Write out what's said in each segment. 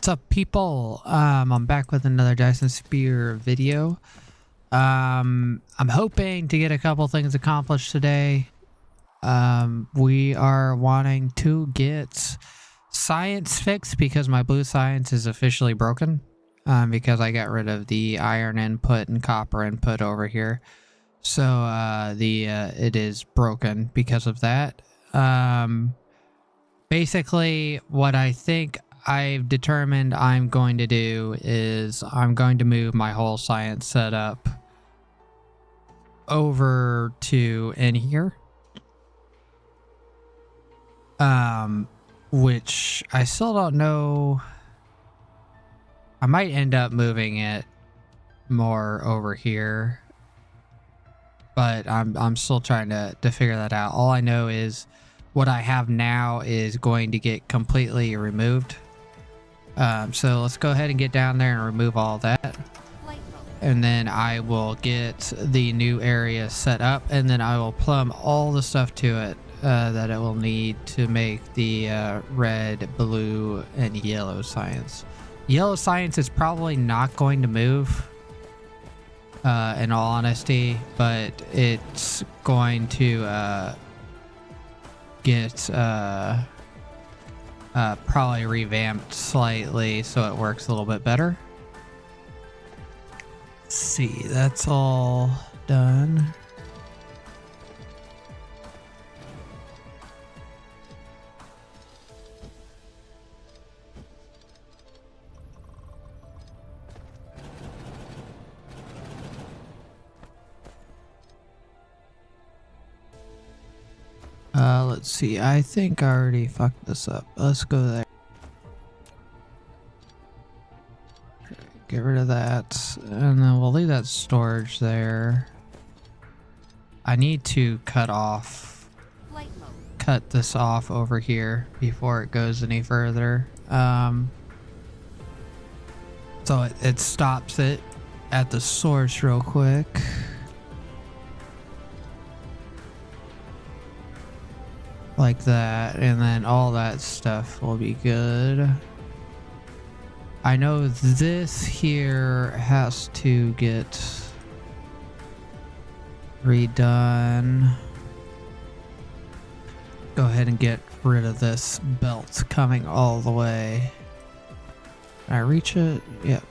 What's up, people? I'm back with another Dyson Spear video. I'm hoping to get a couple things accomplished today. We are wanting to get science fixed because my blue science is officially broken. Because I got rid of the iron input and copper input over here. So it is broken because of that. Basically what I think I've determined I'm going to do is I'm going to move my whole science setup over to in here. Which I still don't know. I might end up moving it more over here, but I'm still trying to figure that out. All I know is what I have now is going to get completely removed. So let's go ahead and get down there and remove all that. And then I will get the new area set up, and then I will plumb all the stuff to it that it will need to make the red, blue, and yellow science. Yellow science is probably not going to move, in all honesty, but it's going to get probably revamped slightly so it works a little bit better. Let's see, that's all done. Let's see, I think I already fucked this up. Let's go there. Get rid of that, and then we'll leave that storage there. I need to cut this off over here before it goes any further. So it stops it at the source real quick. Like that, and then all that stuff will be good. I know this here has to get redone. Go ahead and get rid of this belt coming all the way. Can I reach it? Yep.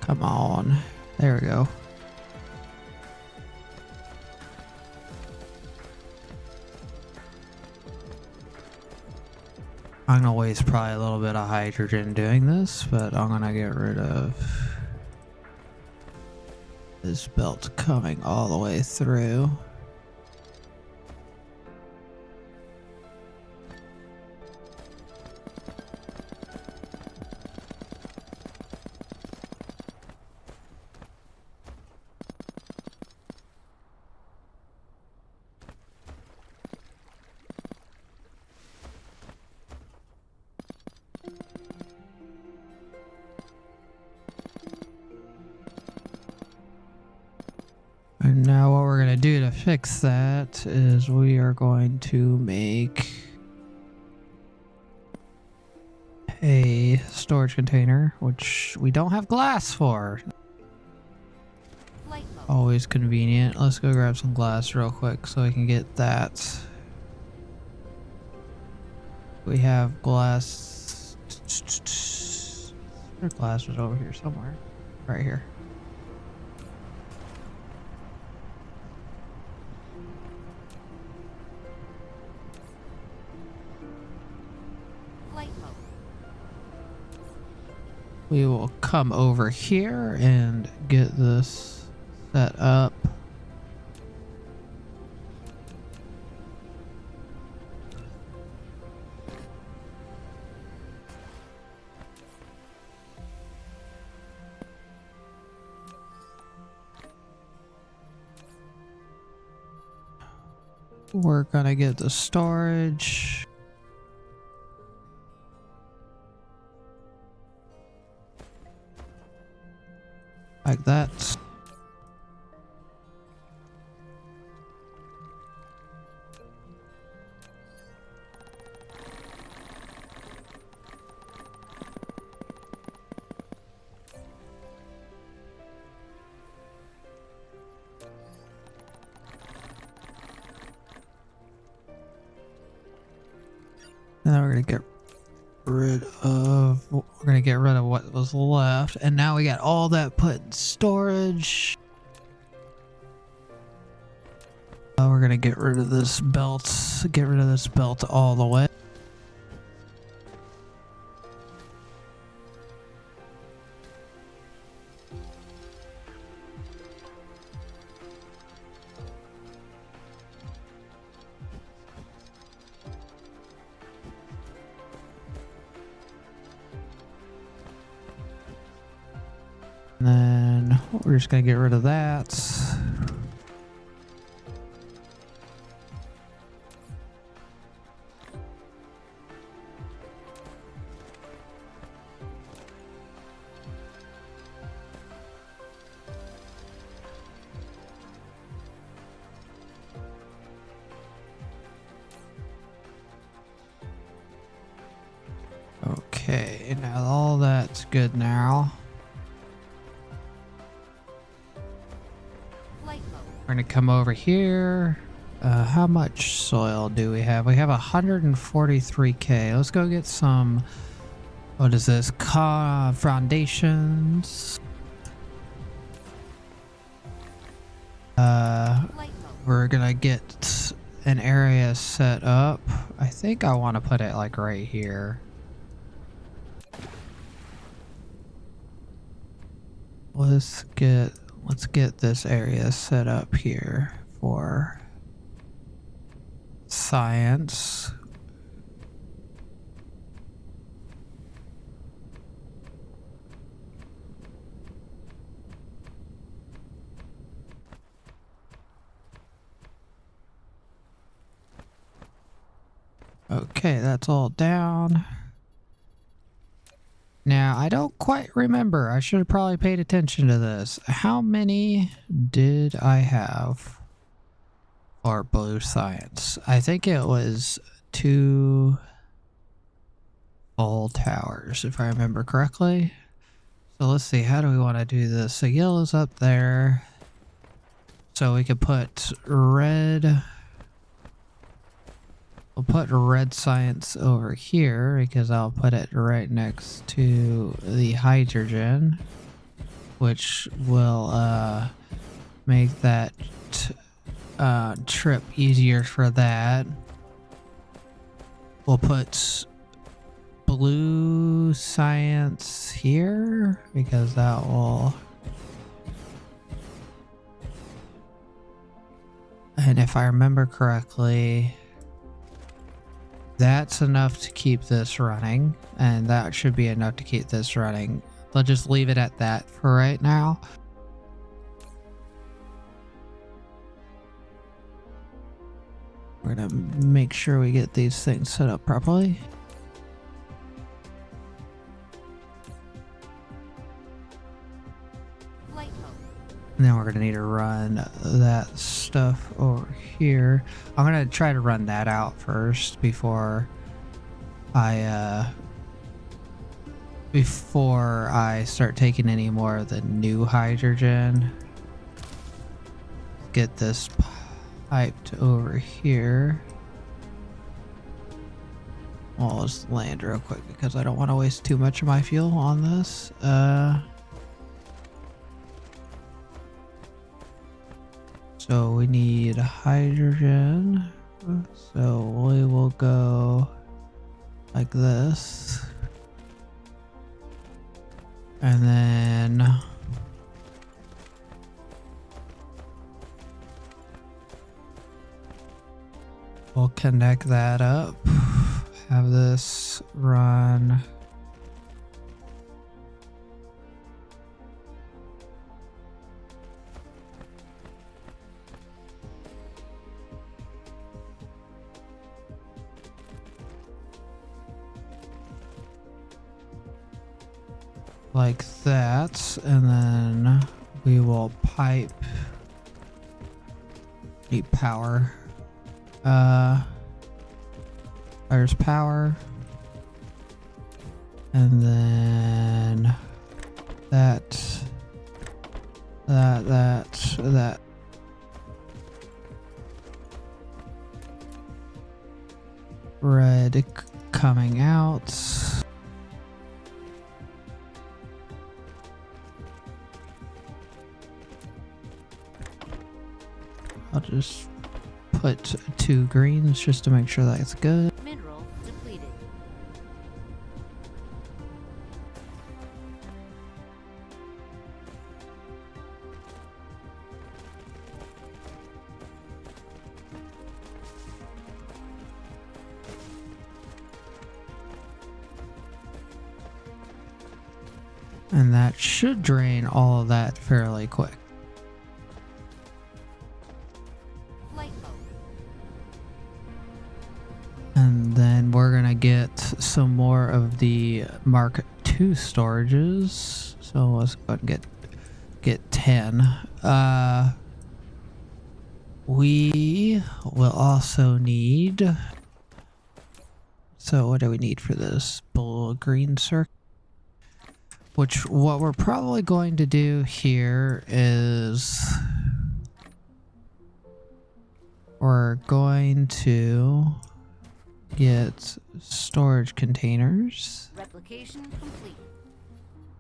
Come on. There we go. I'm gonna waste probably a little bit of hydrogen doing this, but I'm gonna get rid of this belt coming all the way through. And now what we're going to do to fix that is we are going to make a storage container, which we don't have glass for. Always convenient. Let's go grab some glass real quick so we can get that. We have glass. Our glass was over here somewhere. Right here. We will come over here and get this set up. We're gonna get the storage. Like that. we're gonna get rid of what was left, and now we got all that put in storage. We're gonna get rid of this belt. Get rid of this belt all the way. And then we're just gonna get rid of that. Okay, now all that's good now. We're gonna come over here. How much soil do we have? We have 143k. Let's go get some. What is this? Foundations. We're gonna get an area set up. I think I want to put it like right here. Let's get this area set up here for science. Okay, that's all down. Now, I don't quite remember. I should have probably paid attention to this. How many did I have for blue science? I think it was 2 full towers, if I remember correctly. So let's see, how do we want to do this? So yellow's up there. So we could put red. We'll put red science over here because I'll put it right next to the hydrogen, which will make that trip easier for that. We'll put blue science here because that will... And if I remember correctly, that's enough to keep this running, and that should be enough to keep this running. I'll just leave it at that for right now. We're gonna make sure we get these things set up properly. And then we're gonna need to run that stuff over here. I'm gonna try to run that out first before I start taking any more of the new hydrogen. Get this piped over here. I'll just land real quick because I don't want to waste too much of my fuel on this. So we need hydrogen. So we will go like this. And then we'll connect that up. Have this run. Like that, and then we will pipe. Need power. There's power, and then that red coming out. I'll just put 2 greens just to make sure that's good. Mineral depleted. And that should drain all of that fairly quick. Light mode. And then we're gonna get some more of the Mark II storages. So let's go ahead and get 10. We will also need. So what do we need for this? Green circuit. Which what we're probably going to do here is we're going to get storage containers. Replication complete.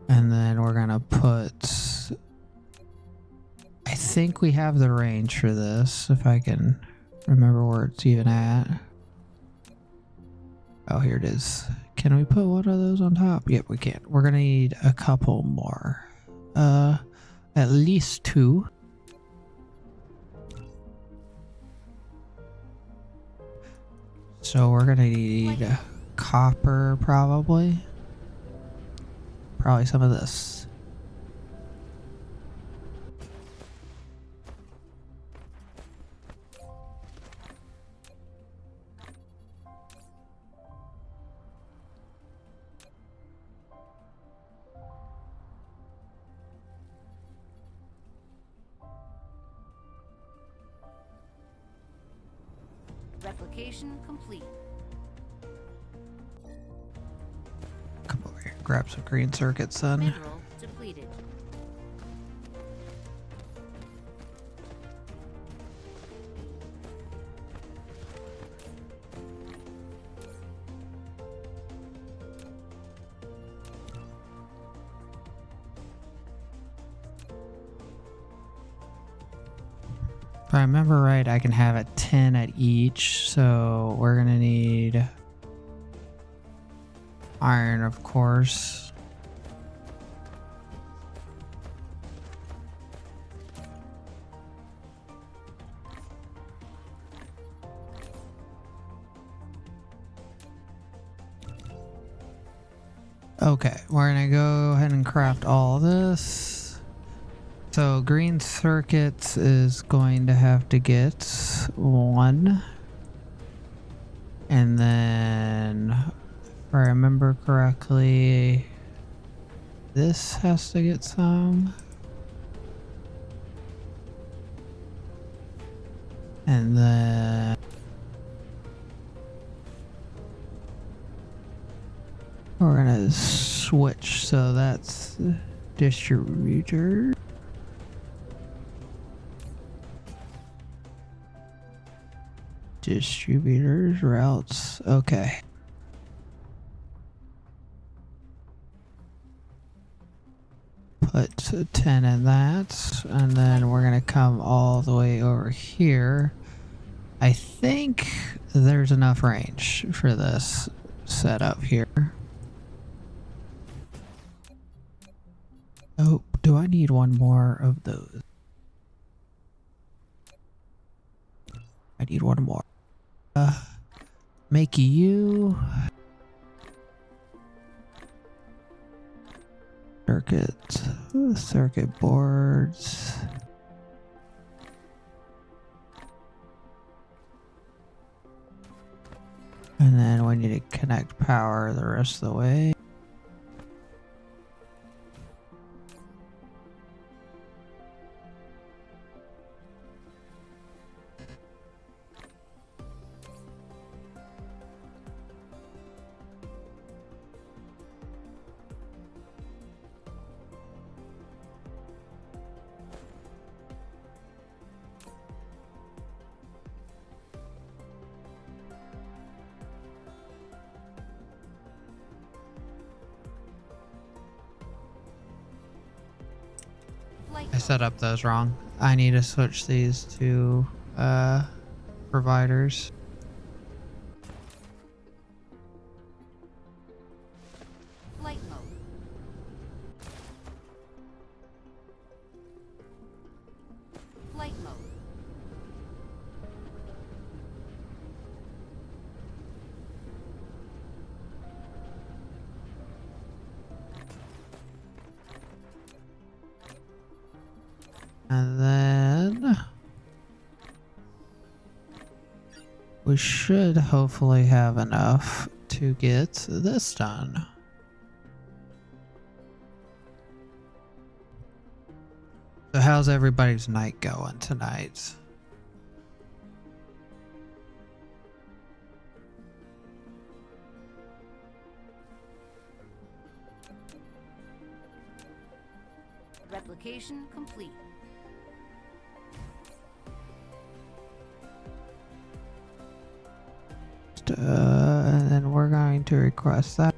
And then we're gonna put, I think we have the range for this, if I can remember where it's even at. Oh, here it is. Can we put one of those on top? Yep, we can. We're gonna need a couple more. At least 2. So we're gonna need copper, probably. Probably some of this. Replication complete. Come over here, grab some green circuits, son. Mineral depleted. If I remember right, I can have a 10 at each, so we're gonna need iron, of course. Okay, we're gonna go ahead and craft all this. So green circuits is going to have to get 1. And then, if I remember correctly, this has to get some. And then we're gonna switch, so that's distributor. Distributors, routes, okay. Put 10 in that, and then we're gonna come all the way over here. I think there's enough range for this setup here. Oh, do I need one more of those? I need one more. Make you circuit boards. And then we need to connect power the rest of the way. Flight I mode. set up those wrong. I need to switch these to providers. Flight mode. Flight mode. And then we should hopefully have enough to get this done. So how's everybody's night going tonight? Replication complete. And then we're going to request that.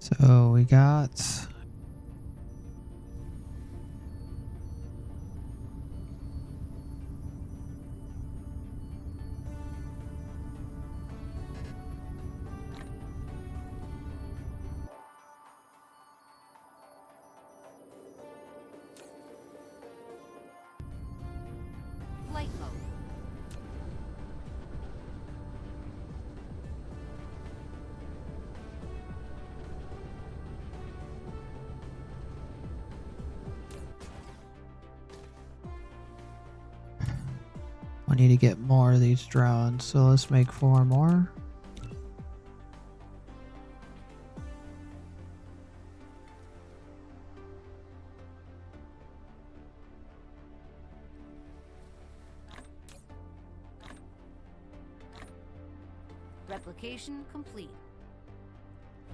So we got Flight mode. we need to get more of these drones, so let's make 4 more. Replication complete.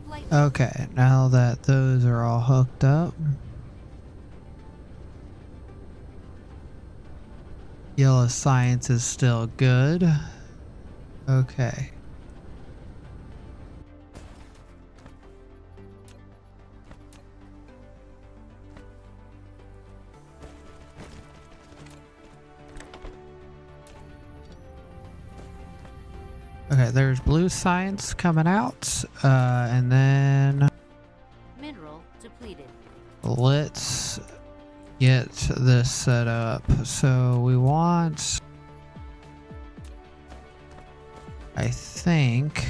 Flight mode. Okay, now that those are all hooked up, yellow science is still good. Okay. Okay, there's blue science coming out, and then Mineral depleted. let's get this set up. So we want, I think,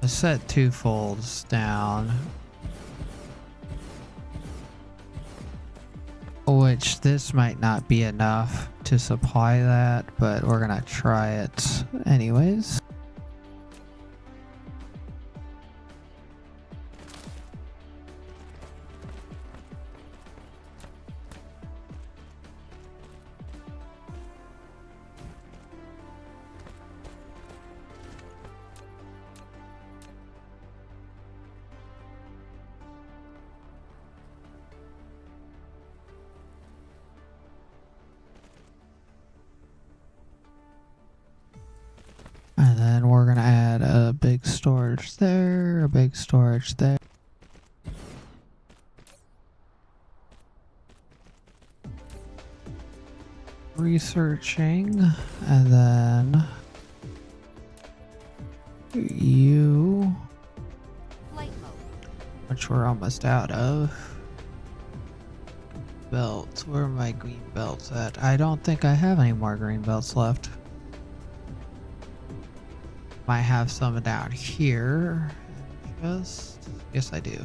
let's set 2 folds down, which this might not be enough to supply that, but we're gonna try it anyways. And then we're gonna add a big storage there, a big storage there. Researching, and then you, Flight mode. which we're almost out of. Belts, where are my green belts at? I don't think I have any more green belts left. Might have some down here. Just, yes I do.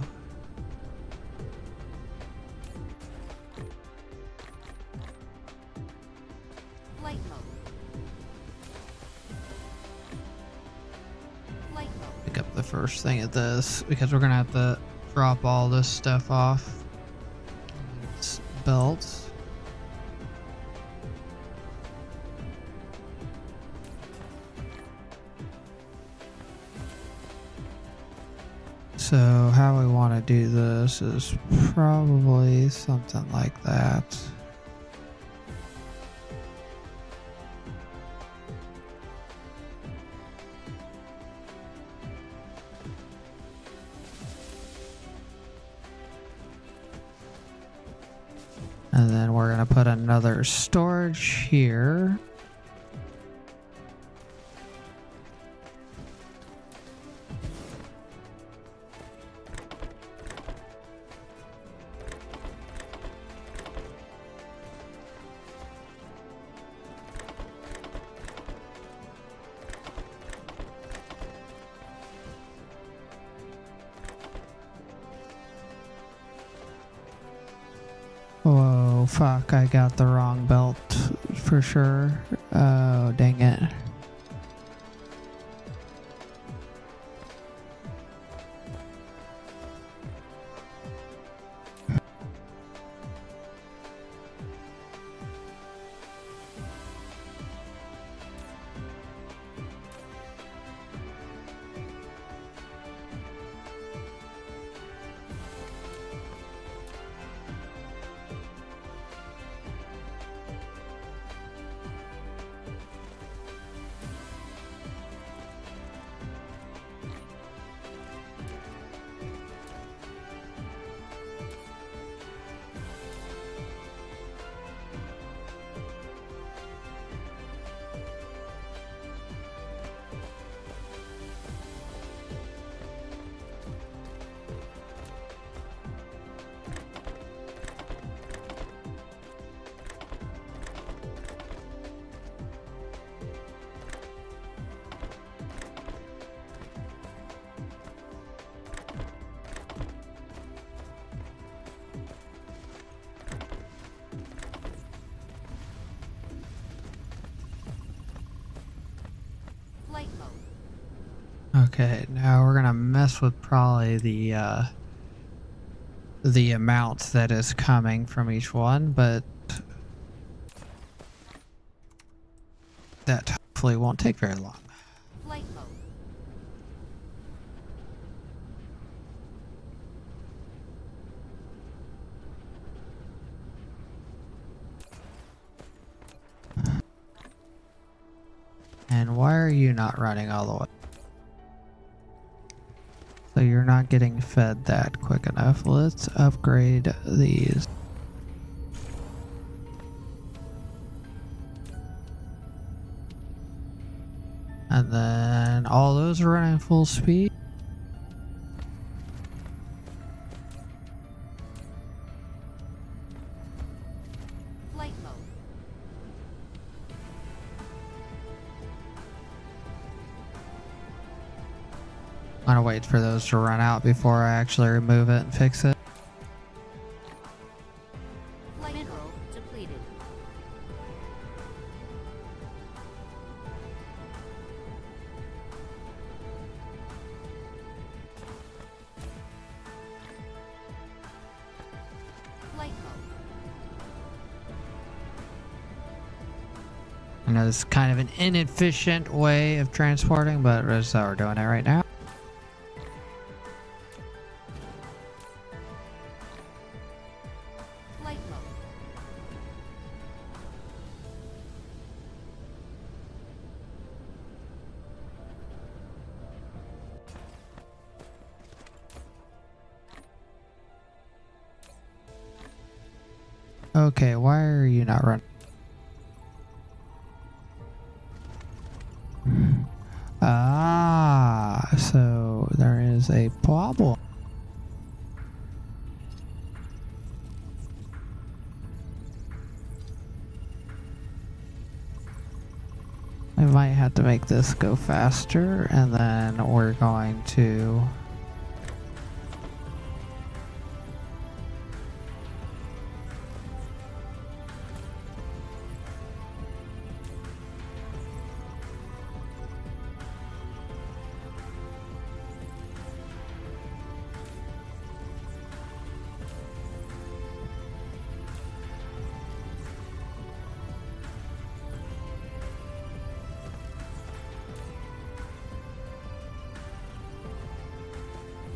Flight mode. Flight mode. Pick up the first thing of this because we're gonna have to drop all this stuff off. It's belts. So how we want to do this is probably something like that. And then we're going to put another storage here. Whoa, fuck, I got the wrong belt for sure. Oh, dang it. Flight mode. Okay, now we're gonna mess with probably the amount that is coming from each one, but that hopefully won't take very long. Flight mode. And why are you not running all the way? So you're not getting fed that quick enough. Let's upgrade these. And then all those are running full speed. Flight mode. I'm gonna wait for those to run out before I actually remove it and fix it. Flight mineral depleted. Flight mode. I know this is kind of an inefficient way of transporting, but that's how we're doing it right now. Flight mode. Okay, why are you not running? Ah, so there is a problem. I might have to make this go faster, and then we're going to...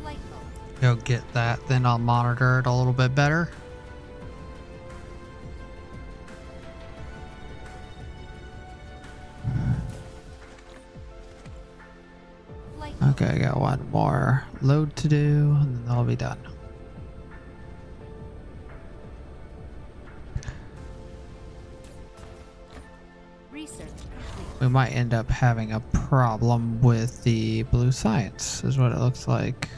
Flight mode. Go get that, then I'll monitor it a little bit better. Flight mode. Okay, I got one more load to do, and then that'll be done. Research complete. We might end up having a problem with the blue science, is what it looks like.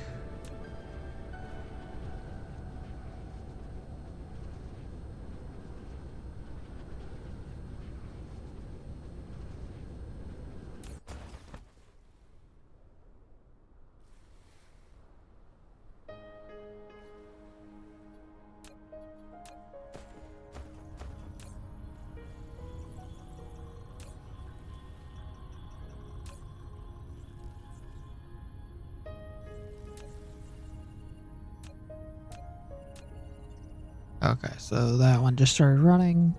Okay, so that one just started running.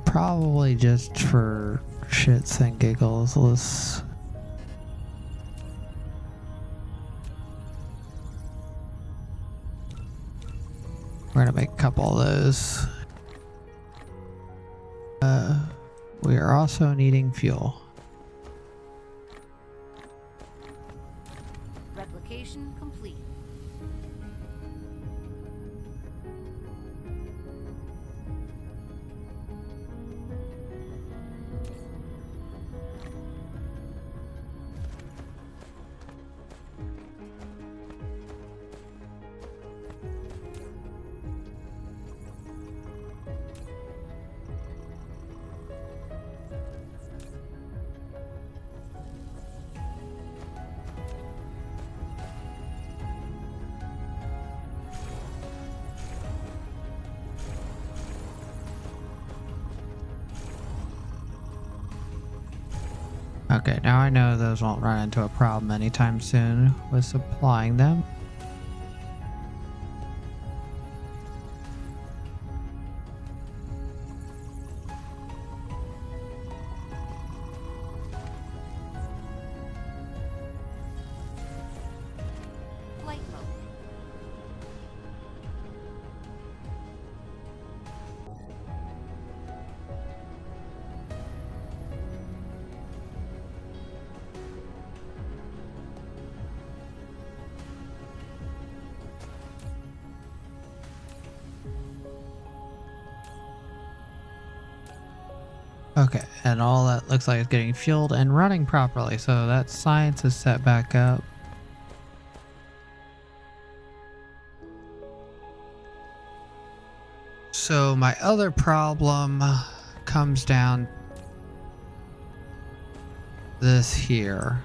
Probably just for shits and giggles, we're gonna make a couple of those. We are also needing fuel. Replication complete. Okay, now I know those won't run into a problem anytime soon with supplying them. Flight mode. Okay, and all that looks like it's getting fueled and running properly, so that science is set back up. So my other problem comes down this here.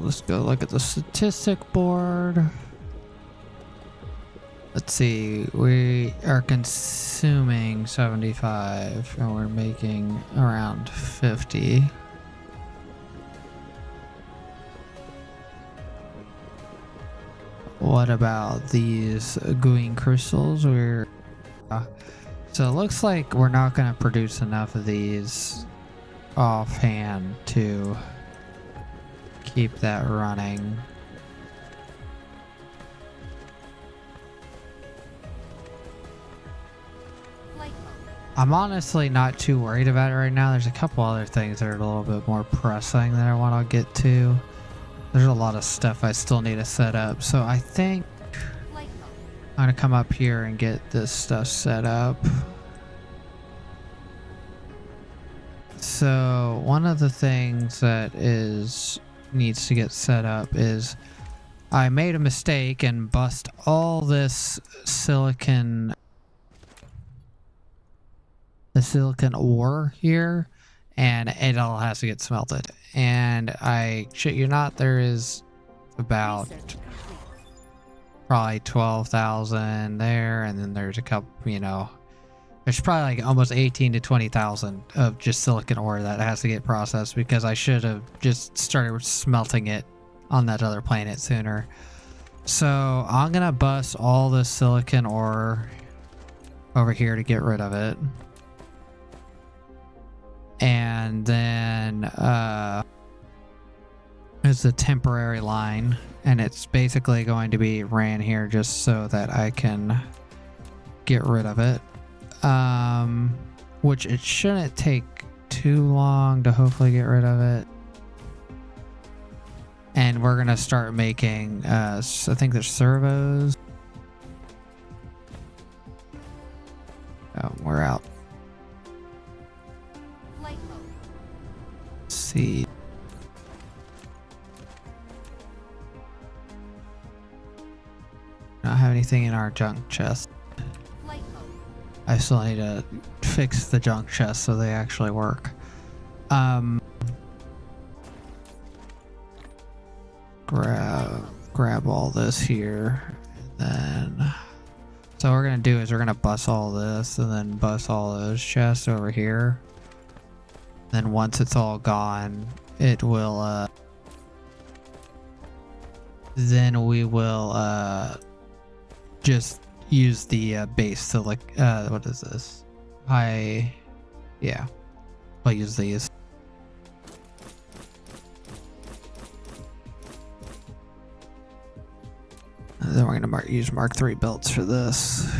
Let's go look at the statistic board. Let's see, we are consuming 75 and we're making around 50. What about these green crystals? So it looks like we're not going to produce enough of these offhand to keep that running. Flight mode. I'm honestly not too worried about it right now. There's a couple other things that are a little bit more pressing that I want to get to. There's a lot of stuff I still need to set up. So I think Flight mode. I'm going to come up here and get this stuff set up. So one of the things that needs to get set up is I made a mistake and bust all this silicon ore here, and it all has to get smelted. And I shit you not, there is about Research complete. probably 12,000 there, and then there's a couple, you know, there's probably like almost 18 to 20,000 of just silicon ore that has to get processed, because I should have just started smelting it on that other planet sooner. So I'm gonna bust all this silicon ore over here to get rid of it. And then there's a temporary line, and it's basically going to be ran here just so that I can get rid of it. Which it shouldn't take too long to hopefully get rid of it. And we're gonna start making I think there's servos. Oh, we're out. Flight mode. Let's see. Not have anything in our junk chest. Flight mode. I still need to fix the junk chest so they actually work. Grab all this here, and then so what we're gonna do is we're gonna bust all this and then bust all those chests over here. Then once it's all gone, it will then we will just use the base to like what is this? Yeah, I'll use these. And then we're gonna use Mark III belts for this.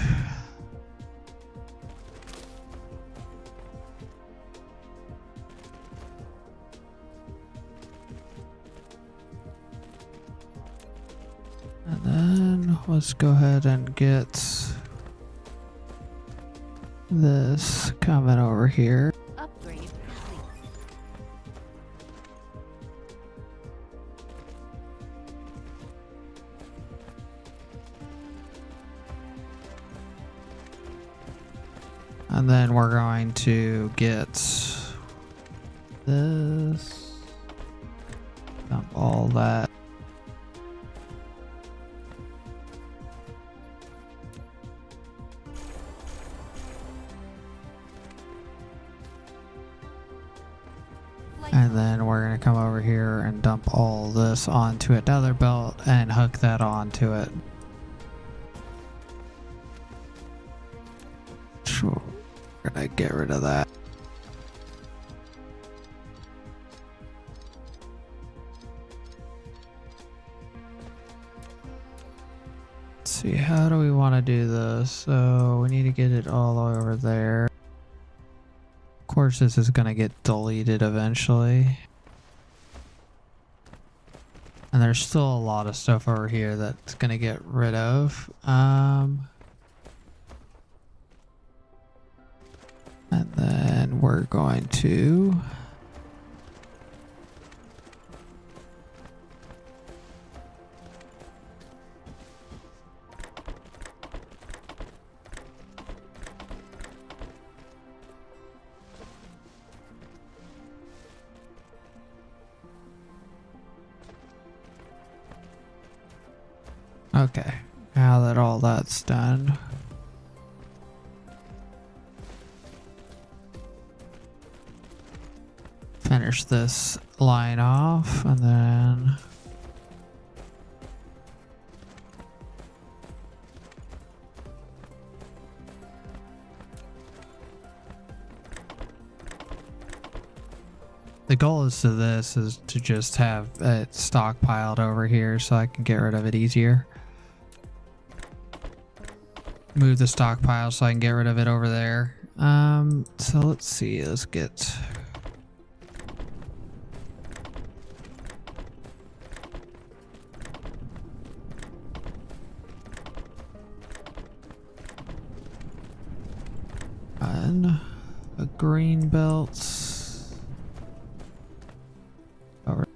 And then let's go ahead and get this coming over here. Upgrade complete. And then we're going to get this, dump all that. And then we're going to come over here and dump all this onto another belt and hook that onto it. Sure, we're going to get rid of that. Let's see, how do we want to do this? So we need to get it all over there. Of course, this is going to get deleted eventually. And there's still a lot of stuff over here that's going to get rid of. And then we're going to okay, now that all that's done, finish this line off, and then The goal is to just have it stockpiled over here so I can get rid of it easier. Move the stockpile so I can get rid of it over there. So let's see, let's get... a green belt. Over.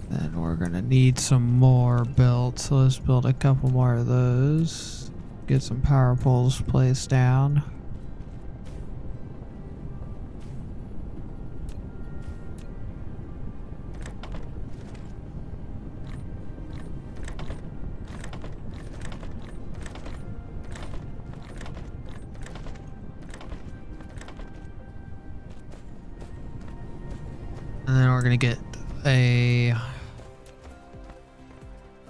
Then we're gonna need some more belts, so let's build a couple more of those. Get some power poles placed down. And then we're gonna get a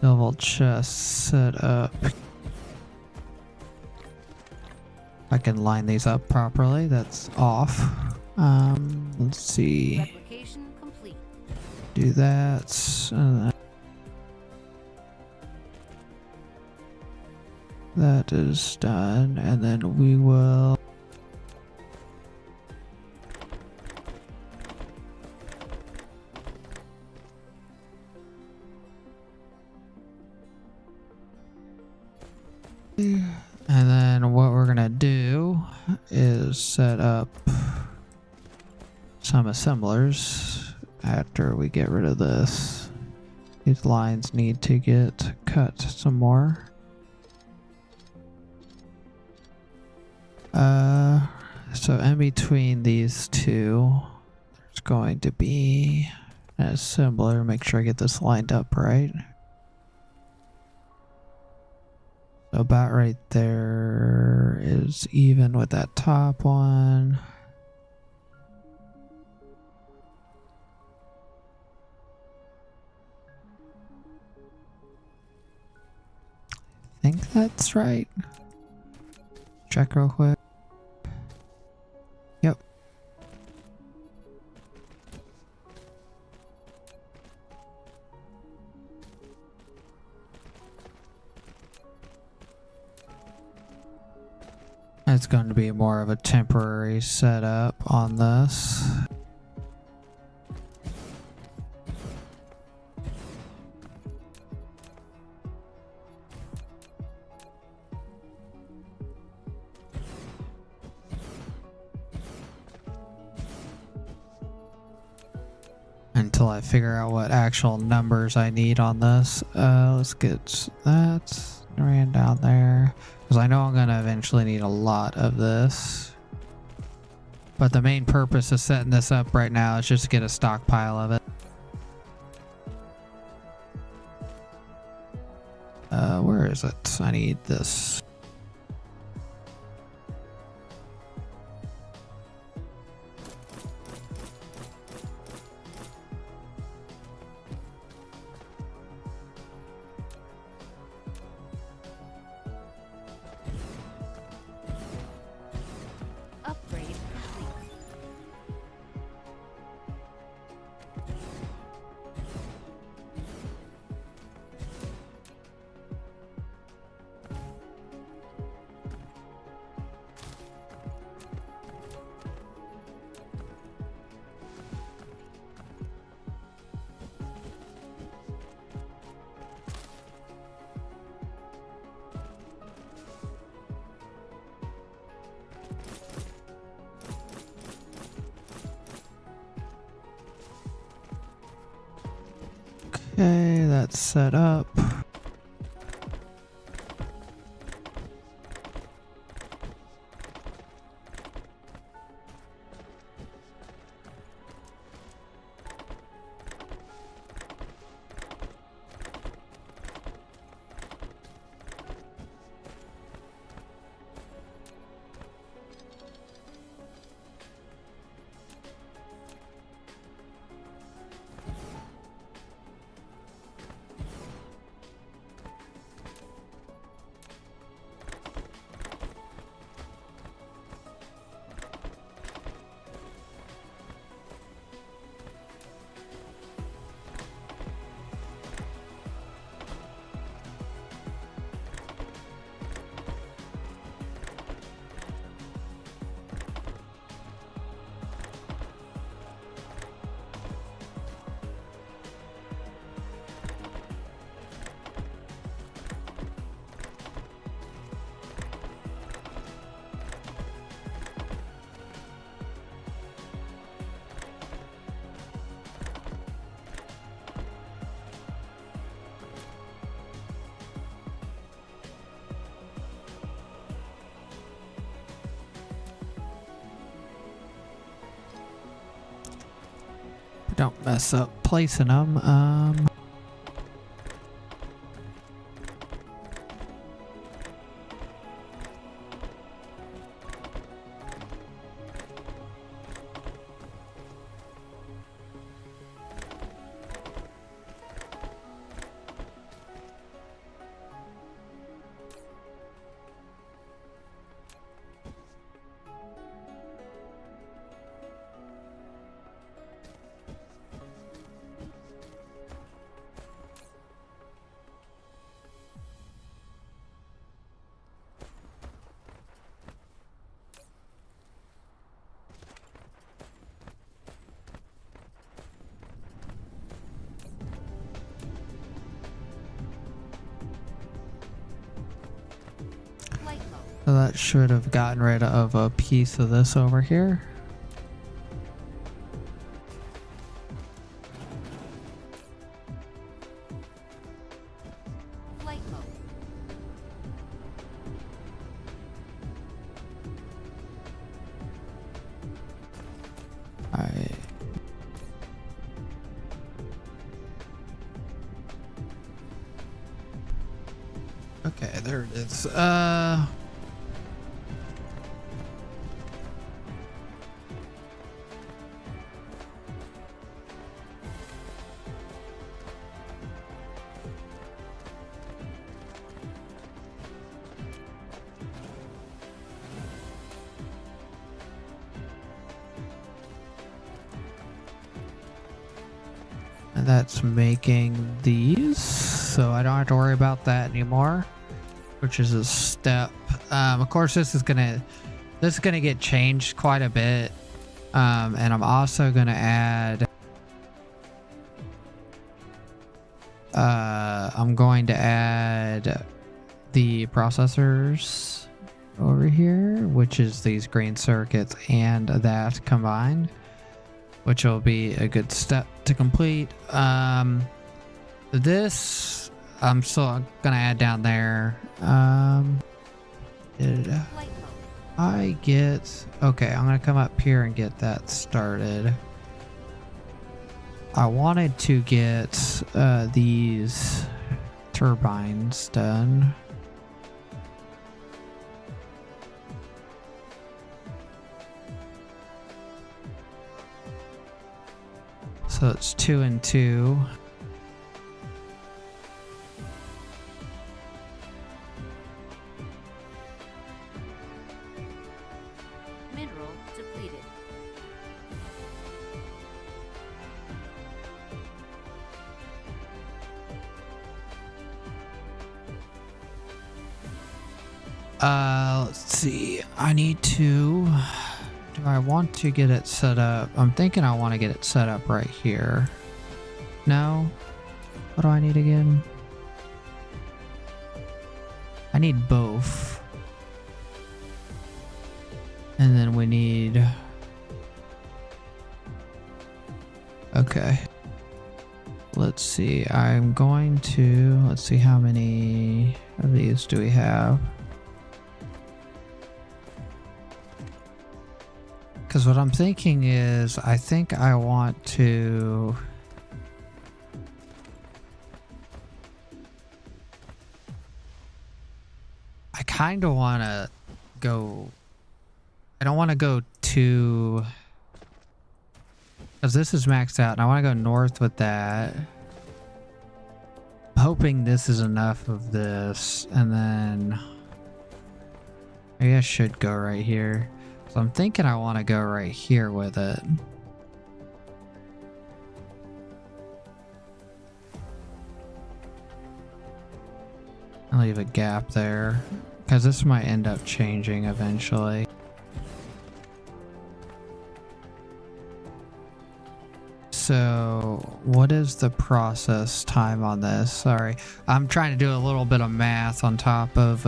double chest set up. I can line these up properly. That's off. Let's see. Replication complete. Do that. That is done, and then we will. And then what we're gonna do is set up some assemblers after we get rid of this. These lines need to get cut some more. So in between these two, there's going to be an assembler. Make sure I get this lined up right. About right there is even with that top one. I think that's right. Check real quick. Yep. It's going to be more of a temporary setup on this. Until I figure out what actual numbers I need on this. Let's get that ran down there. Because I know I'm going to eventually need a lot of this. But the main purpose of setting this up right now is just to get a stockpile of it. Where is it? I need this. Upgrade complete. Okay, that's set up. don't mess up placing them. Flight mode. So that should have gotten rid of a piece of this over here. Flight mode. Alright. Okay, there it is. And that's making these, so I don't have to worry about that anymore, which is a step. Of course, this is gonna get changed quite a bit, and I'm also gonna add. I'm going to add the processors over here, which is these green circuits and that combined, which will be a good step to complete. This I'm still gonna add down there. Did Flight mode. I get... Okay, I'm gonna come up here and get that started. I wanted to get these turbines done. So it's 2 and 2. Mineral depleted. Let's see. I need to... Do I want to get it set up? I'm thinking I want to get it set up right here. No? What do I need again? I need both. And then we need... Okay. Let's see. I'm going to... Let's see, how many of these do we have? Because what I'm thinking is, I think I want to... I kind of want to go... I don't want to go too... Because this is maxed out, and I want to go north with that. I'm hoping this is enough of this, and then... Maybe I should go right here. So I'm thinking I want to go right here with it. I'll leave a gap there, because this might end up changing eventually. So what is the process time on this? Sorry, I'm trying to do a little bit of math on top of...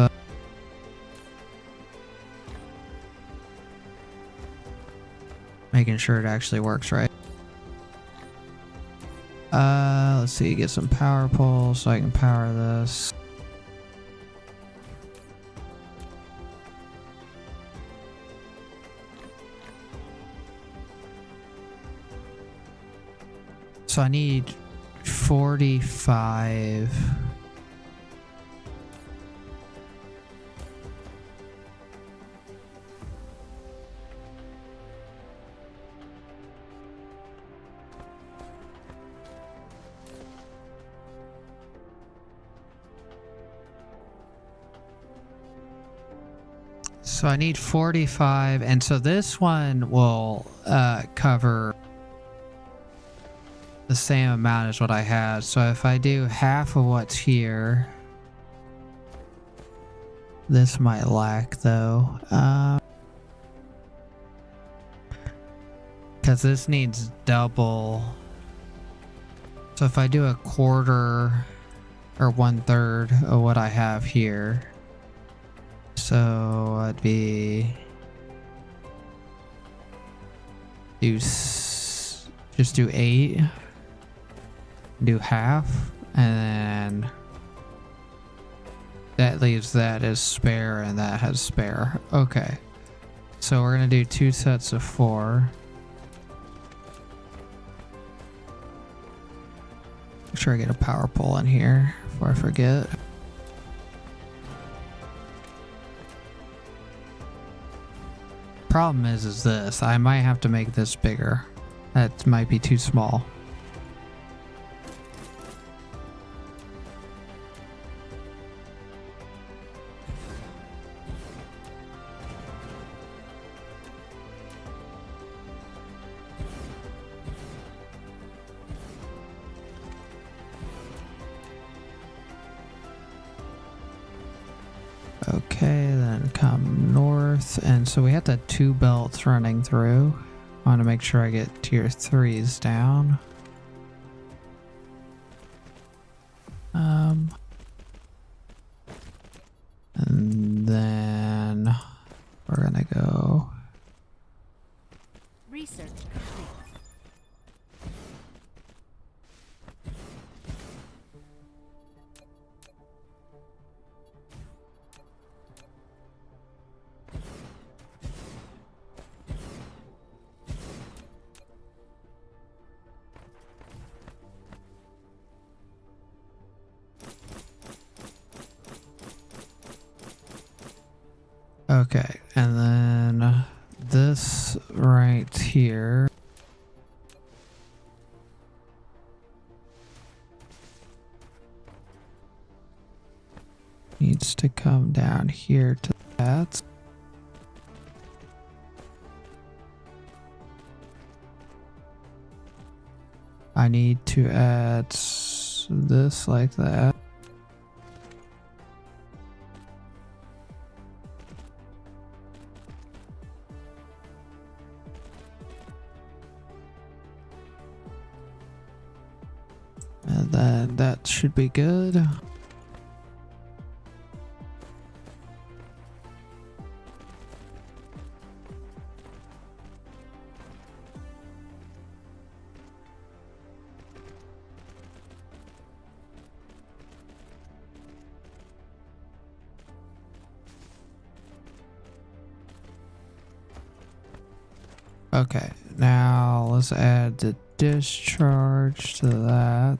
making sure it actually works right. Let's see, get some power poles so I can power this. So I need 45. So I need 45, and so this one will cover the same amount as what I had. So if I do half of what's here, this might lack though, because this needs double. So if I do a quarter or 1/3 of what I have here, so I'd be just do 8, do half, and then that leaves that as spare and that has spare. Okay, so we're gonna do 2 sets of 4. Make sure I get a power pole in here before I forget. Problem is this. I might have to make this bigger. That might be too small. Okay, then come north, and so we have the 2 belts running through. I want to make sure I get tier 3s down. And then we're gonna go. Research complete. Okay, and then this right here. Needs to come down here to that. I need to add this like that. And then that should be good. Okay, now let's add the discharge to that.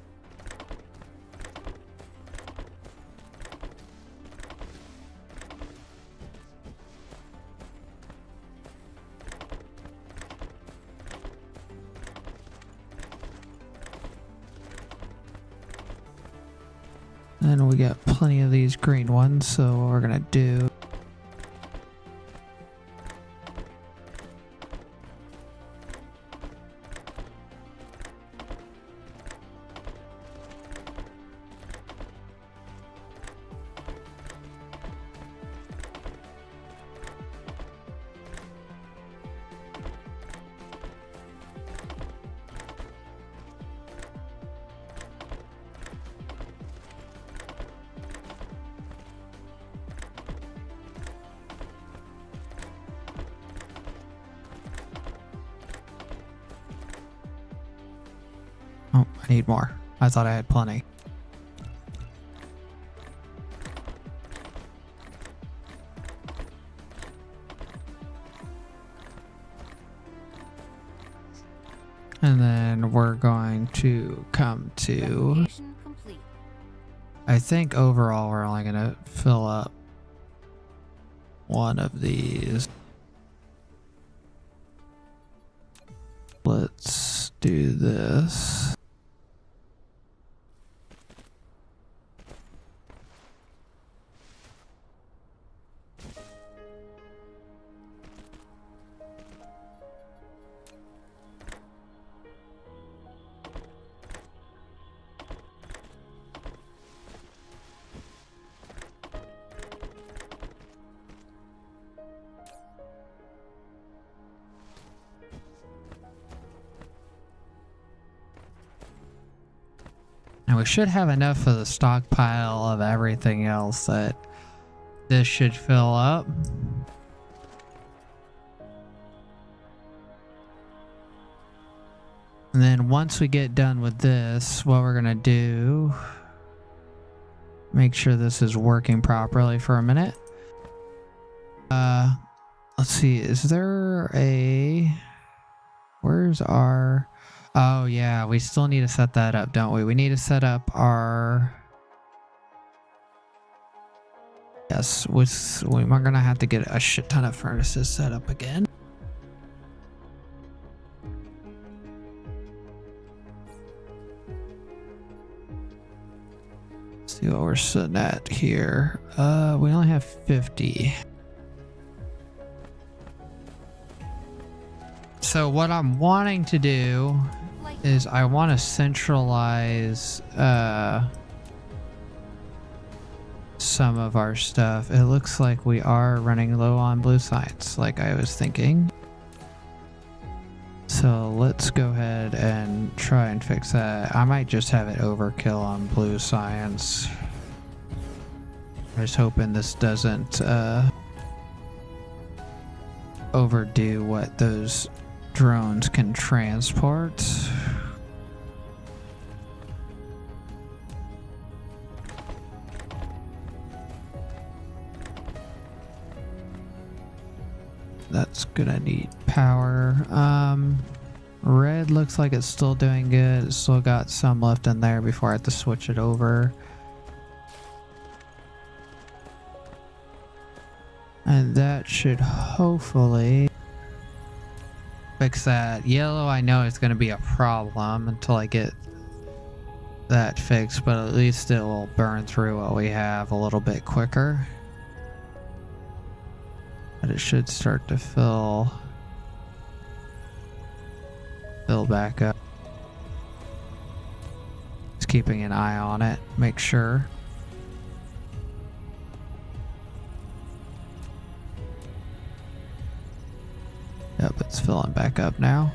Then we got plenty of these green ones, so what we're gonna do. Oh, I need more. I thought I had plenty. And then we're going to come to, Replication complete. I think overall we're only going to fill up one of these. Let's do this. And we should have enough of the stockpile of everything else that this should fill up. And then once we get done with this, what we're gonna do, make sure this is working properly for a minute. Let's see, is there a, where's our, oh yeah, we still need to set that up, don't we? We need to set up our, yes, we're gonna have to get a shit ton of furnaces set up again. See what we're sitting at here. We only have 50. So what I'm wanting to do is I want to centralize some of our stuff. It looks like we are running low on blue science, like I was thinking. So let's go ahead and try and fix that. I might just have it overkill on blue science. I was hoping this doesn't overdo what those drones can transport. That's gonna need power. Red looks like it's still doing good. It's still got some left in there before I have to switch it over. And that should hopefully fix that. Yellow, I know it's going to be a problem until I get that fixed, but at least it will burn through what we have a little bit quicker. But it should start to fill back up. Just keeping an eye on it, make sure. Yep, it's filling back up now.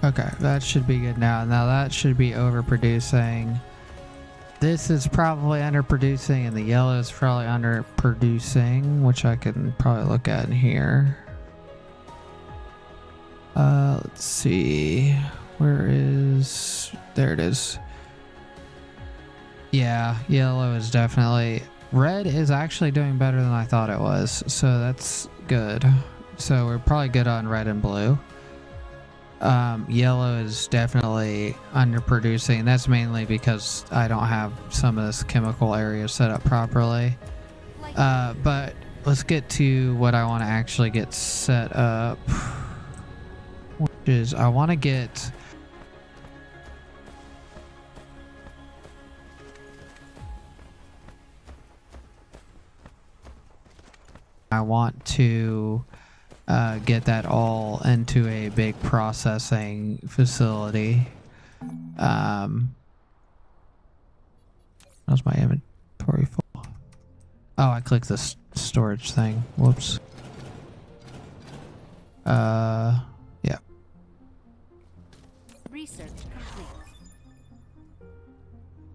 Okay, that should be good now. Now that should be overproducing. This is probably underproducing, and the yellow is probably underproducing, which I can probably look at in here. Let's see. Where is... There it is. Yeah, yellow is definitely... Red is actually doing better than I thought it was, so that's good. So we're probably good on red and blue. Yellow is definitely underproducing. That's mainly because I don't have some of this chemical area set up properly. But let's get to what I want to actually get set up. Which is, I want to get... I want to get that all into a big processing facility. How's my inventory full? Oh, I clicked the storage thing. Whoops. Yeah. Research complete.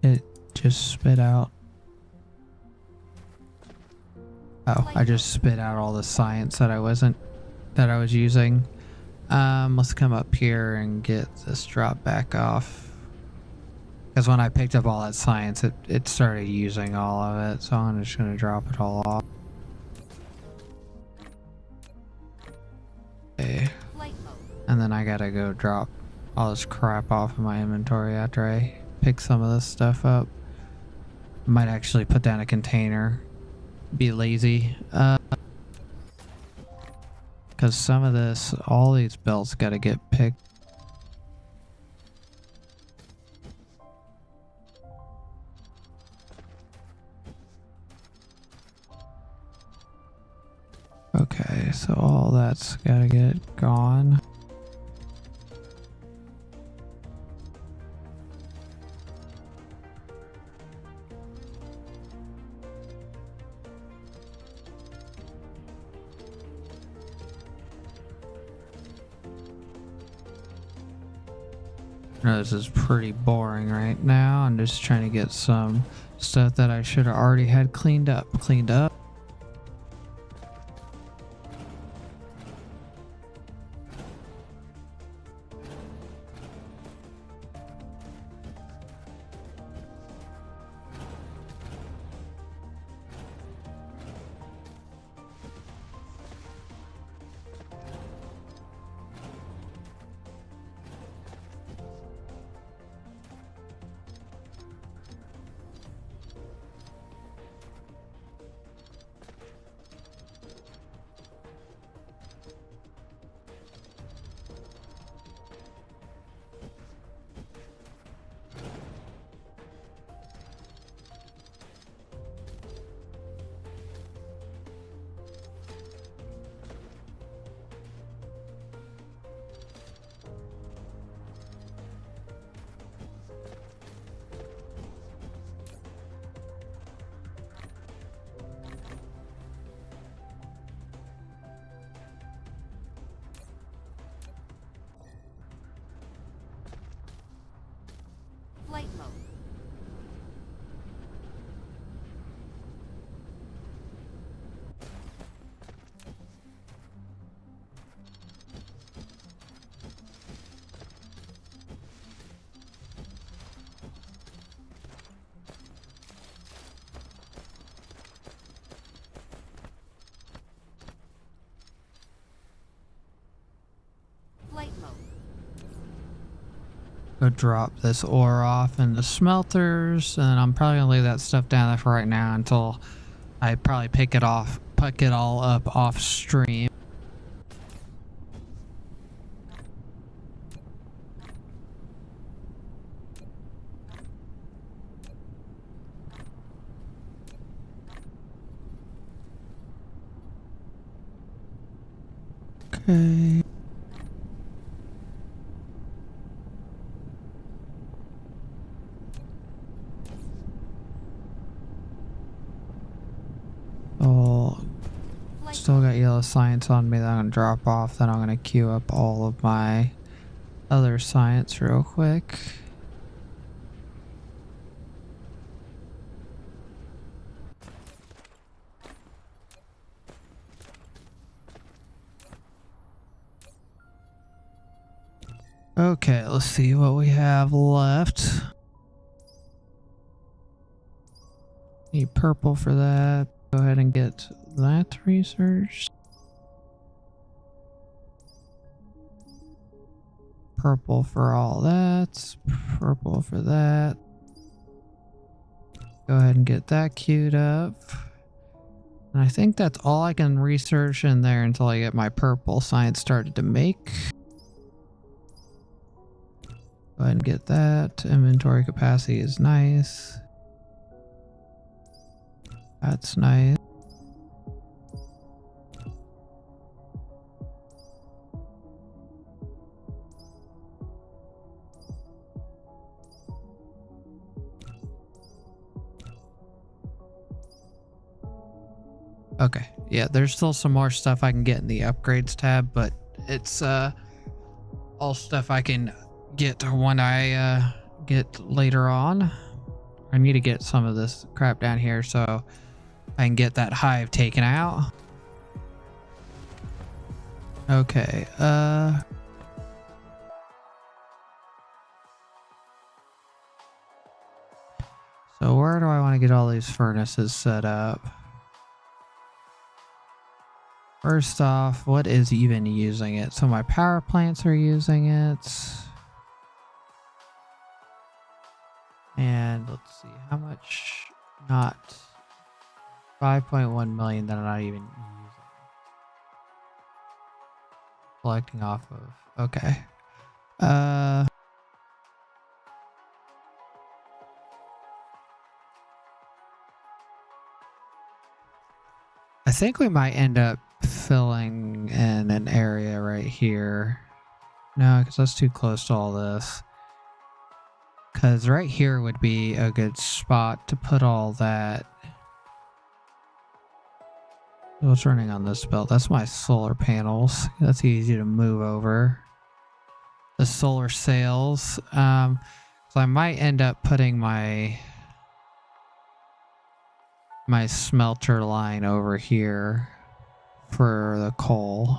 It just spit out. Oh, I just spit out all the science that I was using. Let's come up here and get this drop back off. Because when I picked up all that science, it started using all of it, so I'm just going to drop it all off. Okay. Flight mode. And then I gotta go drop all this crap off of my inventory after I pick some of this stuff up. Might actually put down a container. Be lazy. Because some of this, all these belts gotta get picked. Okay, so all that's gotta get gone. I know this is pretty boring right now. I'm just trying to get some stuff that I should have already had cleaned up. Flight mode. Flight mode. Go drop this ore off in the smelters, and I'm probably gonna leave that stuff down there for right now until I probably pick it all up off stream. Okay. Oh, still got yellow science on me that I'm gonna drop off. Then I'm gonna queue up all of my other science real quick. Okay, let's see what we have left. Need purple for that. Go ahead and get that researched. Purple for all that. Purple for that. Go ahead and get that queued up. And I think that's all I can research in there until I get my purple science started to make. Go ahead and get that. Inventory capacity is nice. That's nice. Okay, yeah, there's still some more stuff I can get in the upgrades tab, but it's all stuff I can get when I get later on. I need to get some of this crap down here so I can get that hive taken out. Okay, So where do I want to get all these furnaces set up? First off, what is even using it? So my power plants are using it. And let's see, how much? Not 5.1 million that I'm not even using. Collecting off of, okay. I think we might end up filling in an area right here. No, because that's too close to all this. Because right here would be a good spot to put all that. What's running on this belt? That's my solar panels. That's easy to move over. The solar sails. So I might end up putting my smelter line over here for the coal.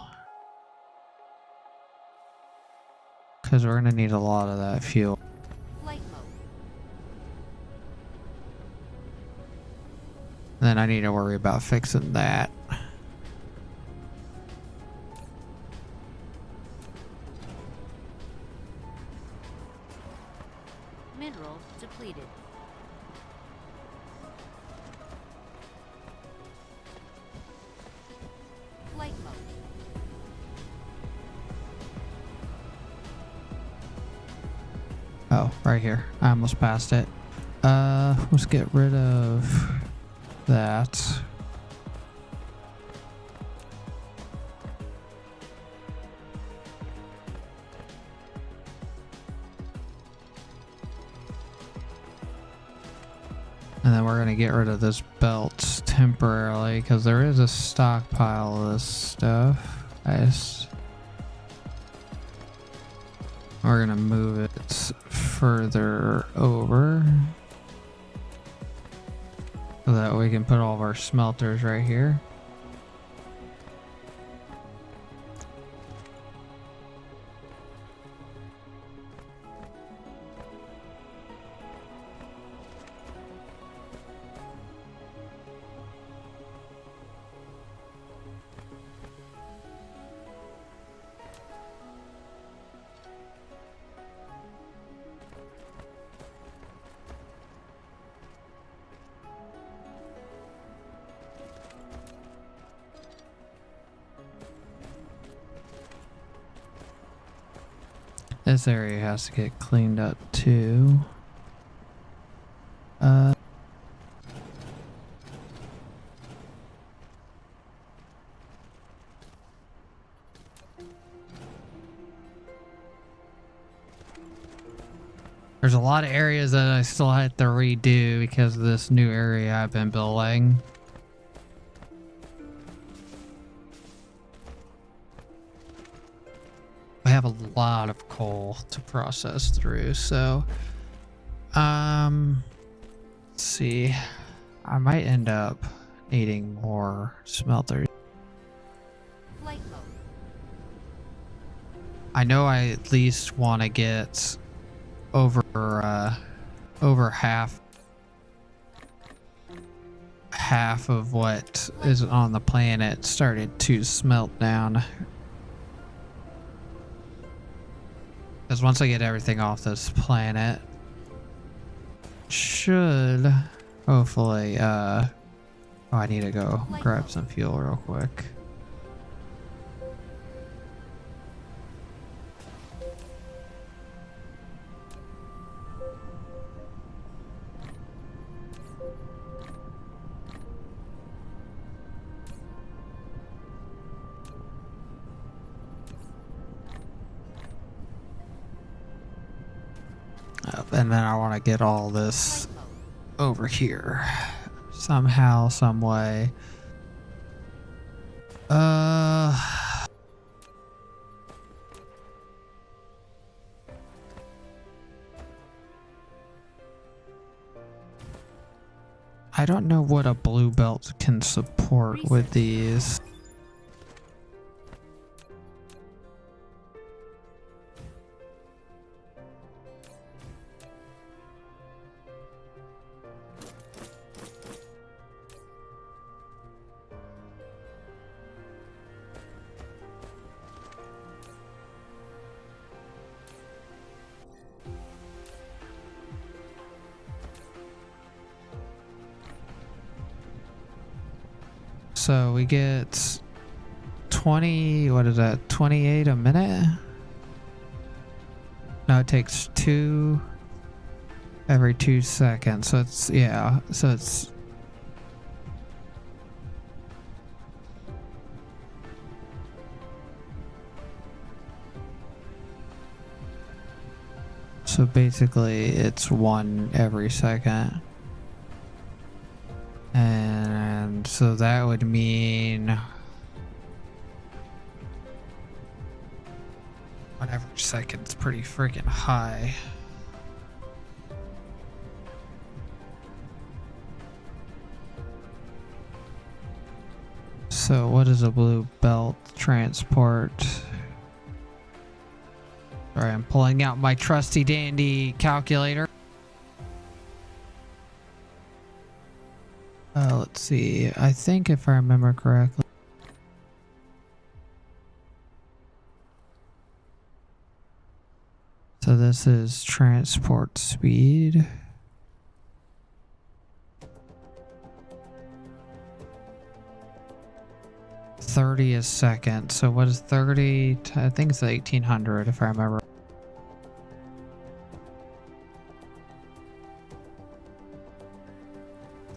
Because we're going to need a lot of that fuel. Flight mode. Then I need to worry about fixing that. Mineral depleted. Flight mode. Oh, right here. I almost passed it. Let's get rid of that. And then we're going to get rid of this belt temporarily because there is a stockpile of this stuff. We're going to move it further over so that we can put all of our smelters right here. This area has to get cleaned up too. There's a lot of areas that I still had to redo because of this new area I've been building. I have a lot of coal to process through, so let's see. I might end up needing more smelters. Flight mode. I know I at least want to get over half of what is on the planet started to smelt down. Because once I get everything off this planet, should hopefully oh, I need to go grab some fuel real quick. And then I want to get all this over here somehow, some way. I don't know what a blue belt can support with these. So we get 20, what is that, 28 a minute? No, it takes 2 every 2 seconds. So it's, yeah, so it's... So basically it's 1 every second. And so that would mean 1 every second's pretty freaking high. So what is a blue belt transport? Sorry, I'm pulling out my trusty dandy calculator. Let's see. I think if I remember correctly. So this is transport speed. $30 a second. So what is 30? I think it's 1800 if I remember.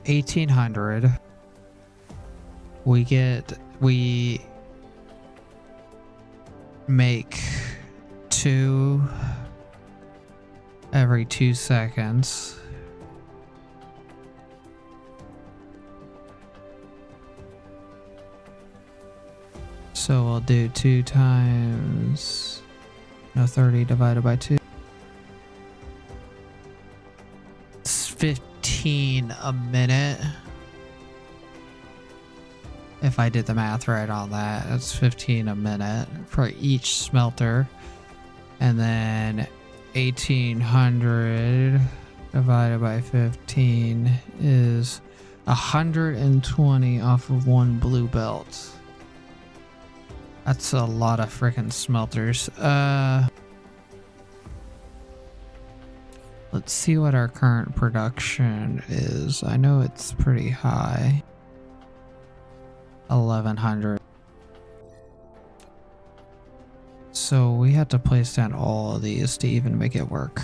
$1,800. We make 2 every 2 seconds. So we'll do 2 times, no, 30 divided by 2. It's 15 a minute. If I did the math right on that, it's 15 a minute for each smelter. And then 1,800 divided by 15 is 120 off of 1 blue belt. That's a lot of freaking smelters. Let's see what our current production is. I know it's pretty high. 1,100. So we had to place down all of these to even make it work.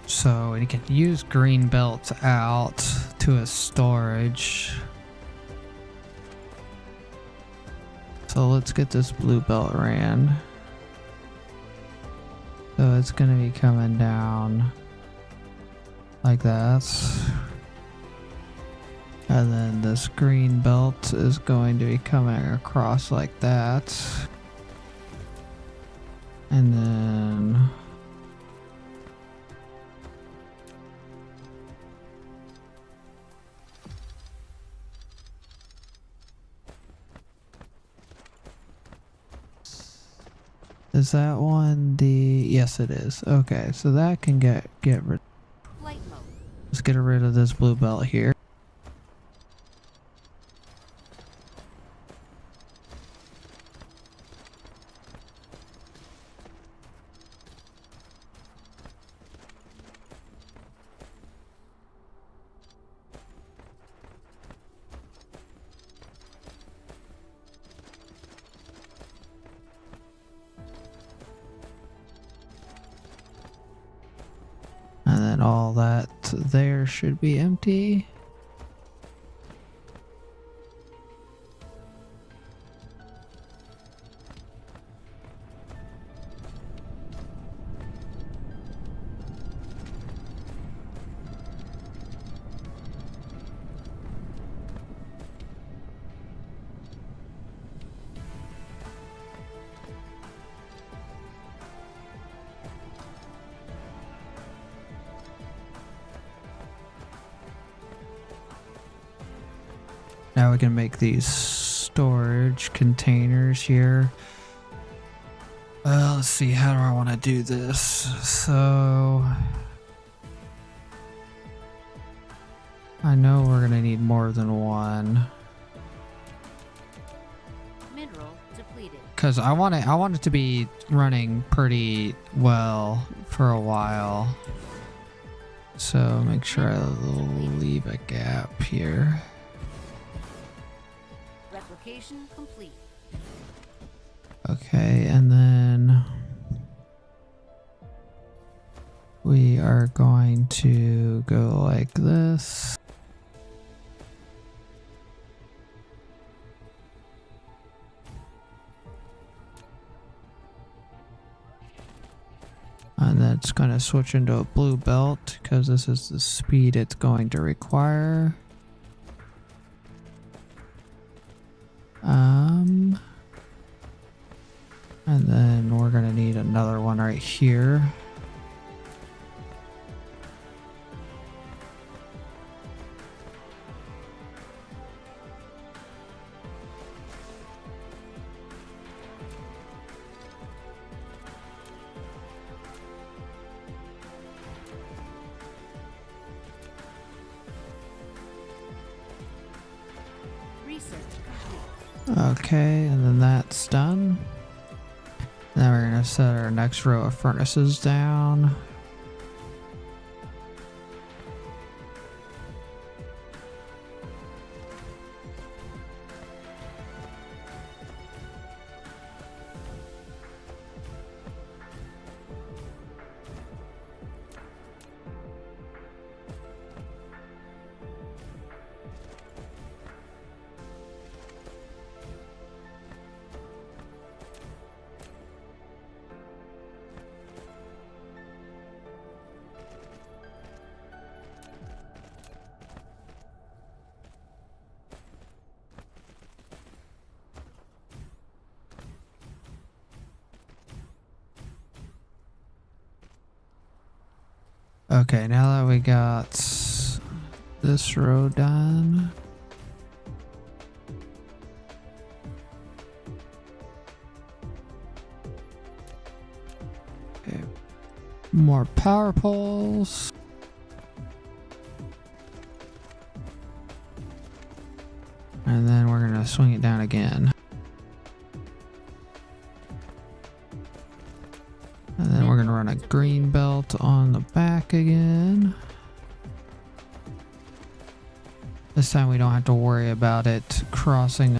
So you can use green belts out to a storage. So let's get this blue belt ran. So it's gonna be coming down like that. And then this green belt is going to be coming across like that. And then is that one the... Yes, it is. Okay, so that can get rid... Flight mode. Let's get rid of this blue belt here. And then all that there should be empty. Now we can make these storage containers here. Let's see, how do I want to do this? So I know we're gonna need more than one. Mineral depleted. Cause I want it to be running pretty well for a while. So make sure I leave a gap here. Replication complete. Okay, and then we are going to go like this. And then it's going to switch into a blue belt because this is the speed it's going to require. And then we're going to need another one right here. Reset complete. Okay, and then that's done. Now we're going to set our next row of furnaces down. Okay, now that we got this row done, okay, more power poles. And then we're gonna swing it down again. And then we're gonna run a green belt on the back again. This time we don't have to worry about it crossing.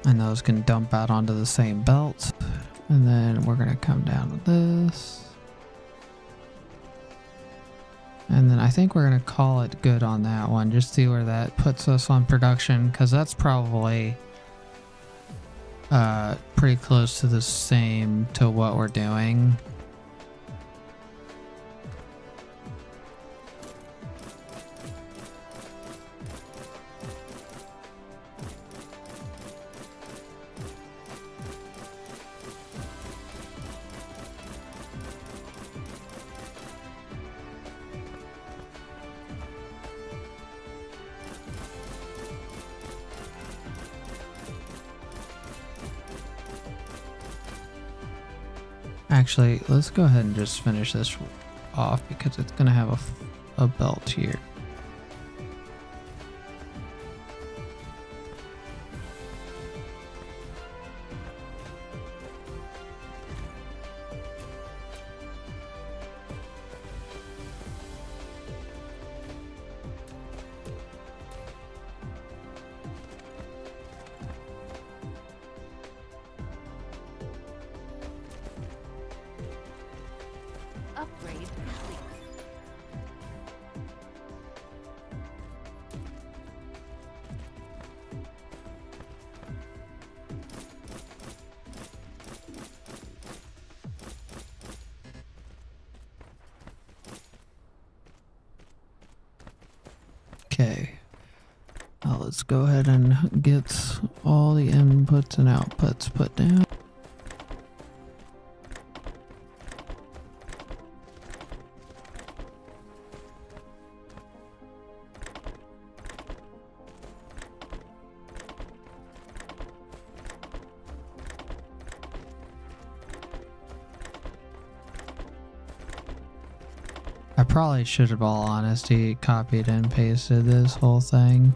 And those can dump out onto the same belt. And then we're gonna come down with this. And then I think we're gonna call it good on that one. Just see where that puts us on production, because that's probably pretty close to the same to what we're doing. Actually, let's go ahead and just finish this off because it's going to have a belt here. Upgrade complete. Okay. Now let's go ahead and get all the inputs and outputs put down. I probably should have, all honesty, copied and pasted this whole thing.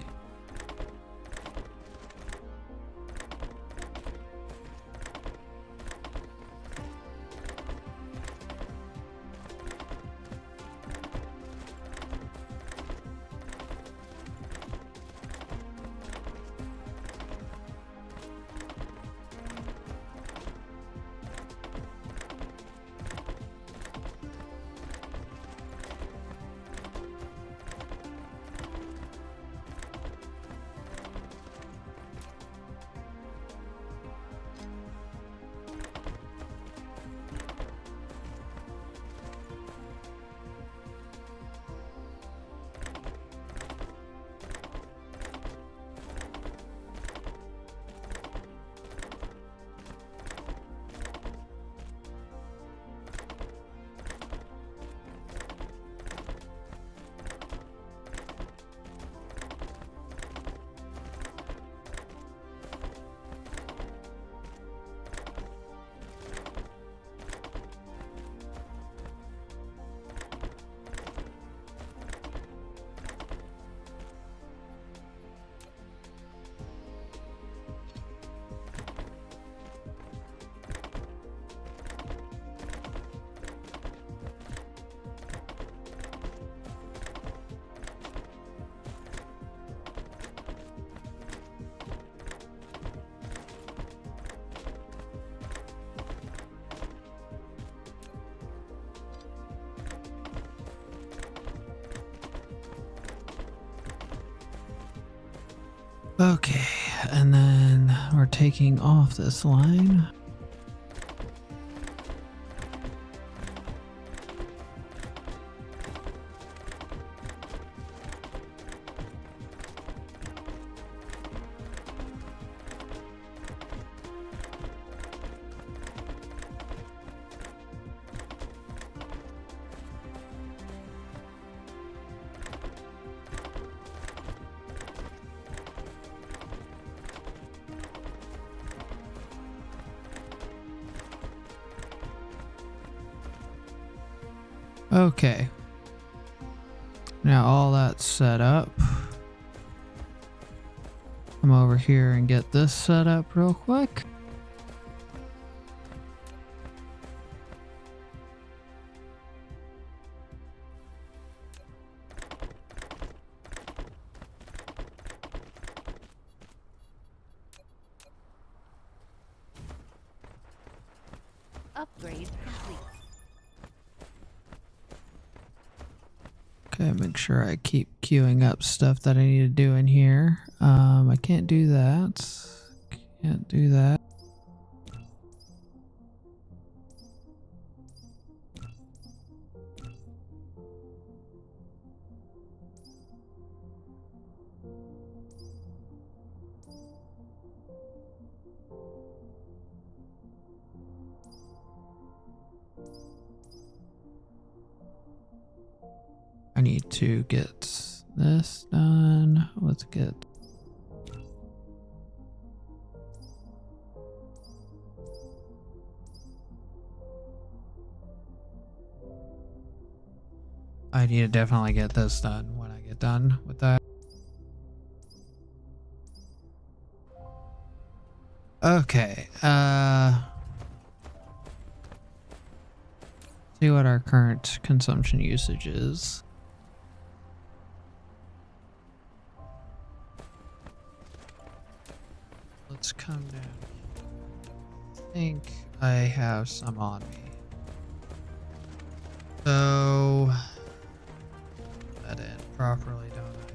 Okay, and then we're taking off this line. Okay. Now all that's set up. Come over here and get this set up real quick. Upgrade complete. Okay, make sure I keep queuing up stuff that I need to do in here. I can't do that. Can't do that. I need to get this done. Let's get... I need to definitely get this done when I get done with that. Okay, see what our current consumption usage is. Let's come down. I think I have some on me. So that in properly, don't I?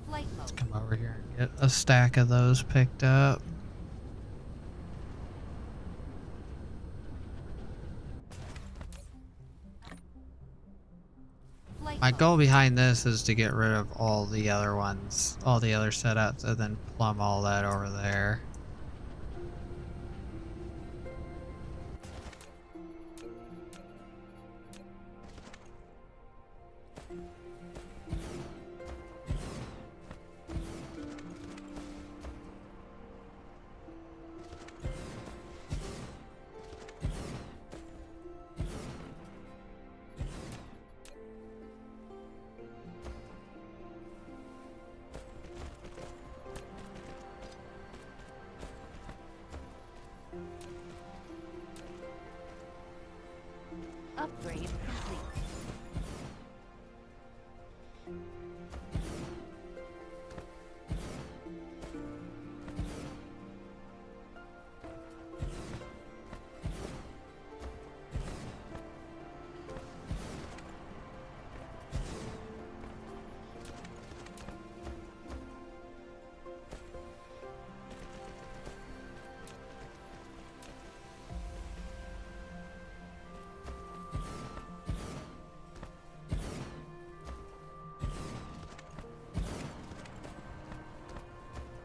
Flight Let's mode. come over here and get a stack of those picked up. Flight My mode. goal behind this is to get rid of all the other ones, all the other setups, and then plumb all that over there. Upgrade complete.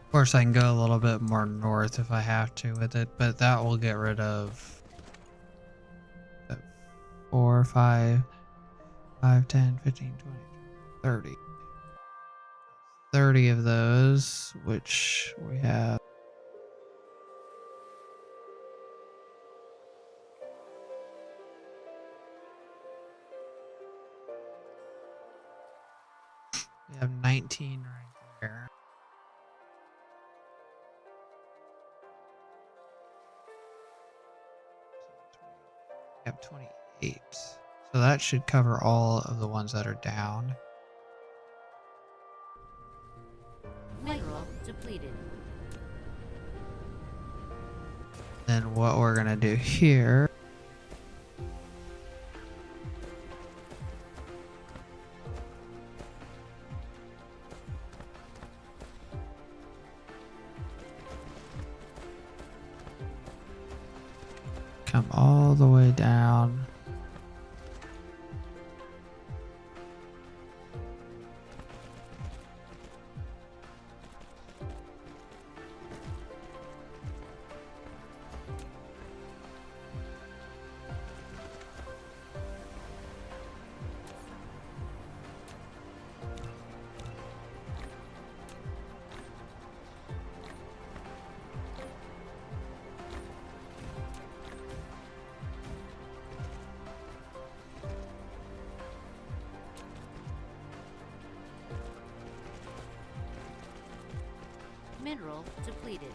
Of course, I can go a little bit more north if I have to with it, but that will get rid of 4, 5, 5, 10, 15, 20, 30. 30 of those, which we have. We have 19 right there. We have 28. So that should cover all of the ones that are down. Mineral depleted. Then what we're gonna do here. Come all the way down. Mineral depleted.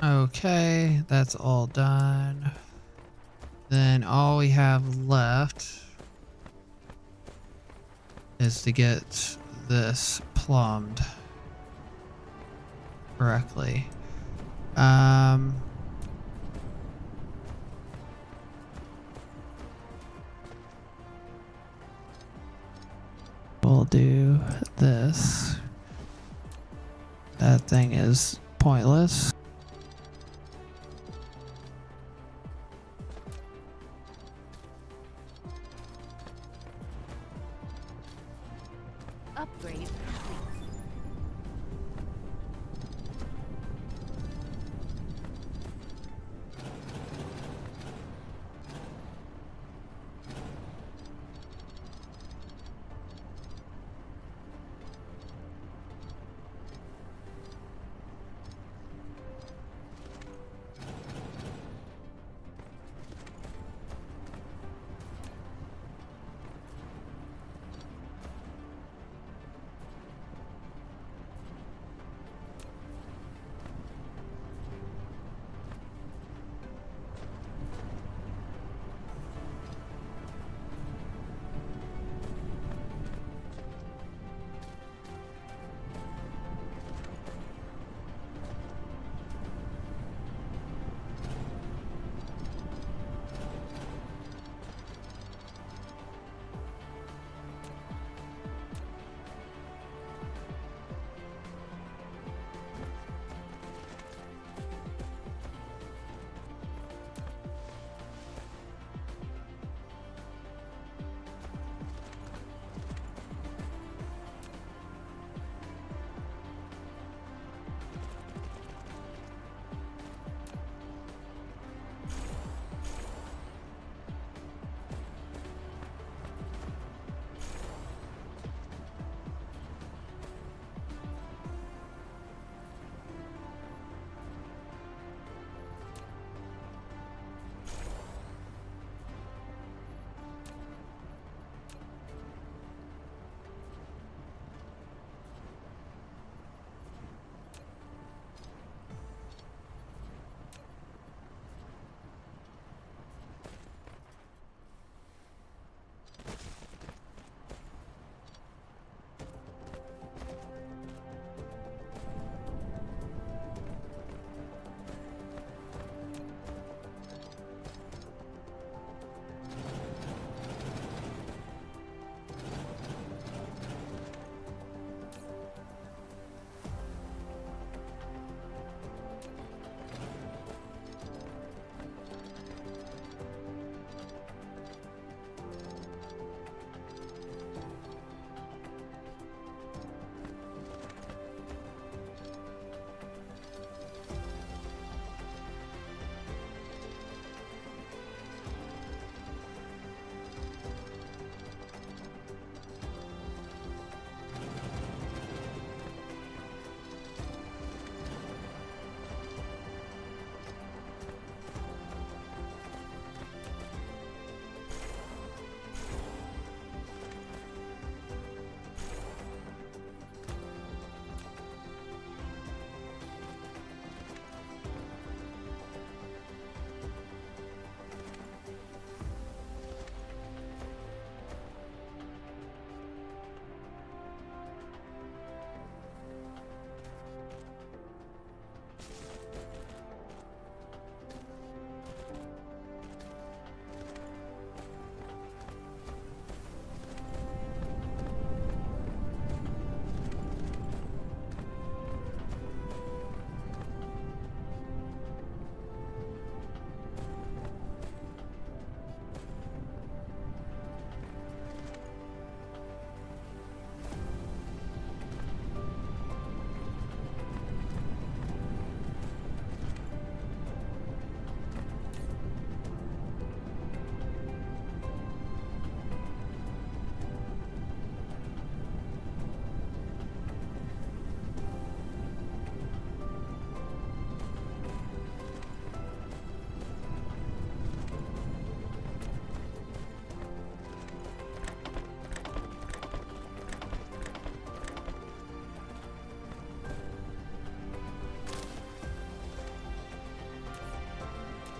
Okay, that's all done. Then all we have left is to get this plumbed correctly. We'll do this. That thing is pointless. Upgrade complete.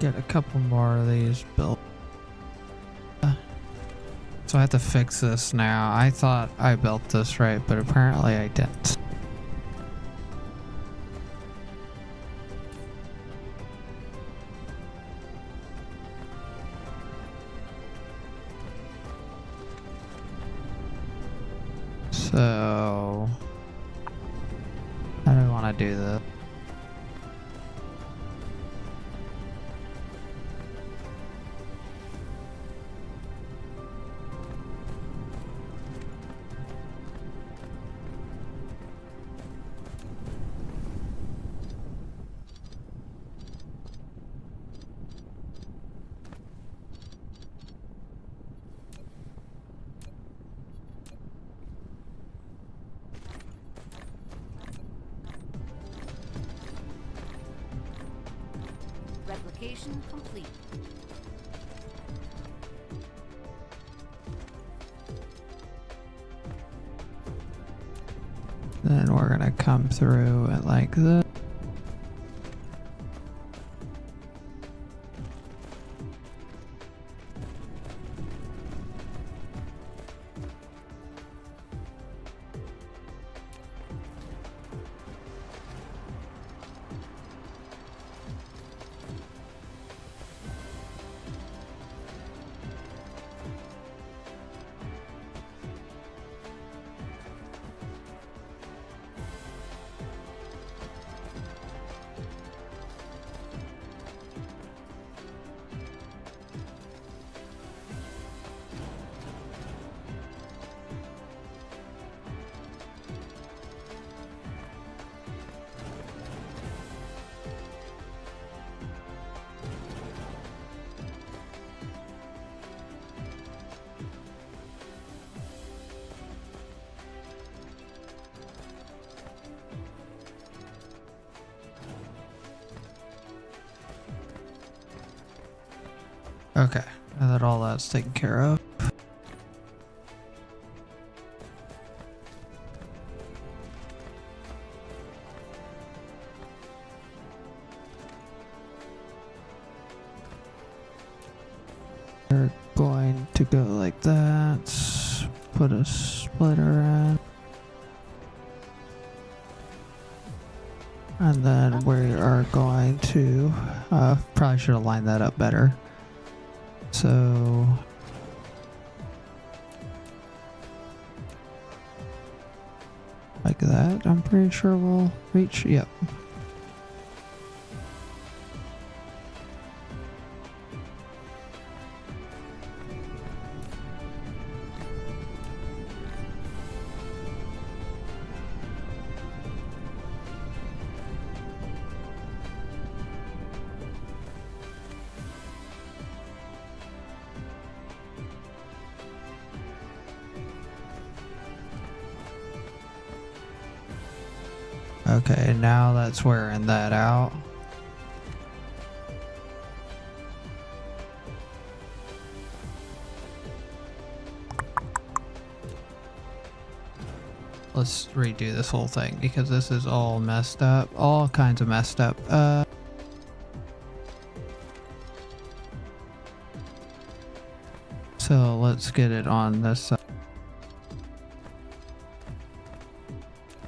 get a couple more of these built. So I have to fix this now. I thought I built this right, but apparently I didn't. So how do I want to do this? Replication complete. Then we're gonna come through it like this. Okay, now that all that's taken care of. We're going to go like that. Put a splitter in. And then we are going to, probably should have lined that up better. So like that, I'm pretty sure we'll reach. Yep. Okay, now that's wearing that out. Let's redo this whole thing because this is all messed up. All kinds of messed up. So let's get it on this side.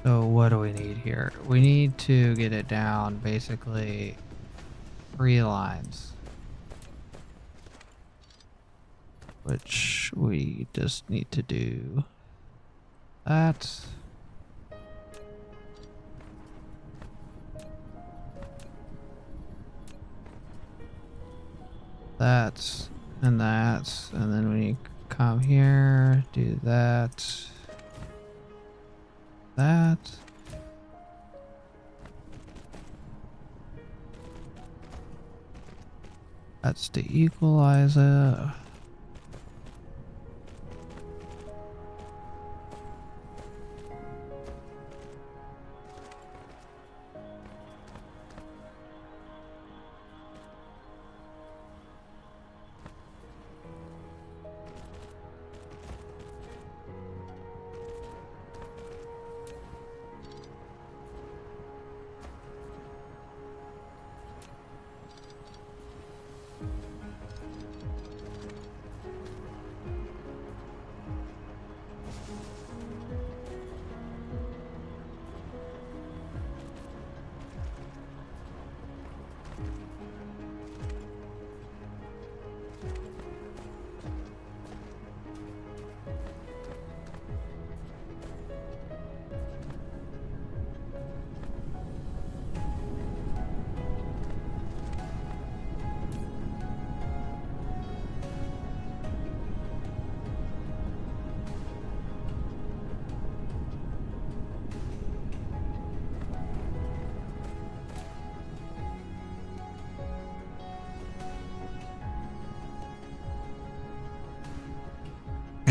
So what do we need here? We need to get it down basically 3 lines. Which we just need to do that. That and that, and then we come here, do that. That. That's to equalize it.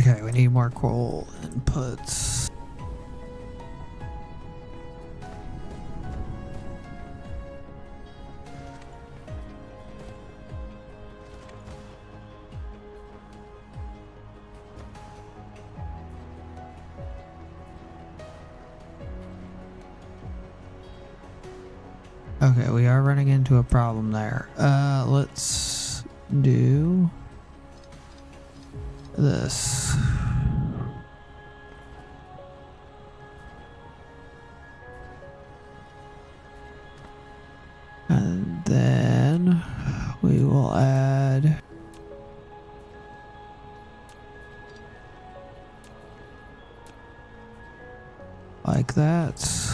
Okay, we need more coal inputs. Okay, we are running into a problem there. Let's do this. And then we will add like that.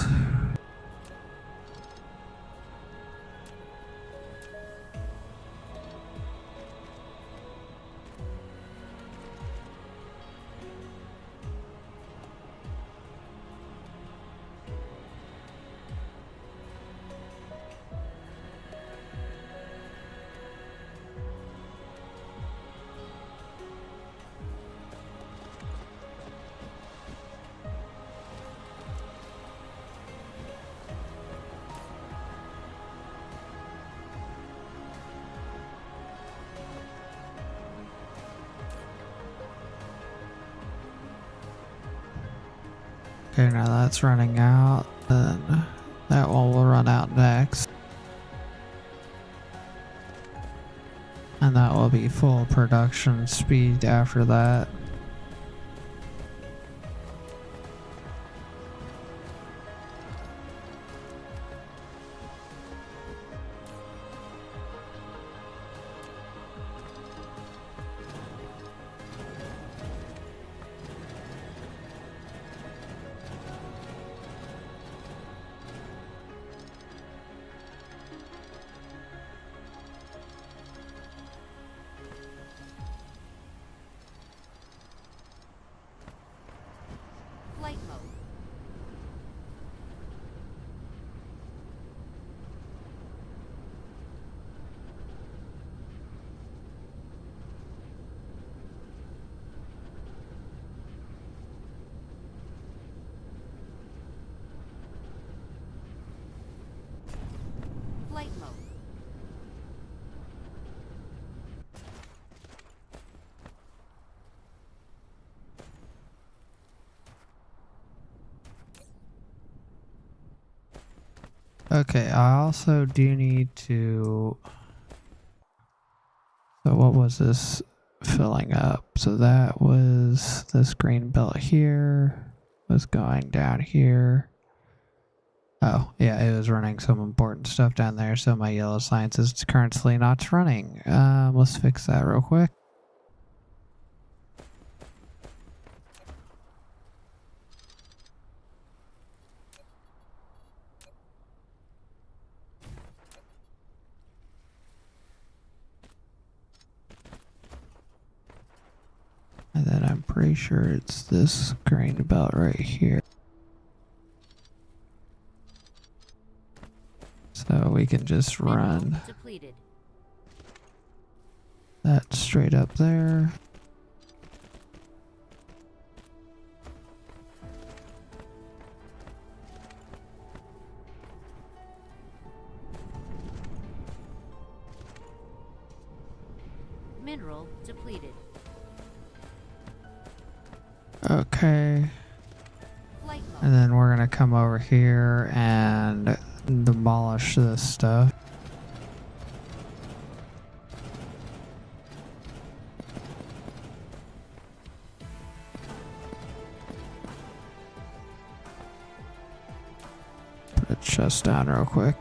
Okay, now that's running out, then that one will run out next. And that will be full production speed after that. Flight mode. Flight mode. Okay, I also do need to... So what was this filling up? So that was this green belt here, was going down here. Oh, yeah, it was running some important stuff down there, so my yellow science is currently not running. Let's fix that real quick. And then I'm pretty sure it's this green belt right here. So we can just run Depleted. that straight up there. Mineral depleted. Okay. Flight mode. And then we're gonna come over here and demolish this stuff. Put a chest down real quick.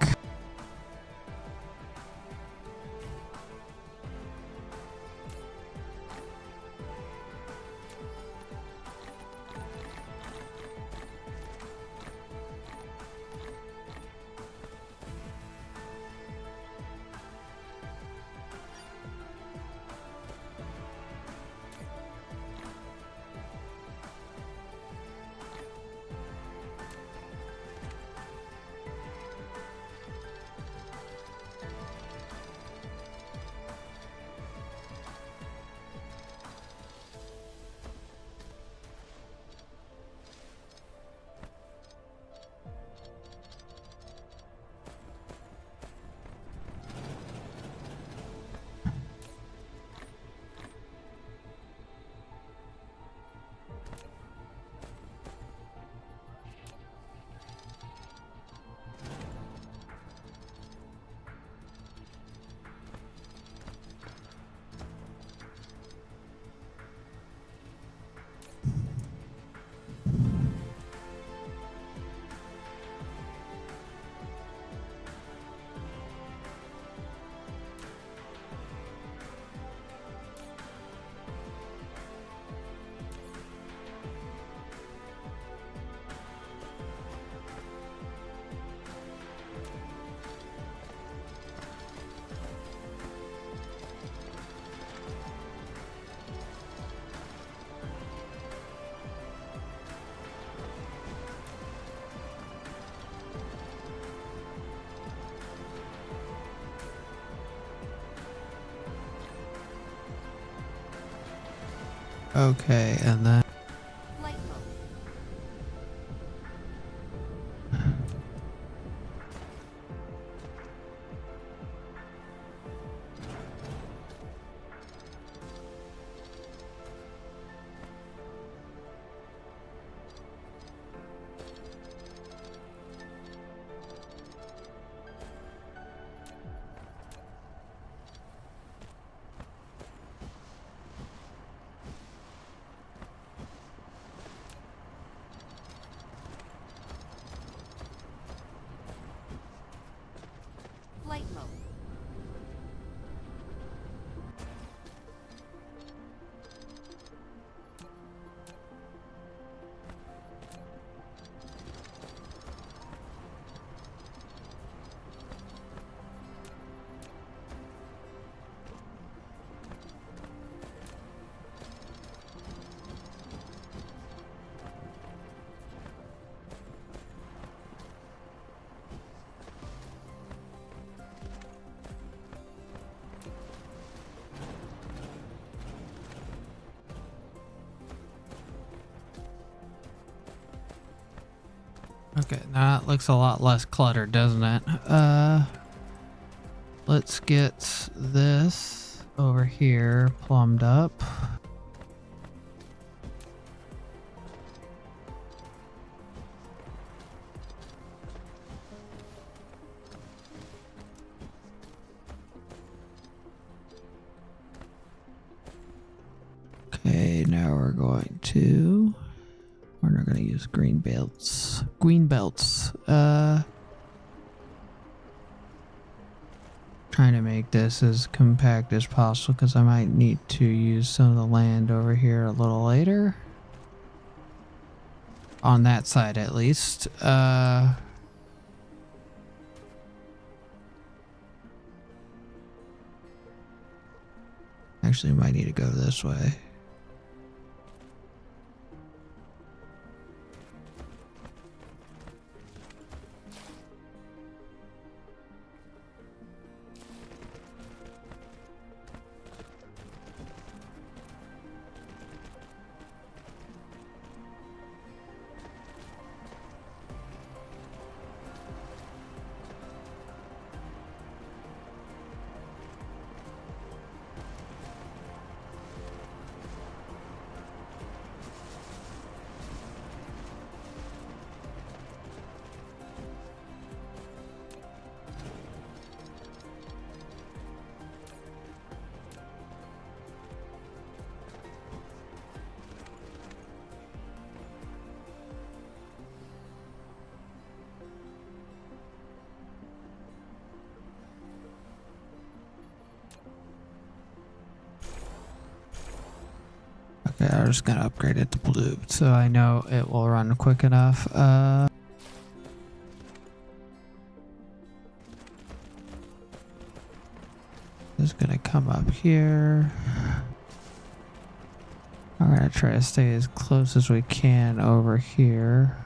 Okay, and then Flight mode. Flight mode. okay, now it looks a lot less cluttered, doesn't it? Let's get this over here plumbed up. Okay, now we're going to... We're not going to use green belts. Green belts. Trying to make this as compact as possible because I might need to use some of the land over here a little later. On that side, at least. Actually, might need to go this way. Okay, I'm just gonna upgrade it to blue so I know it will run quick enough. Just gonna come up here. I'm gonna try to stay as close as we can over here.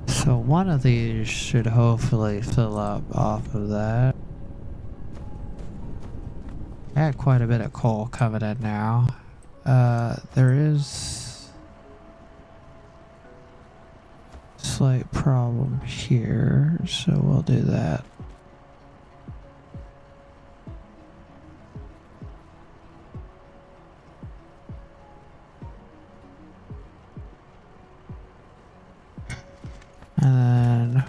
So one of these should hopefully fill up off of that. I got quite a bit of coal coming in now. There is a slight problem here, so we'll do that. And then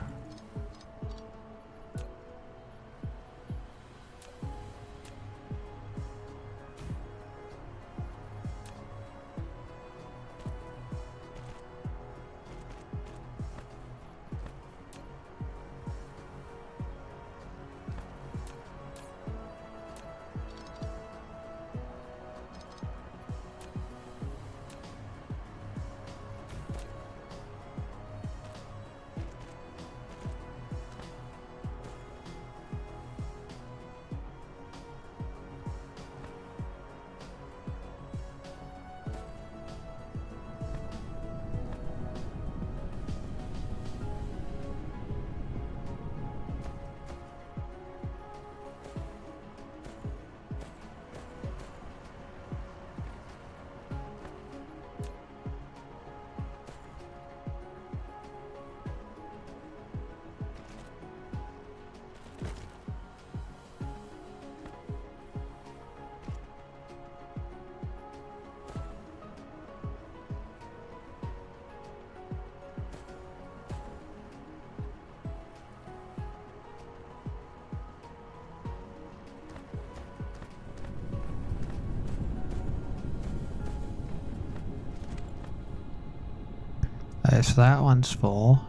Okay, so that one's full.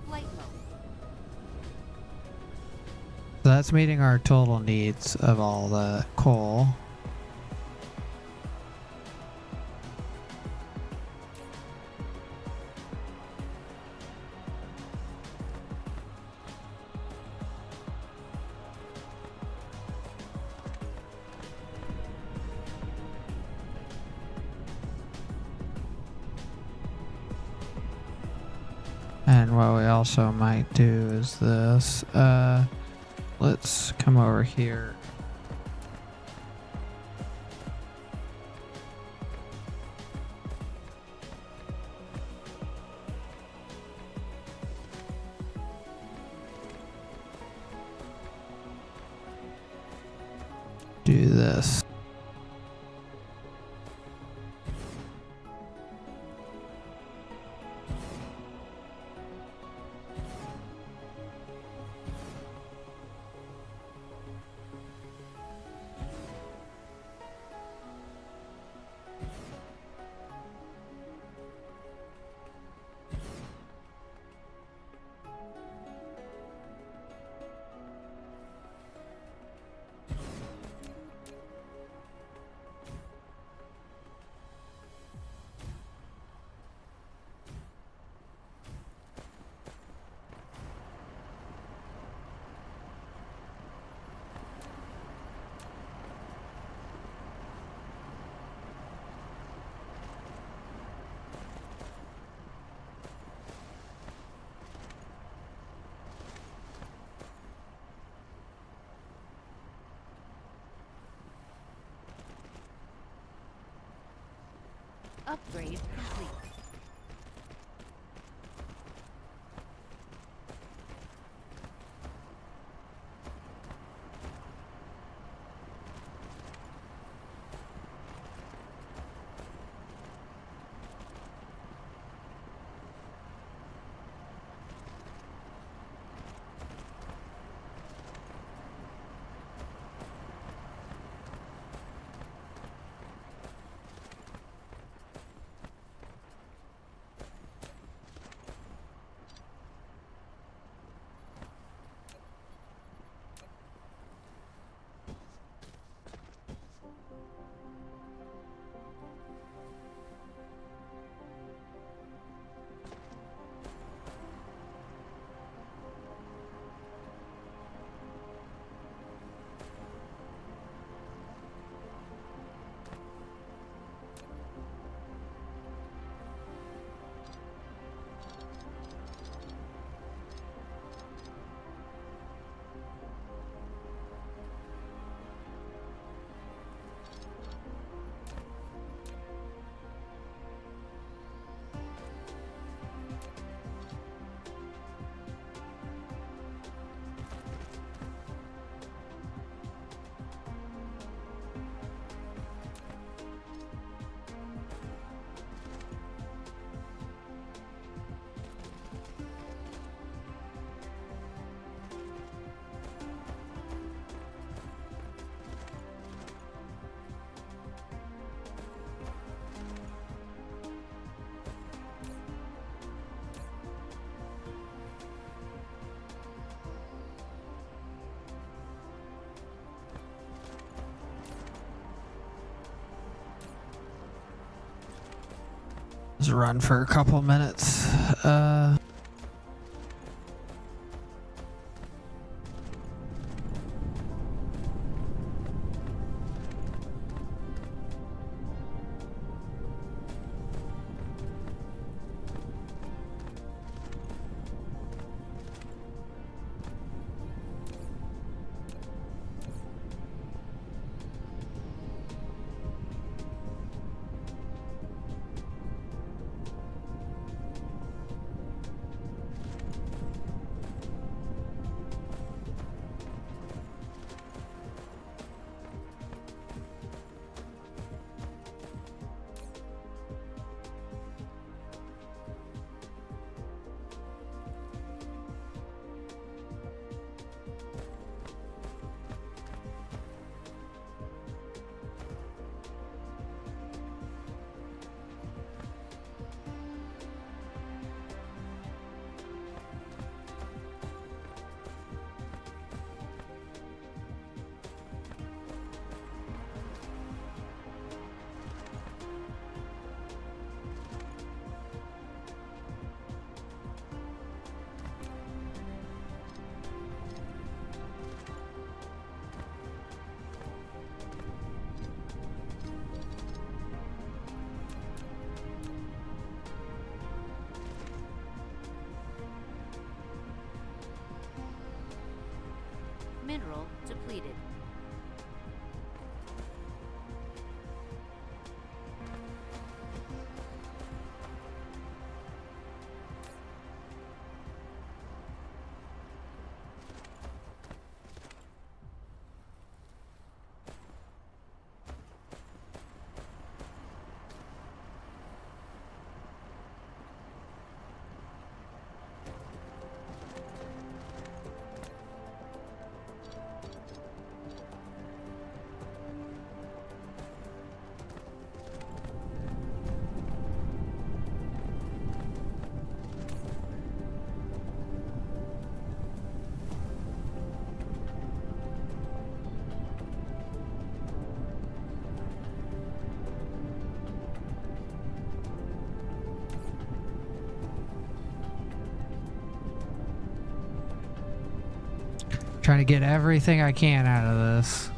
Flight mode. So that's meeting our total needs of all the coal. And what we also might do is this. Let's come over here. Do this. Upgrade complete. Let's run for a couple minutes. Mineral depleted. Trying to get everything I can out of this.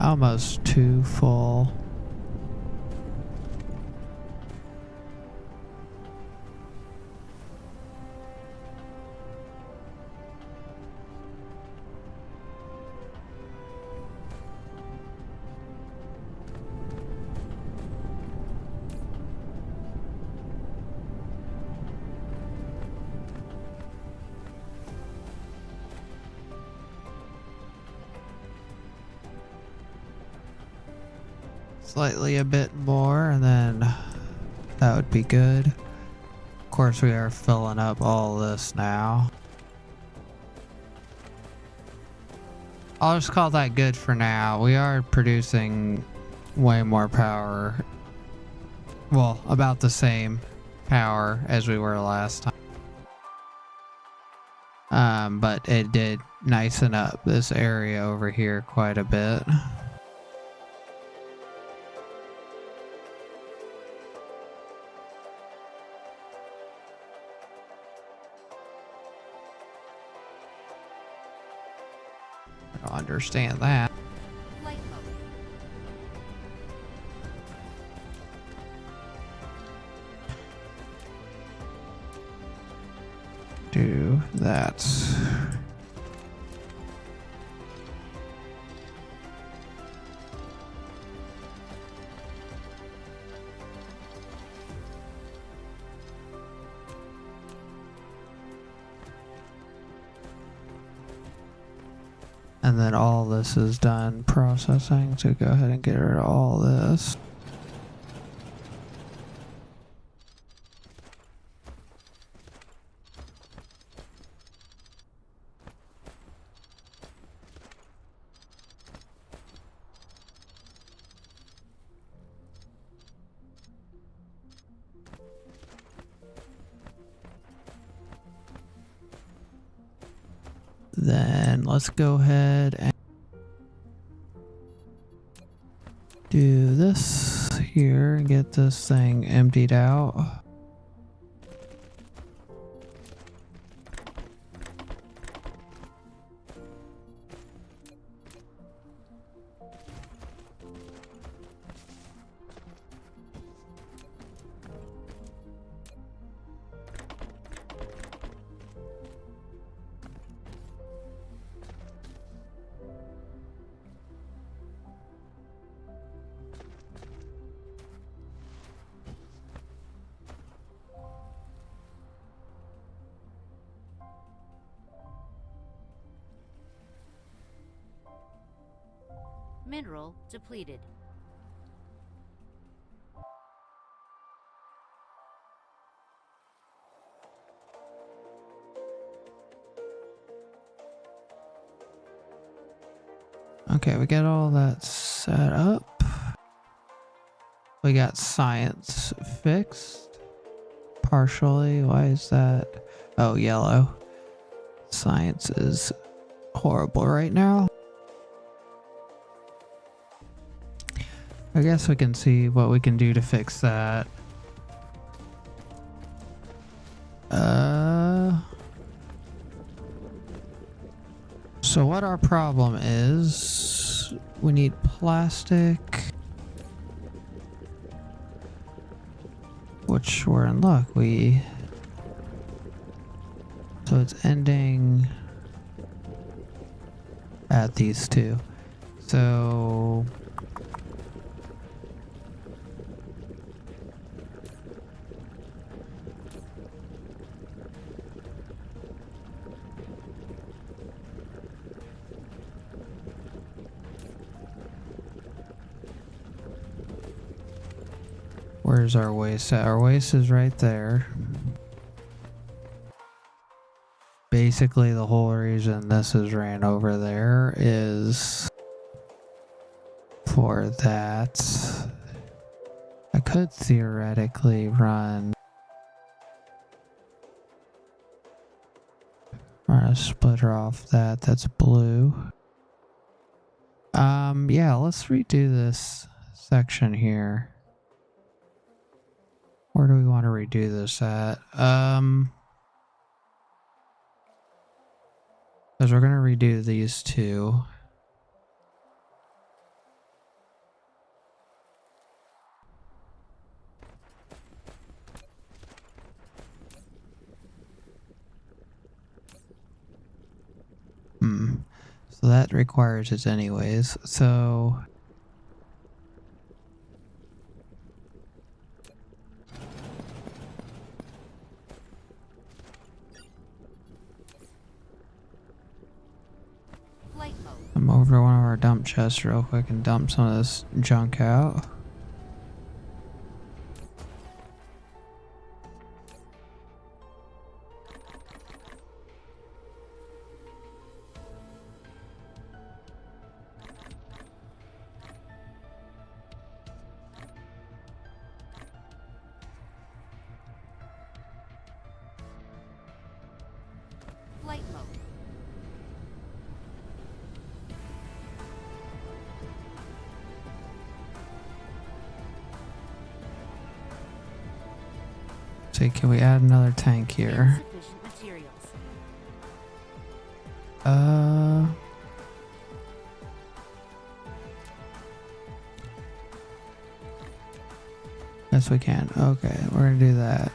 Almost too full. Slightly a bit more, and then that would be good. Of course, we are filling up all this now. I'll just call that good for now. We are producing way more power. Well, about the same power as we were last time. But it did nicen up this area over here quite a bit. I don't understand that. Flight mode. Do that. And then all this is done processing, so go ahead and get rid of all this. Then let's go ahead and do this here and get this thing emptied out. Mineral depleted. Okay, we got all that set up. We got science fixed. Partially. Why is that? Oh, yellow. Science is horrible right now. I guess we can see what we can do to fix that. So what our problem is, we need plastic, which we're in luck. So it's ending at these two. So where's our waste at? Our waste is right there. Basically, the whole reason this is ran over there is for that. I could theoretically run a splitter off that. That's blue. Yeah, let's redo this section here. Where do we want to redo this at? Because we're going to redo these two. So that requires it anyways. So Flight mode. I'm over to one of our dump chests real quick and dump some of this junk out. Flight mode. So can we add another tank here? Insufficient materials. Yes we can. Okay, we're gonna do that.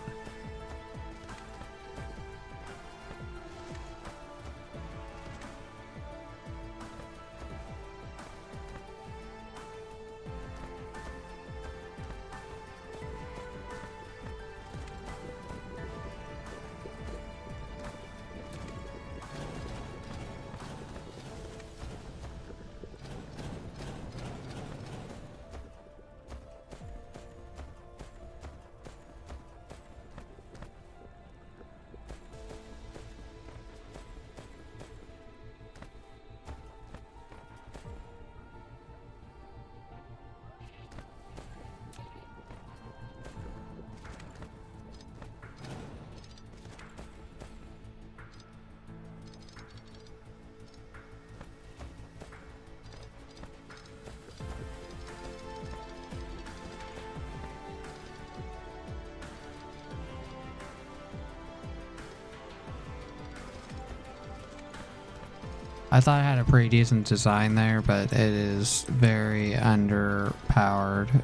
I thought I had a pretty decent design there, but it is very underpowered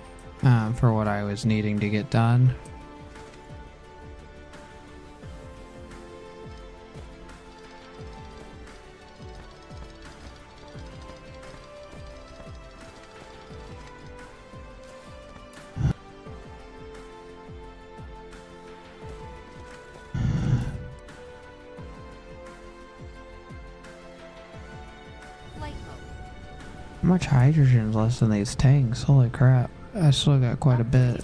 for what I was needing to get done. Flight mode. How much hydrogen is less in these tanks? Holy crap. I still got quite a bit.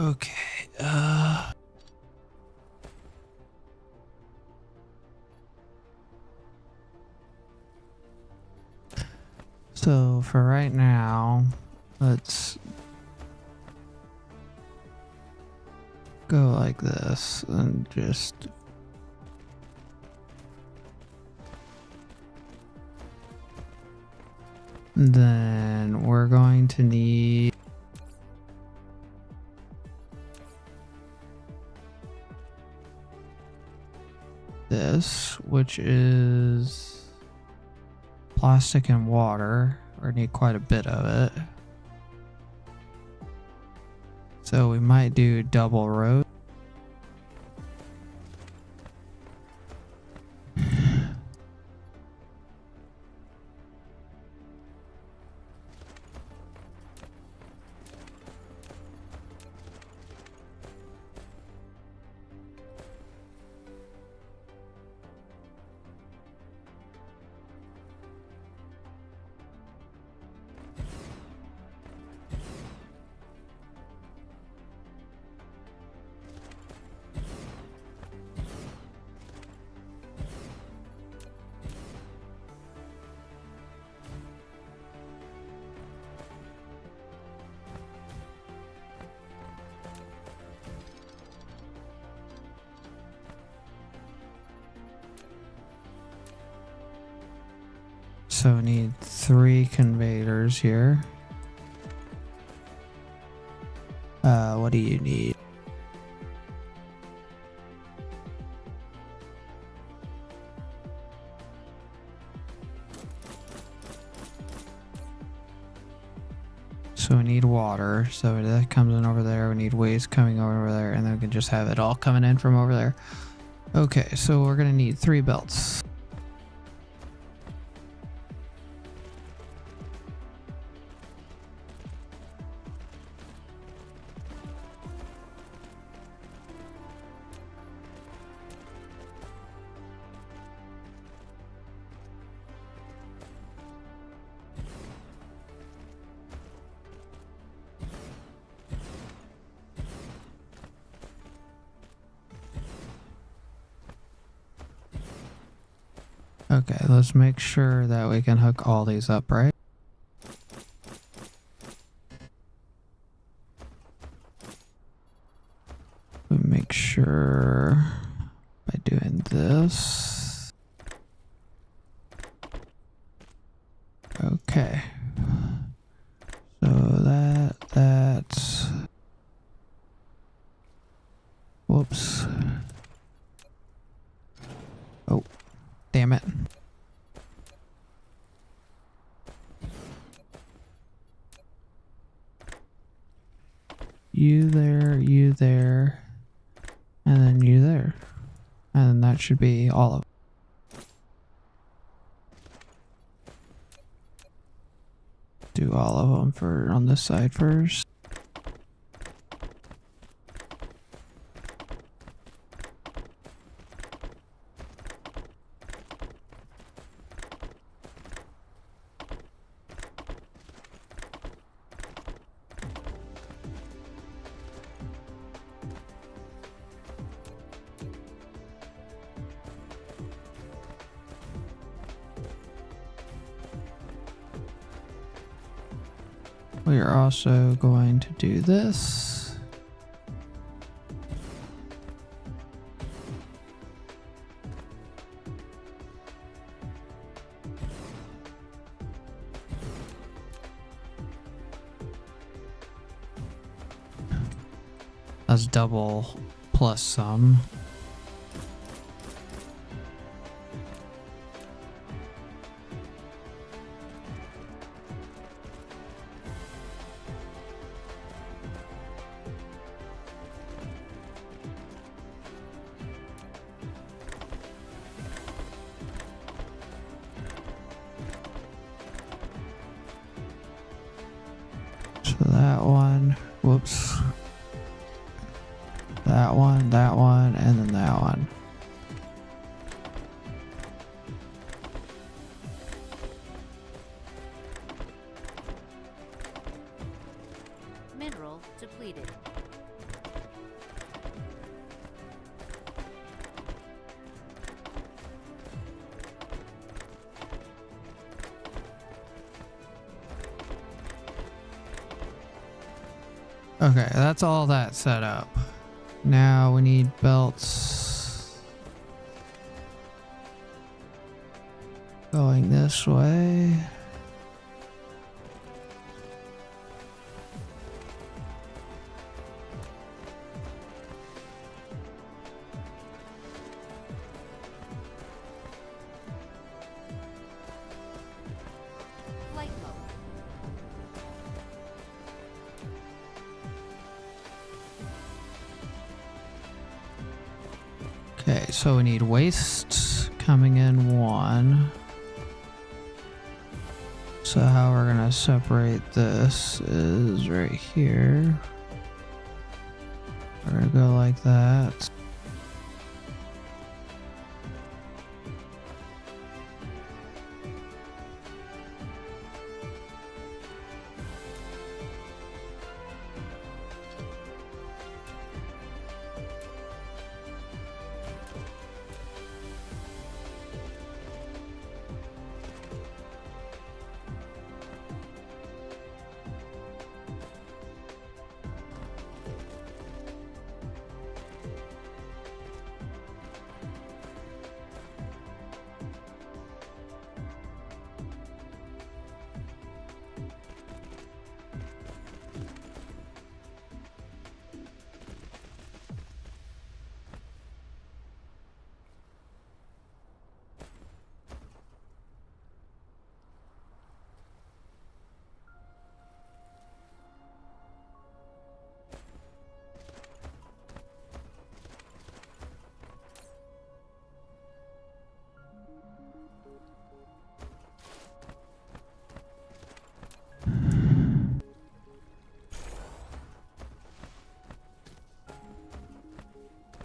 Okay, so for right now, let's go like this and just then we're going to need this, which is plastic and water. We need quite a bit of it. So we might do double row. So we need 3 conveyors here. What do you need? So we need water. So that comes in over there. We need waste coming over there, and then we can just have it all coming in from over there. Okay, so we're gonna need 3 belts. Okay, let's make sure that we can hook all these up, right? We make sure by doing this. Okay. So that's whoops. Oh, damn it. You there, and then you there. And then that should be all of them. Do all of them for on this side first. We are also going to do this. That's double plus some. So that one, whoops. That one, and then that one. Mineral depleted. Okay, that's all that set up. Now we need belts going this way. Flight mode. Okay, so we need waste coming in 1. So how we're gonna separate this is right here. We're gonna go like that.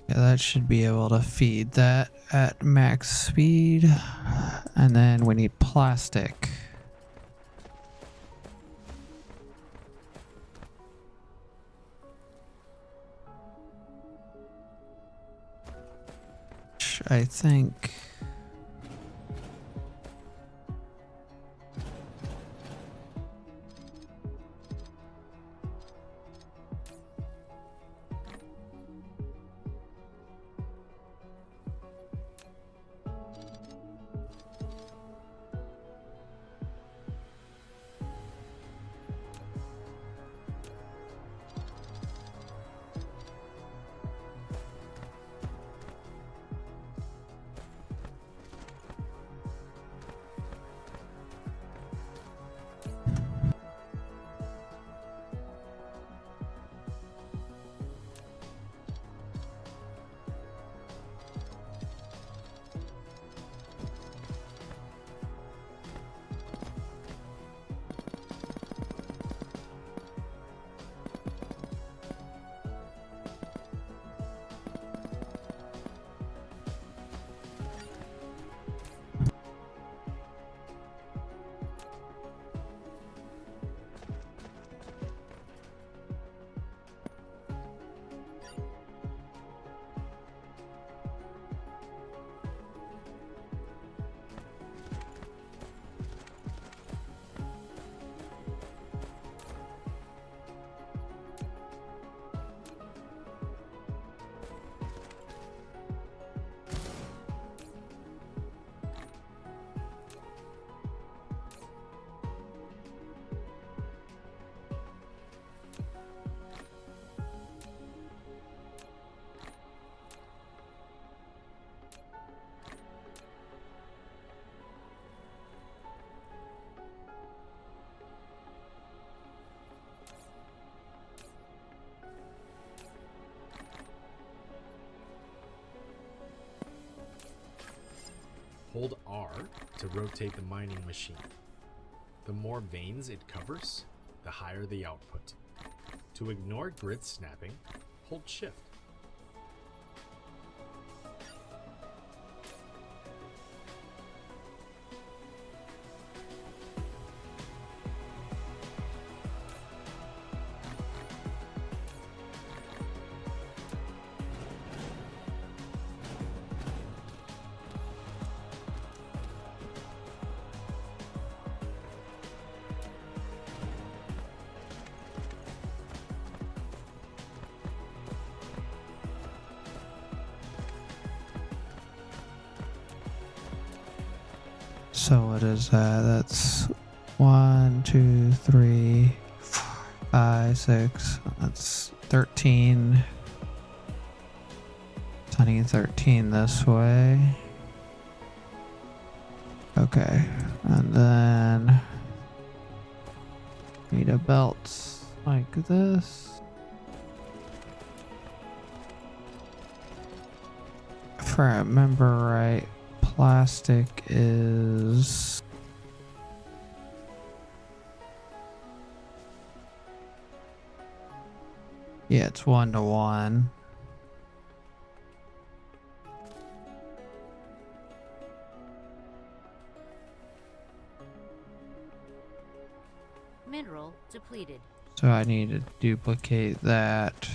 Yeah, that should be able to feed that at max speed. And then we need plastic. Which I think... Hold R to rotate the mining machine. The more veins it covers, the higher the output. To ignore grid snapping, hold Shift. So what is that? That's 1, 2, 3, 4, 5, 6. That's 13. I need 13 this way. Okay, and then need a belt like this. If I remember right, plastic is yeah, it's 1-to-1. Mineral depleted. So I need to duplicate that.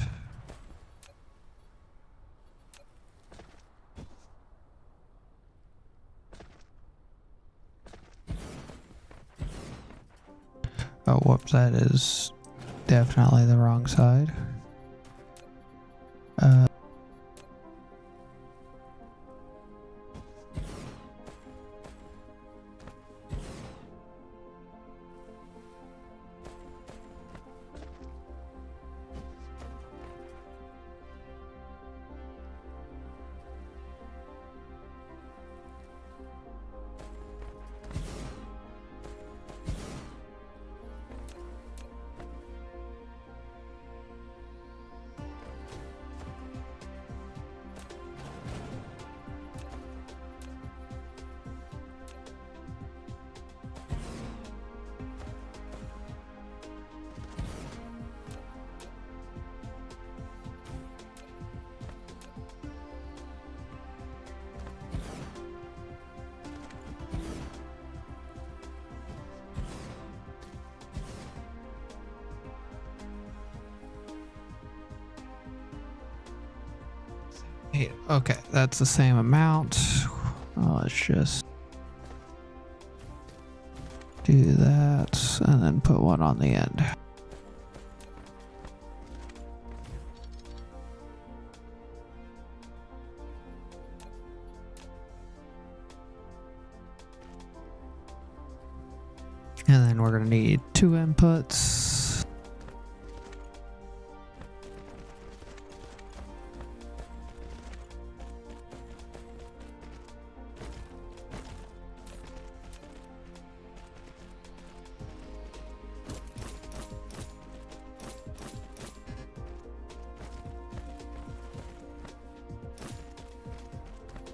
Oh, whoops, that is definitely the wrong side. Okay, that's the same amount. Let's just do that and then put one on the end. And then we're going to need 2 inputs.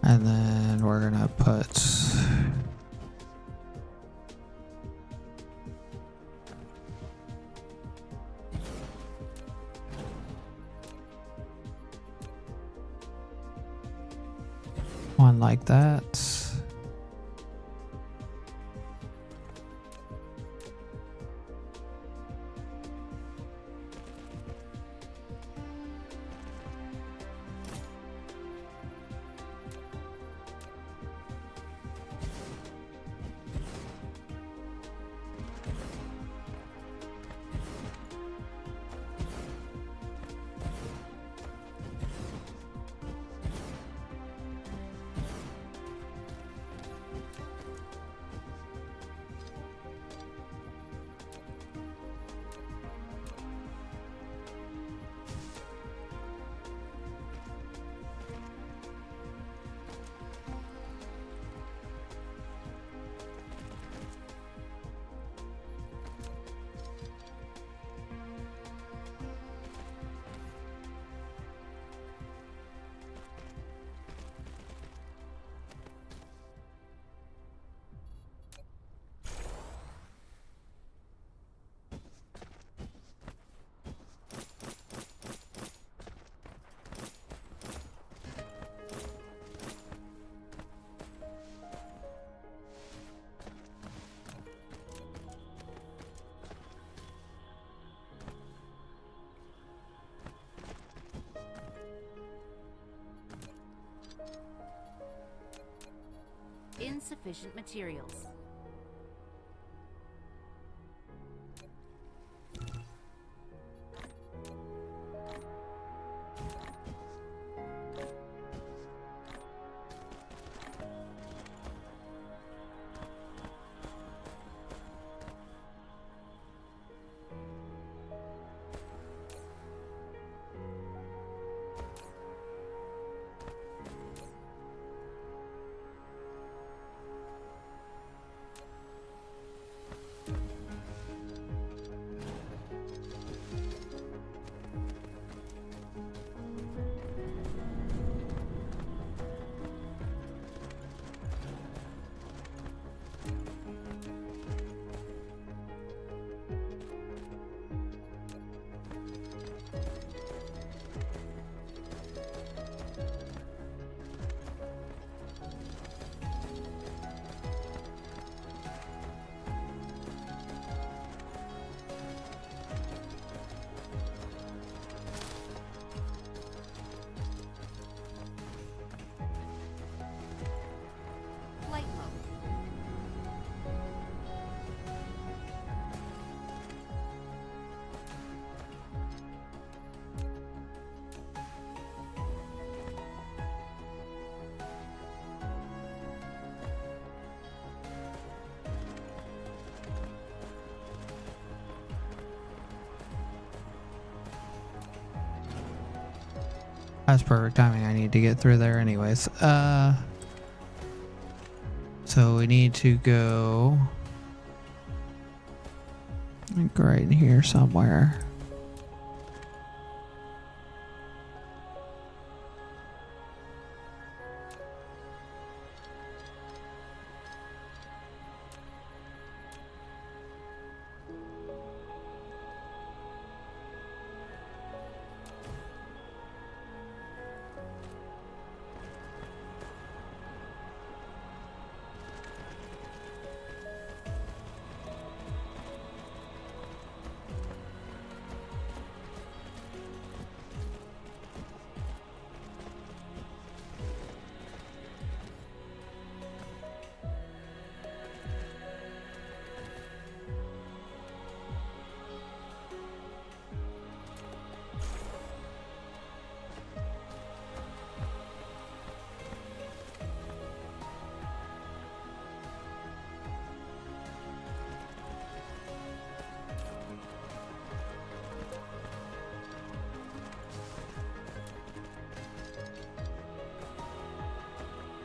And then we're going to put one like that. Insufficient materials. That's perfect timing. I need to get through there anyways. So we need to go like right in here somewhere.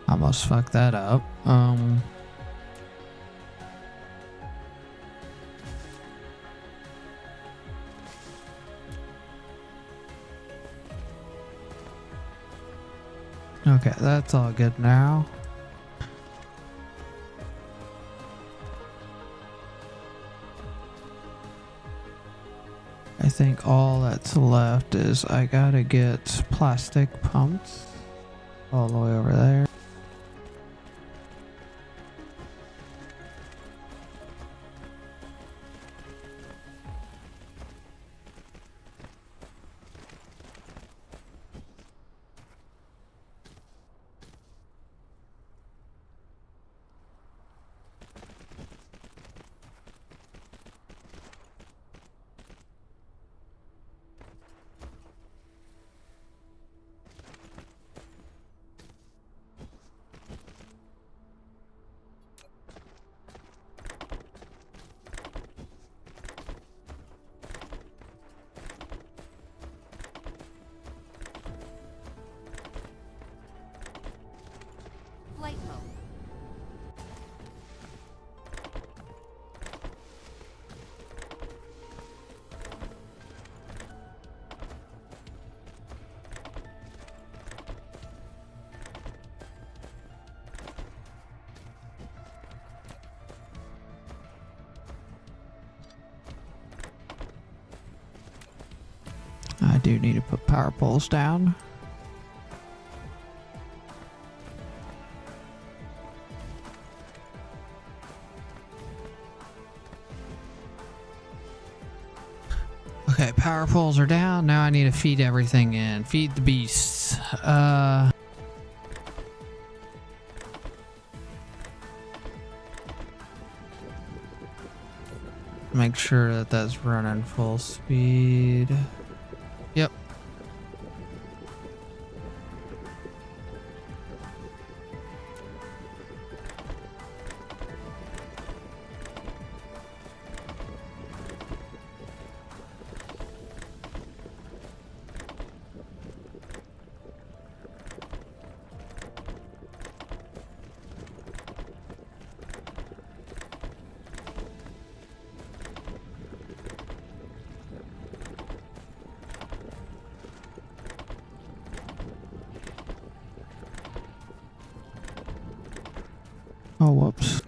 Almost fucked that up. Okay, that's all good now. I think all that's left is I gotta get plastic pumps all the way over there. Flight mode. I do need to put power poles down. Okay, power poles are down. Now I need to feed everything in. Feed the beasts. Make sure that that's running full speed. Yep. Oh, whoops.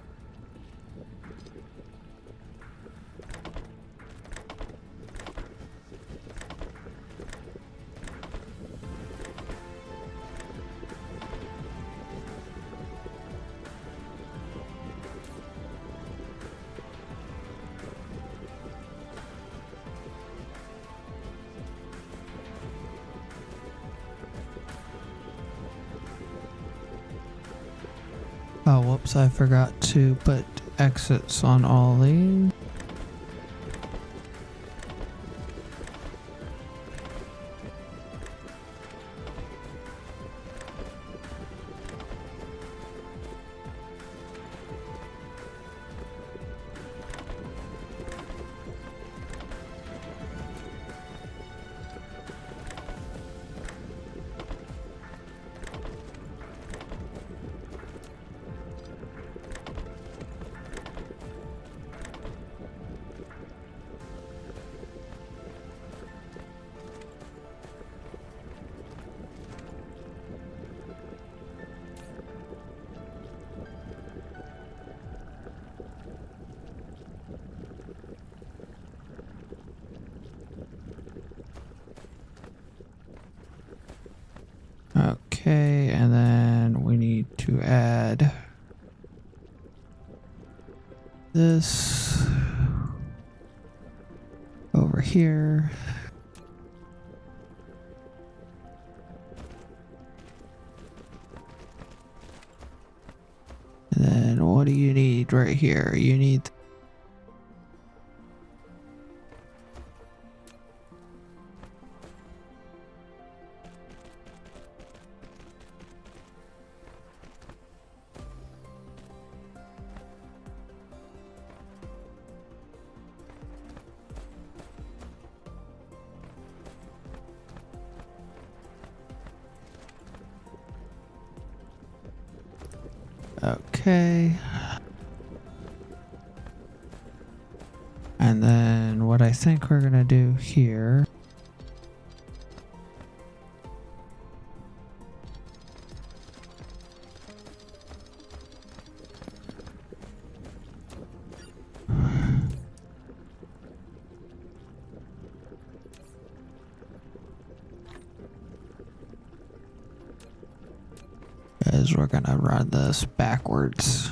Oh, whoops, I forgot to put exits on all these. Okay, and then we need to add this over here. And then what do you need right here? You need okay. And then what I think we're gonna do here is we're gonna run this backwards.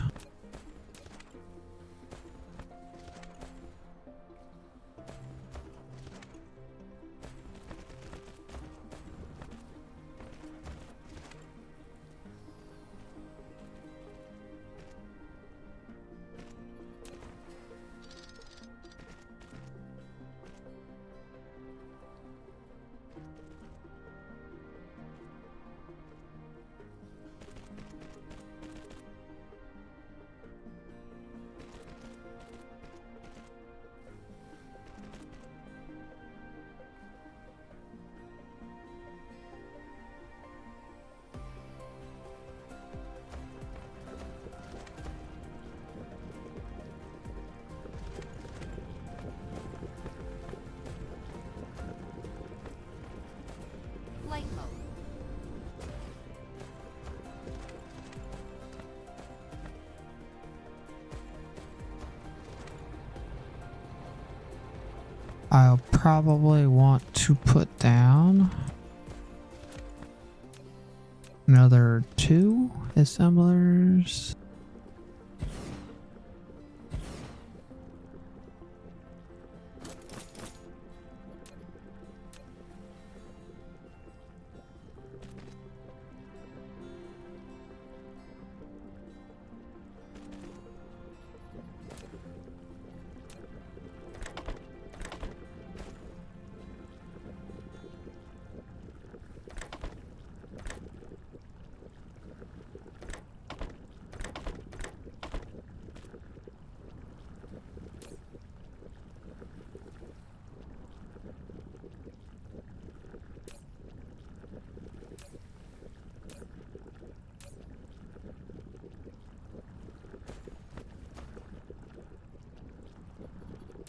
Flight mode. I'll probably want to put down another 2 assemblers.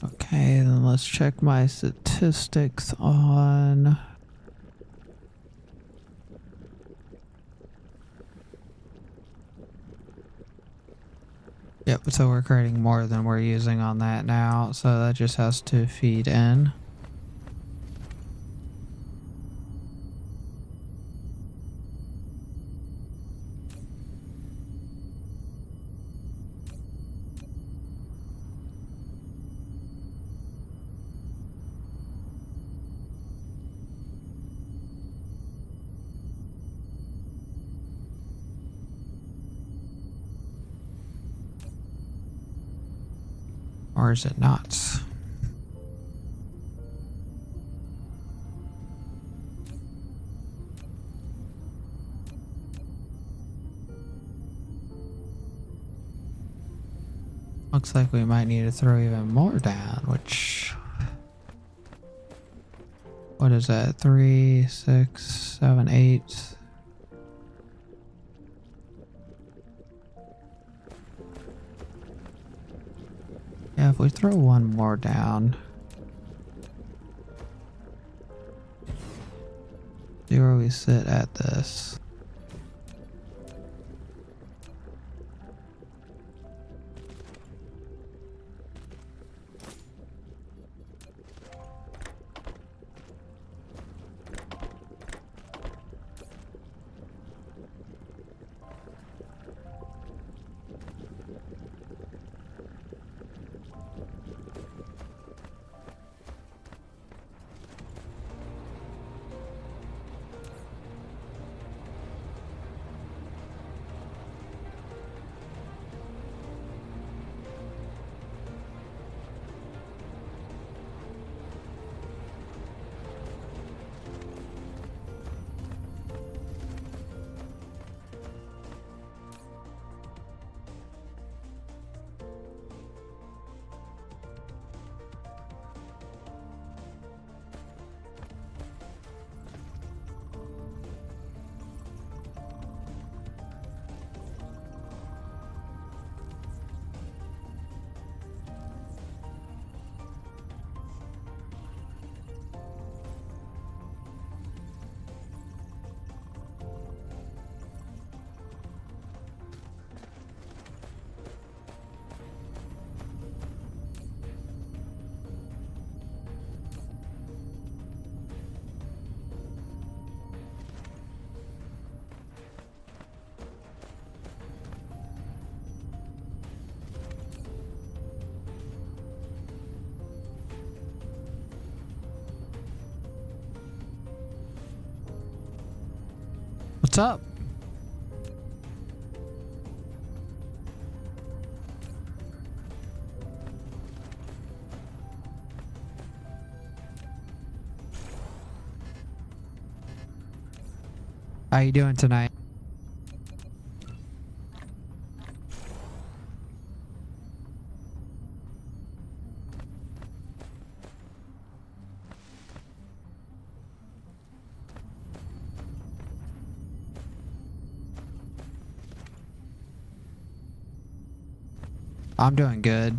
Okay, then let's check my statistics on yep, so we're creating more than we're using on that now, so that just has to feed in. Or is it not? Looks like we might need to throw even more down, which... What is that? 3, 6, 7, 8... Yeah, if we throw one more down, see where we sit at this. What's up? How you doing tonight? I'm doing good.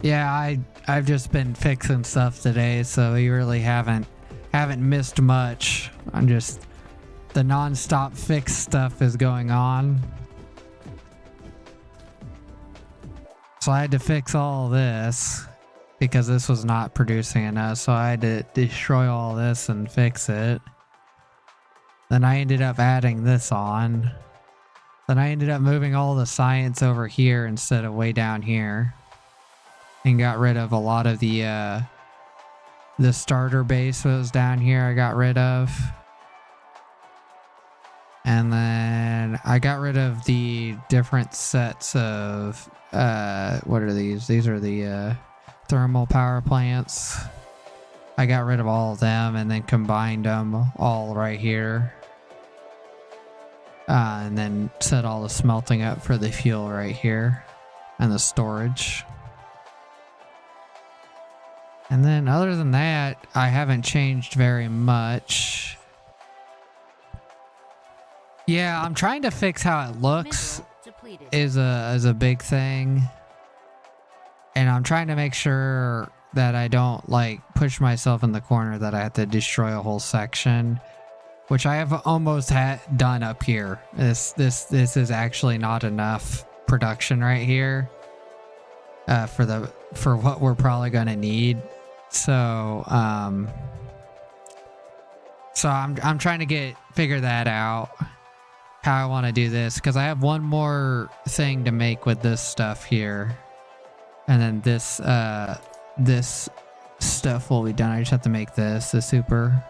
Yeah, I've just been fixing stuff today, so you really haven't missed much. I'm just the non-stop fix stuff is going on. So I had to fix all this because this was not producing enough, so I had to destroy all this and fix it. Then I ended up adding this on. Then I ended up moving all the science over here instead of way down here. And got rid of a lot of the starter base that was down here I got rid of. And then I got rid of the different sets of, what are these? These are the thermal power plants. I got rid of all of them and then combined them all right here. And then set all the smelting up for the fuel right here and the storage. And then other than that, I haven't changed very much. Yeah, I'm trying to fix how it looks is a big thing. And I'm trying to make sure that I don't like push myself in the corner that I have to destroy a whole section, which I have almost done up here. This is actually not enough production right here for what we're probably going to need. So I'm trying to figure that out, how I want to do this, because I have one more thing to make with this stuff here, and then this stuff will be done. I just have to make the super.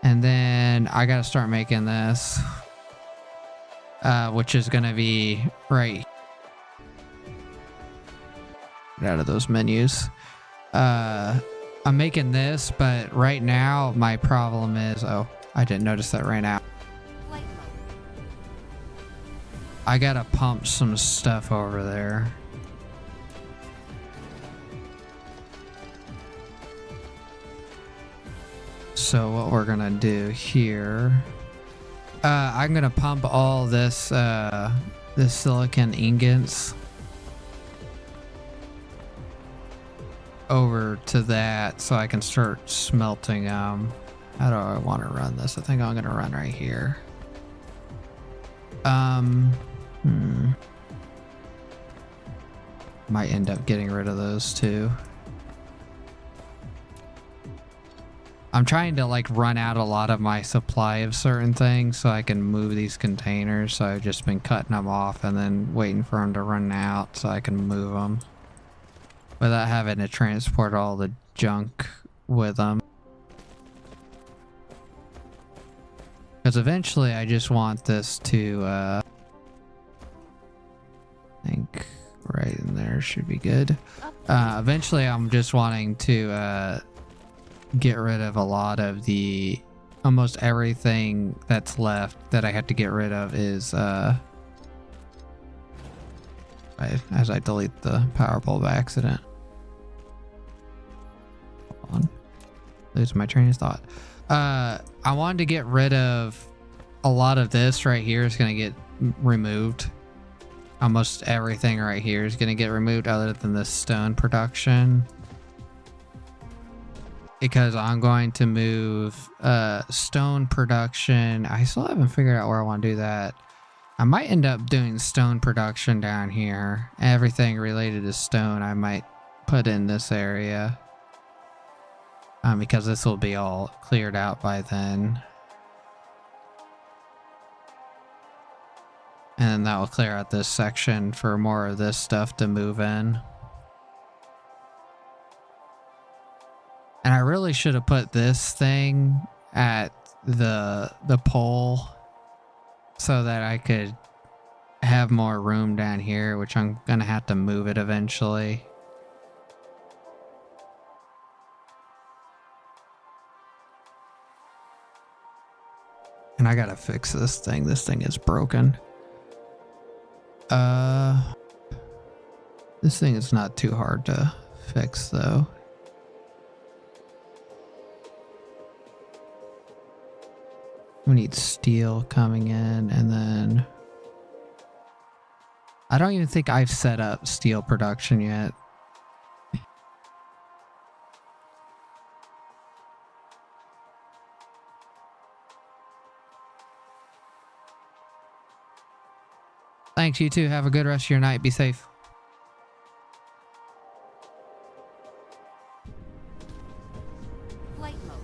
And then I gotta start making this, which is gonna be right. Get out of those menus. I'm making this, but right now my problem is, oh, I didn't notice that right now. I gotta pump some stuff over there. So what we're gonna do here, I'm gonna pump all this this silicon ingots over to that so I can start smelting them. How do I want to run this? I think I'm gonna run right here. Might end up getting rid of those too. I'm trying to like run out a lot of my supply of certain things so I can move these containers. So I've just been cutting them off and then waiting for them to run out so I can move them without having to transport all the junk with them. Because eventually I just want this to, I think right in there should be good. Eventually I'm just wanting to get rid of a lot of the, almost everything that's left that I have to get rid of is, as I delete the power pole by accident. Hold on. Lose my train of thought. I wanted to get rid of a lot of this right here is going to get removed. Almost everything right here is going to get removed other than the stone production. Because I'm going to move stone production. I still haven't figured out where I want to do that. I might end up doing stone production down here. Everything related to stone I might put in this area. Because this will be all cleared out by then. And that will clear out this section for more of this stuff to move in. And I really should have put this thing at the pole so that I could have more room down here, which I'm gonna have to move it eventually. And I gotta fix this thing. This thing is broken. This thing is not too hard to fix though. We need steel coming in, and then I don't even think I've set up steel production yet. Thanks, you too. Have a good rest of your night. Be safe. Flight mode.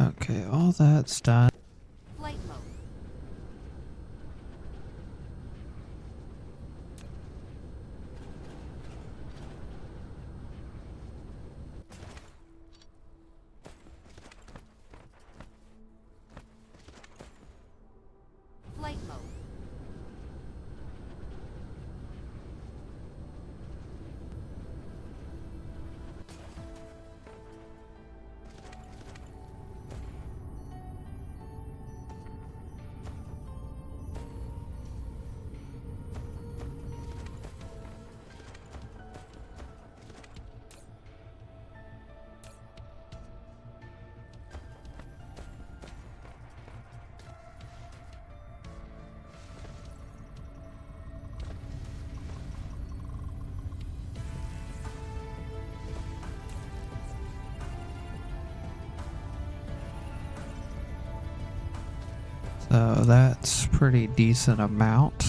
Okay, all that's done. Flight mode. Flight mode. So that's pretty decent amount.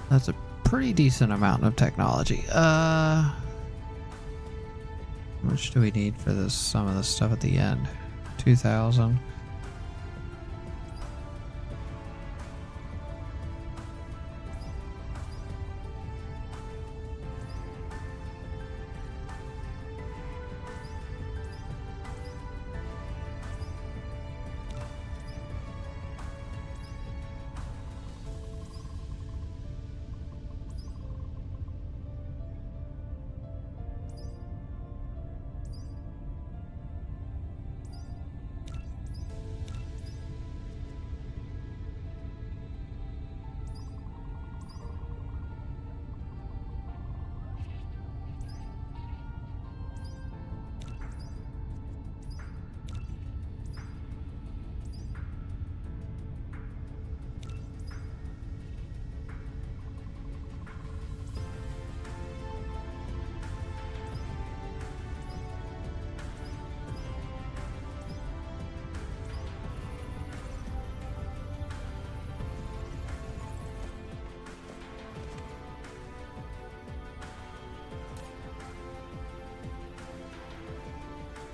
That's a pretty decent amount of technology. How much do we need for this? Some of the stuff at the end. 2,000.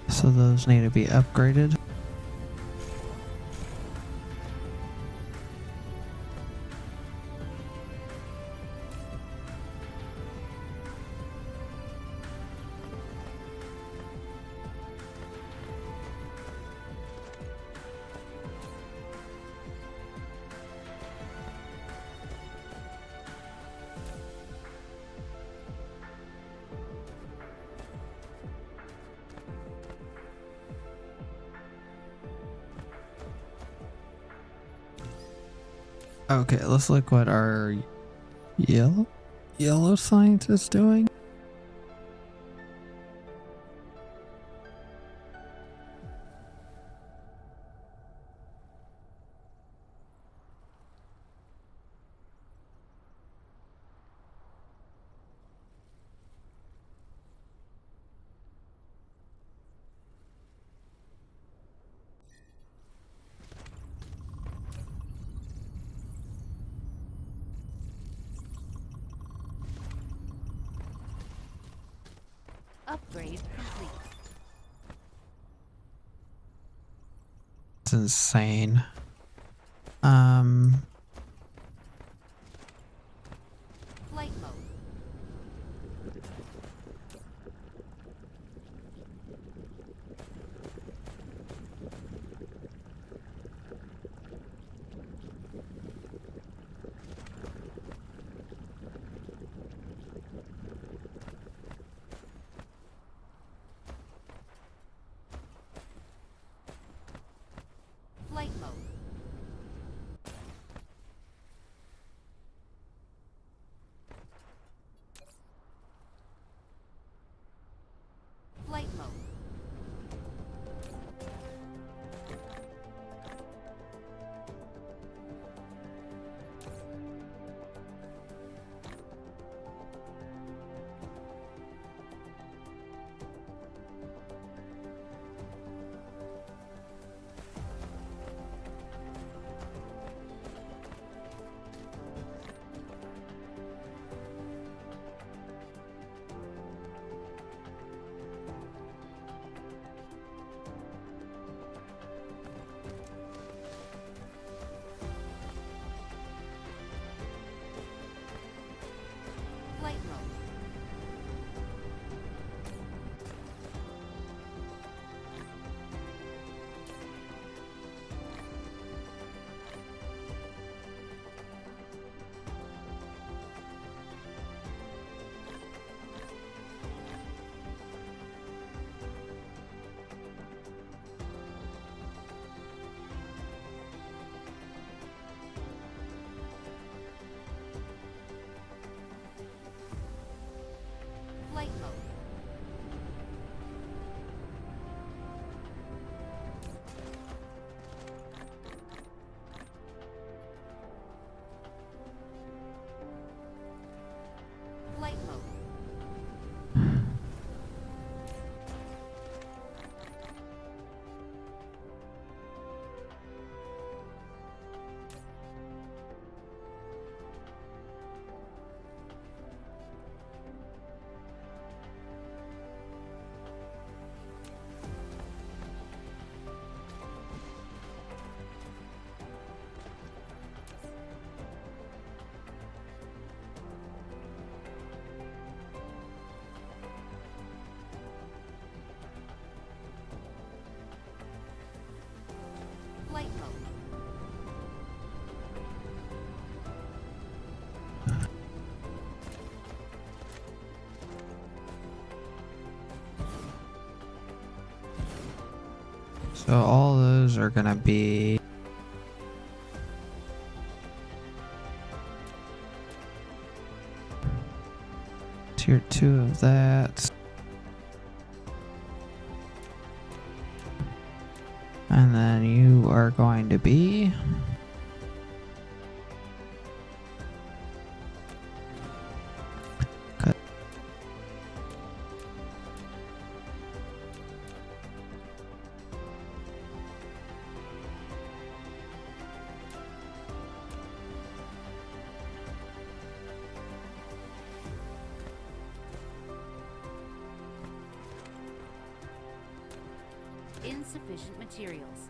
So those need to be upgraded. Okay, let's look what our yellow science is doing. Upgrade complete. It's insane. Flight mode. Flight mode. So all those are gonna be tier 2 of that. And then you are going to be Insufficient materials.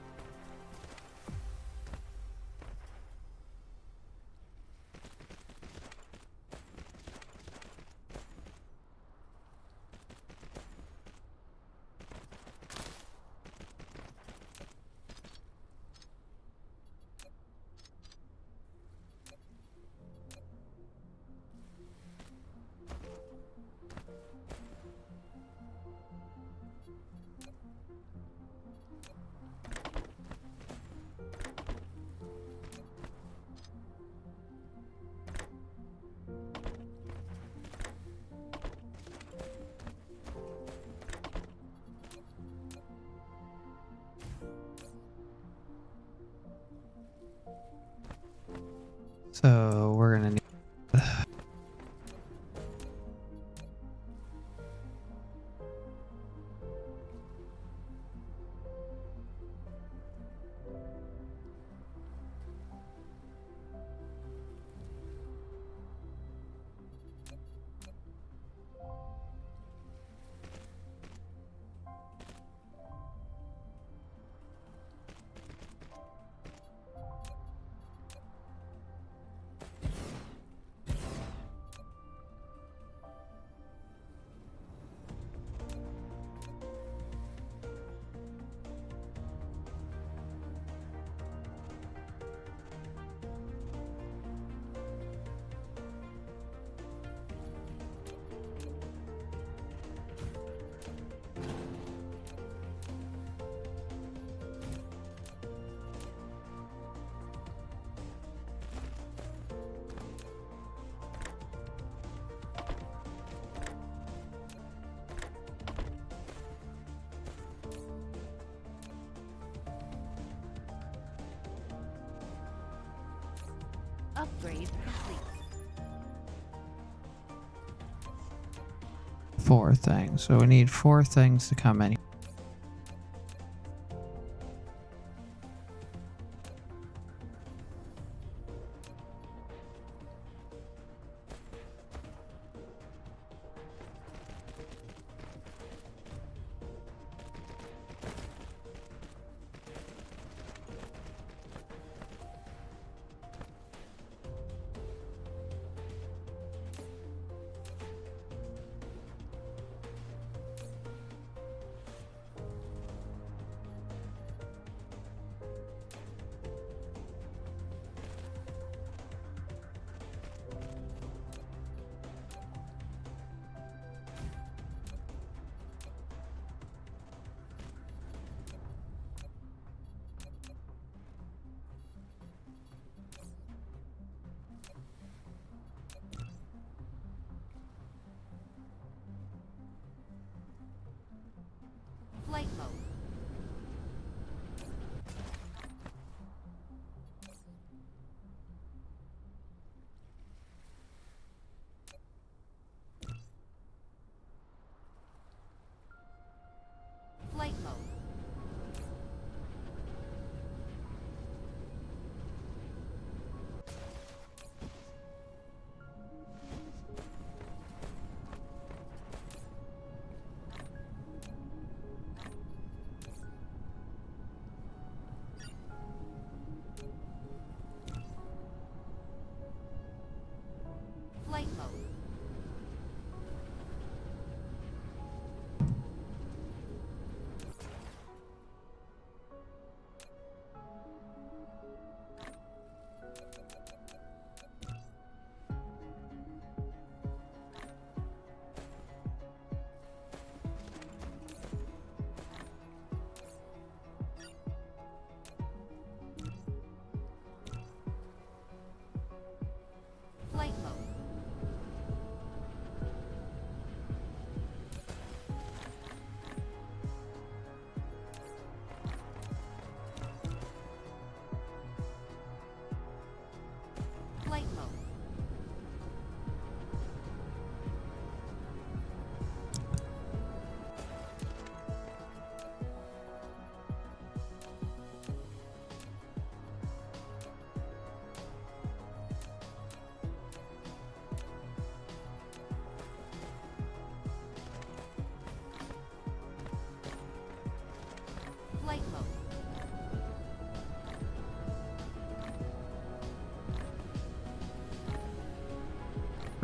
so we're gonna need Upgrade complete. 4 things. So we need 4 things to come in.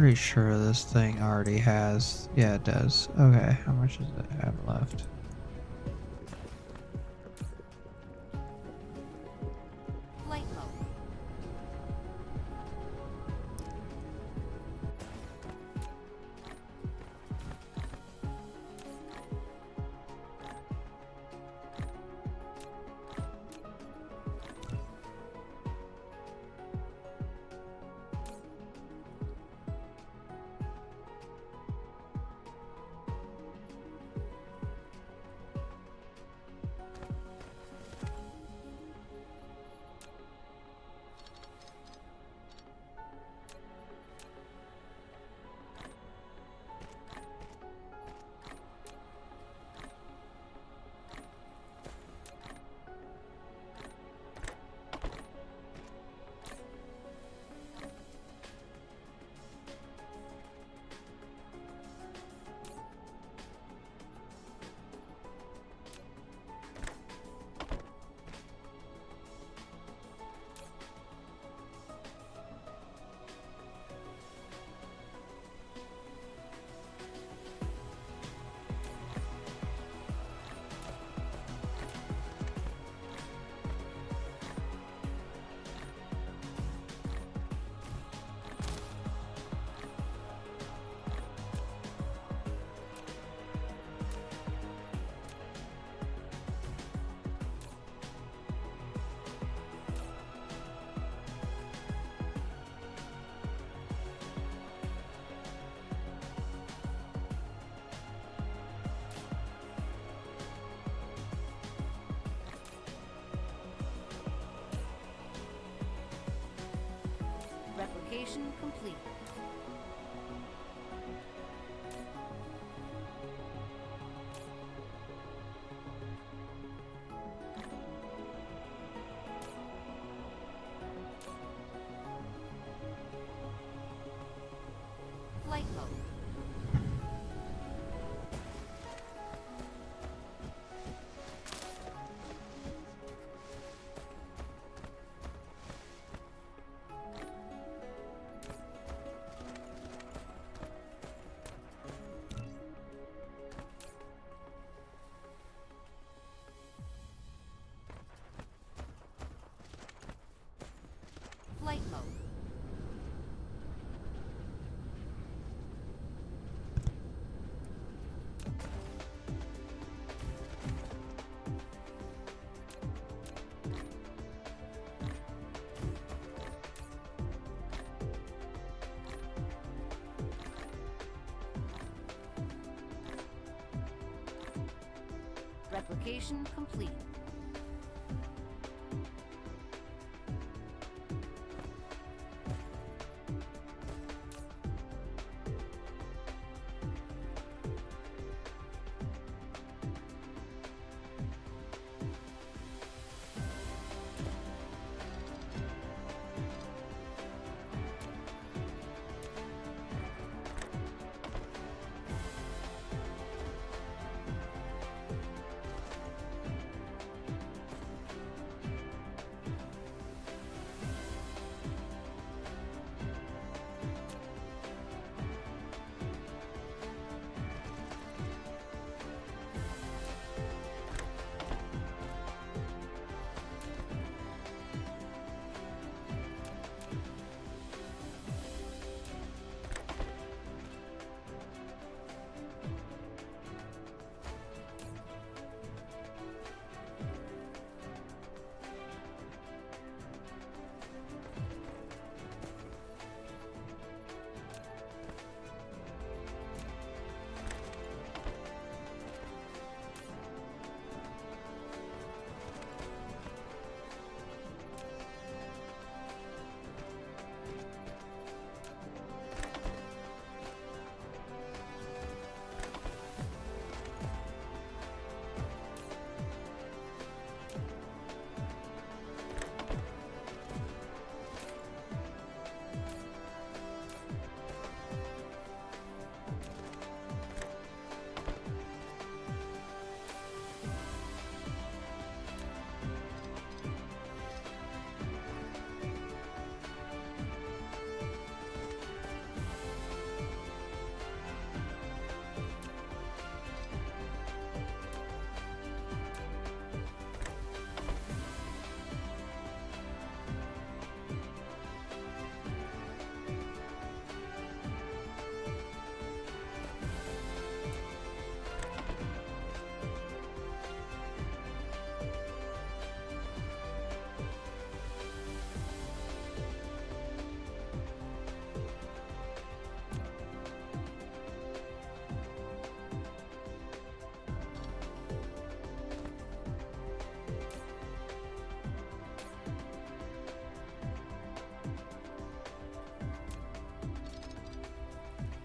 Pretty sure this thing already has. Yeah, it does. Okay, how much does it have left? Flight mode. Replication complete. Flight mode. Flight mode. Replication complete.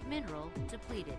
Mineral depleted.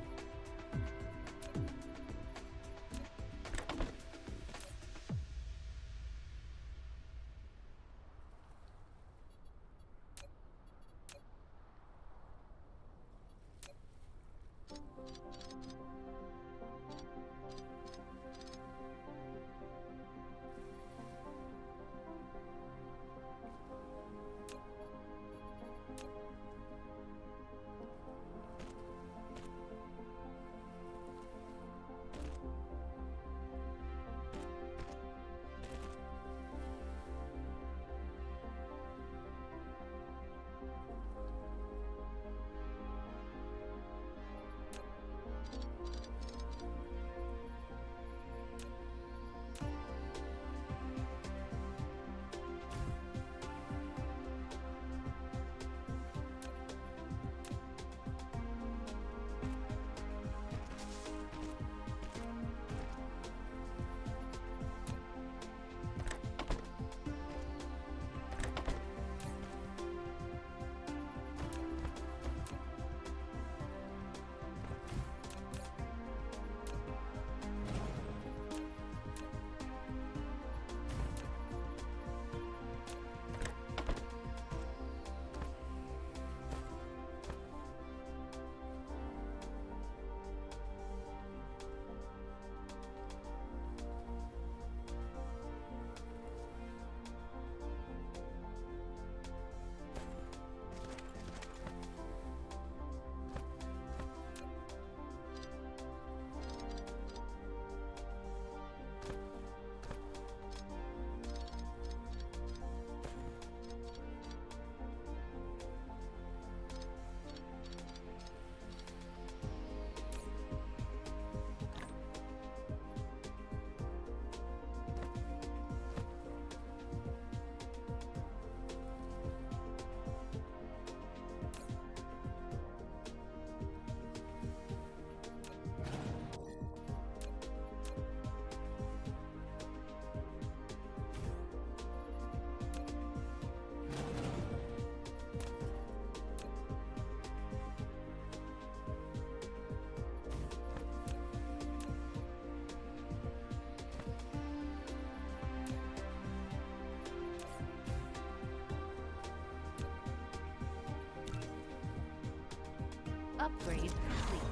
Upgrade complete.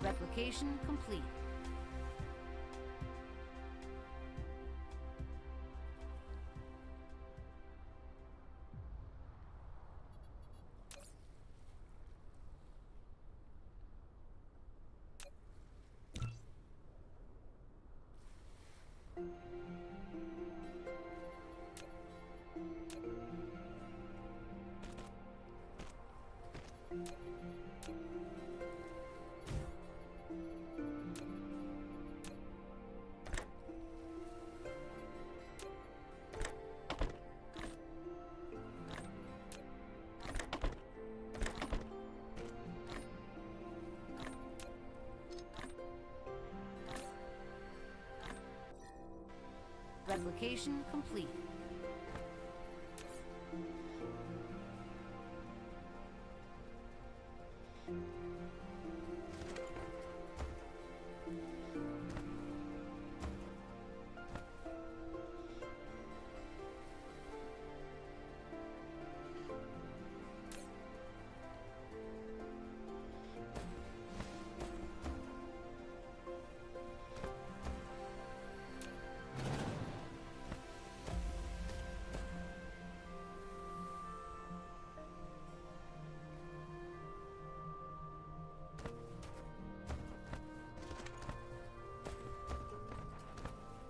Replication complete. Replication complete.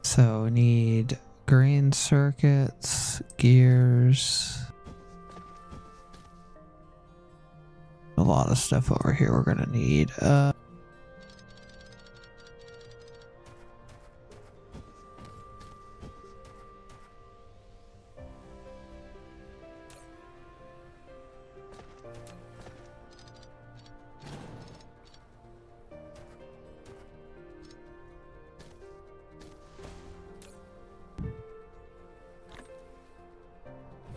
So we need green circuits, gears. A lot of stuff over here we're gonna need.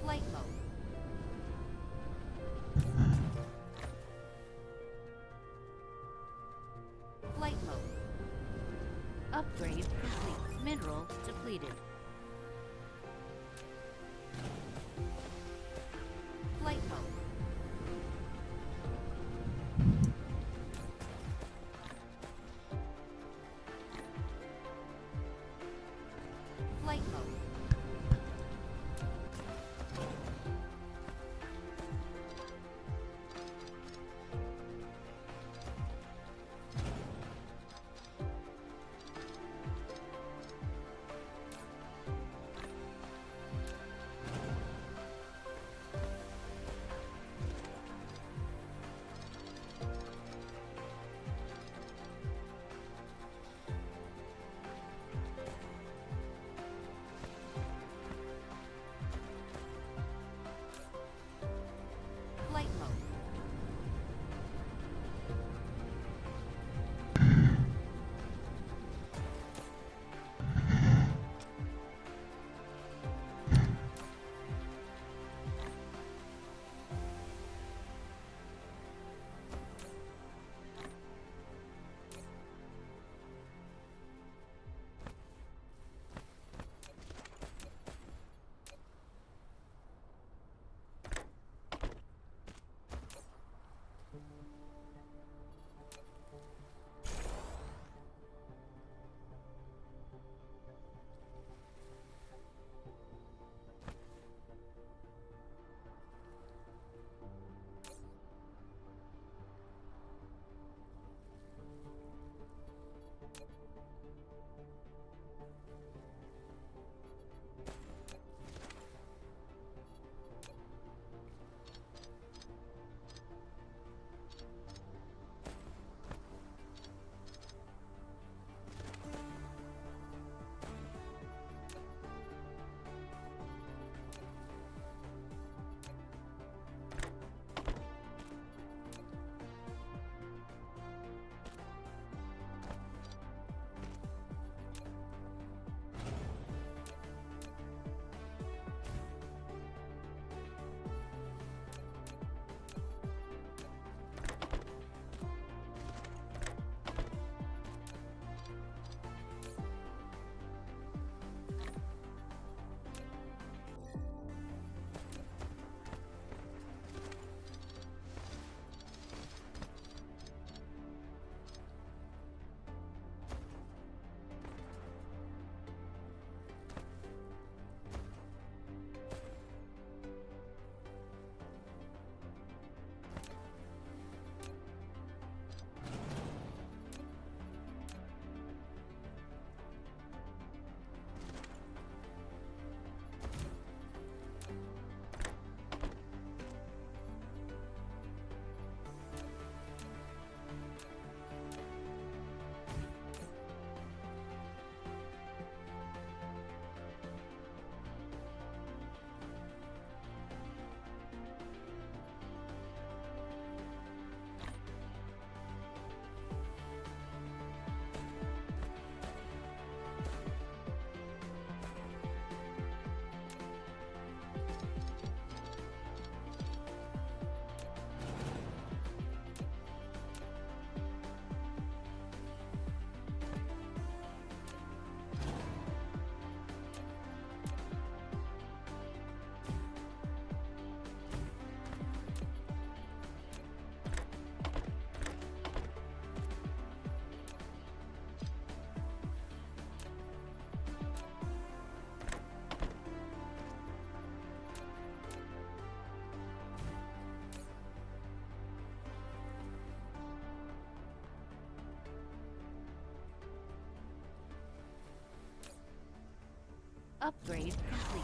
Flight mode. Flight mode. Upgrade complete. Mineral depleted. Flight mode. Flight mode. Flight mode. Upgrade complete.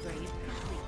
Upgrade complete.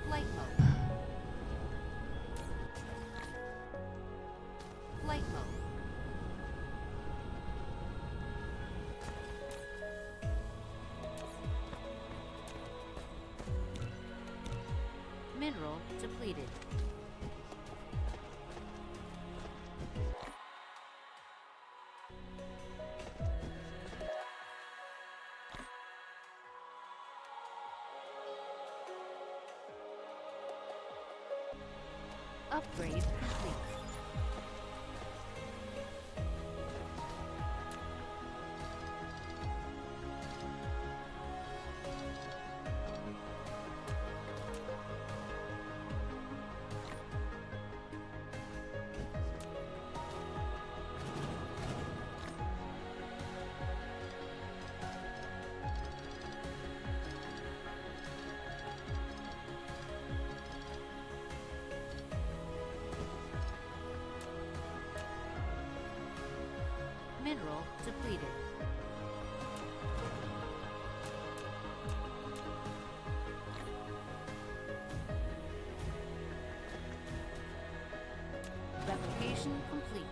Flight mode. Flight mode. Mineral depleted. Upgrade complete. Mineral depleted. Replication complete.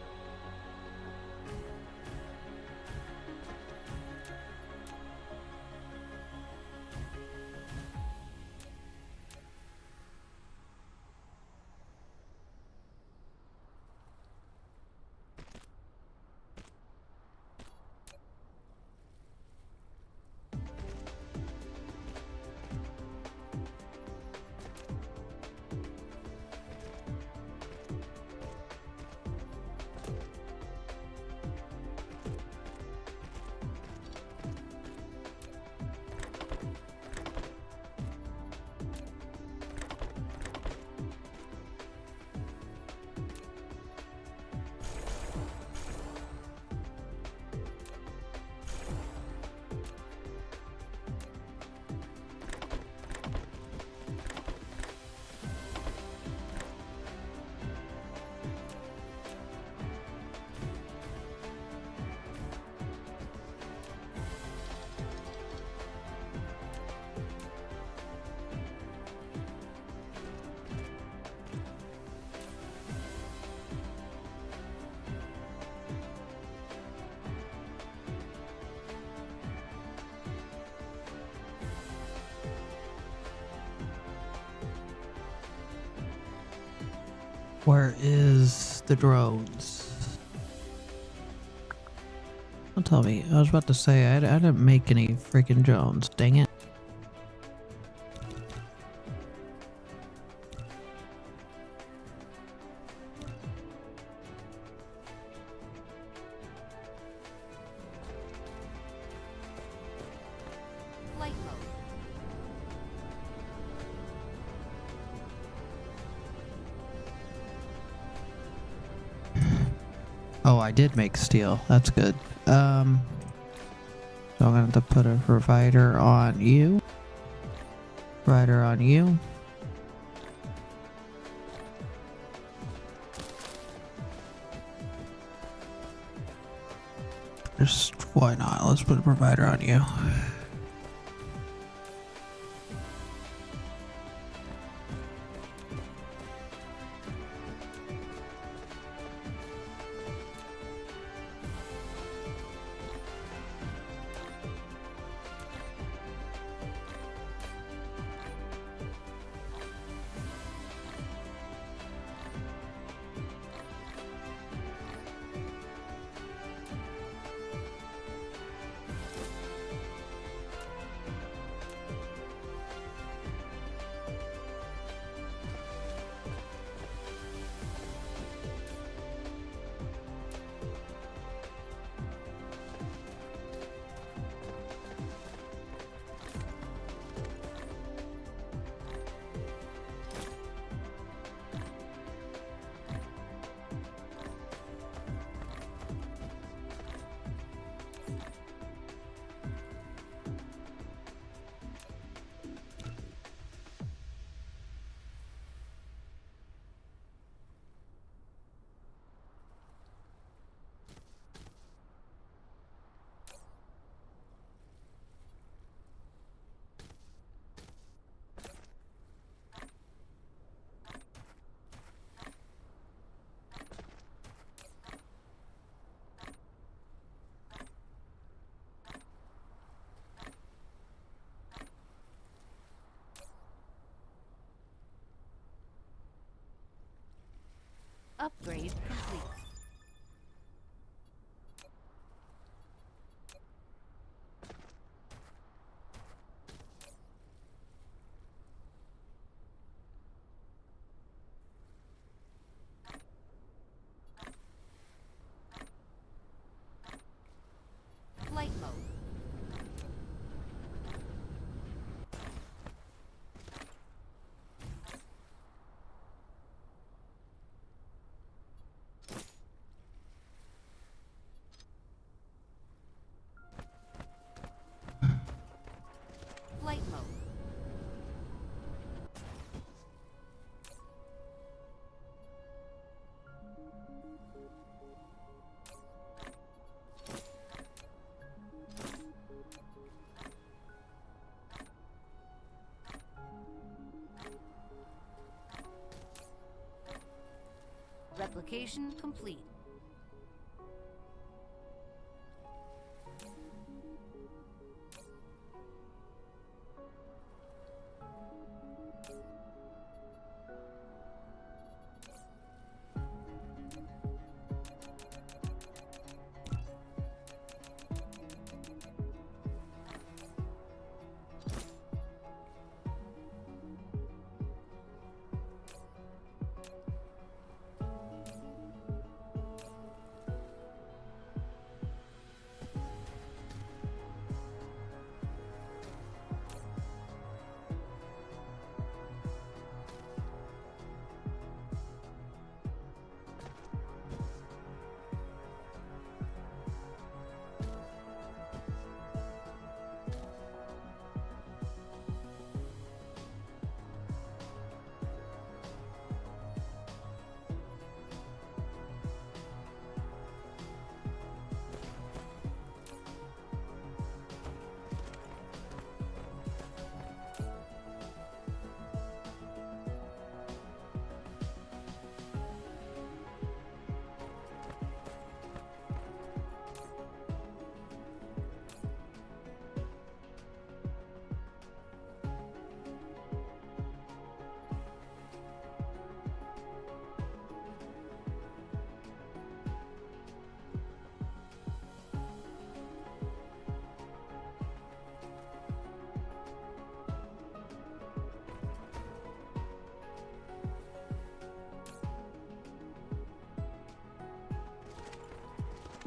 Where is the drones? Don't tell me. I was about to say I didn't make any freaking drones. Dang it. Flight mode. Oh, I did make steel. That's good. So I'm gonna have to put a provider on you. Provider on you. Just why not? Let's put a provider on you. Upgrade complete. Flight mode. Flight mode. Replication complete.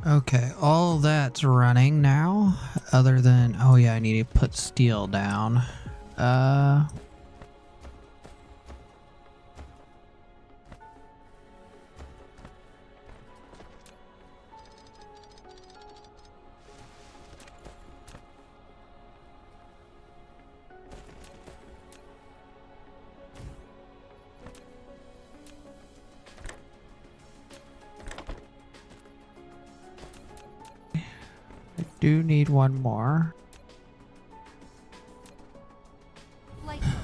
Okay, all that's running now, other than, oh yeah, I need to put steel down. I do need one more. Flight mode.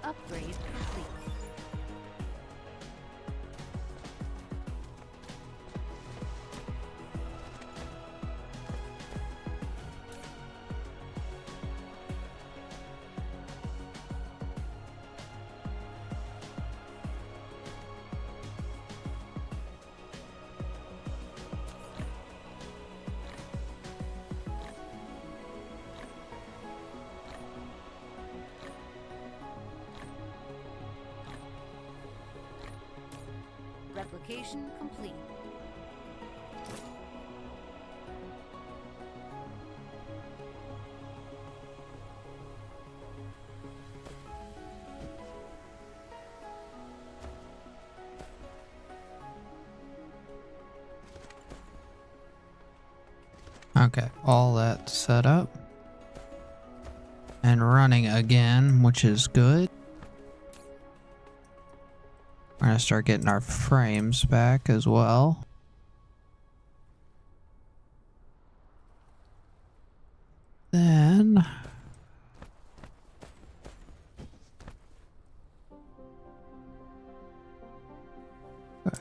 Upgrade complete. Replication complete. Okay, all that's set up and running again, which is good. We're gonna start getting our frames back as well. Then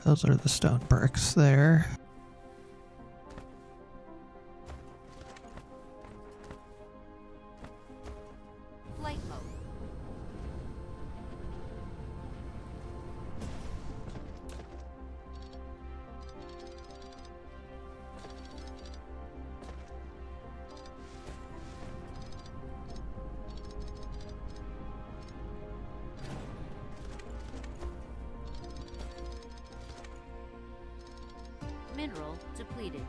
those are the stone bricks there. Flight mode. Mineral depleted.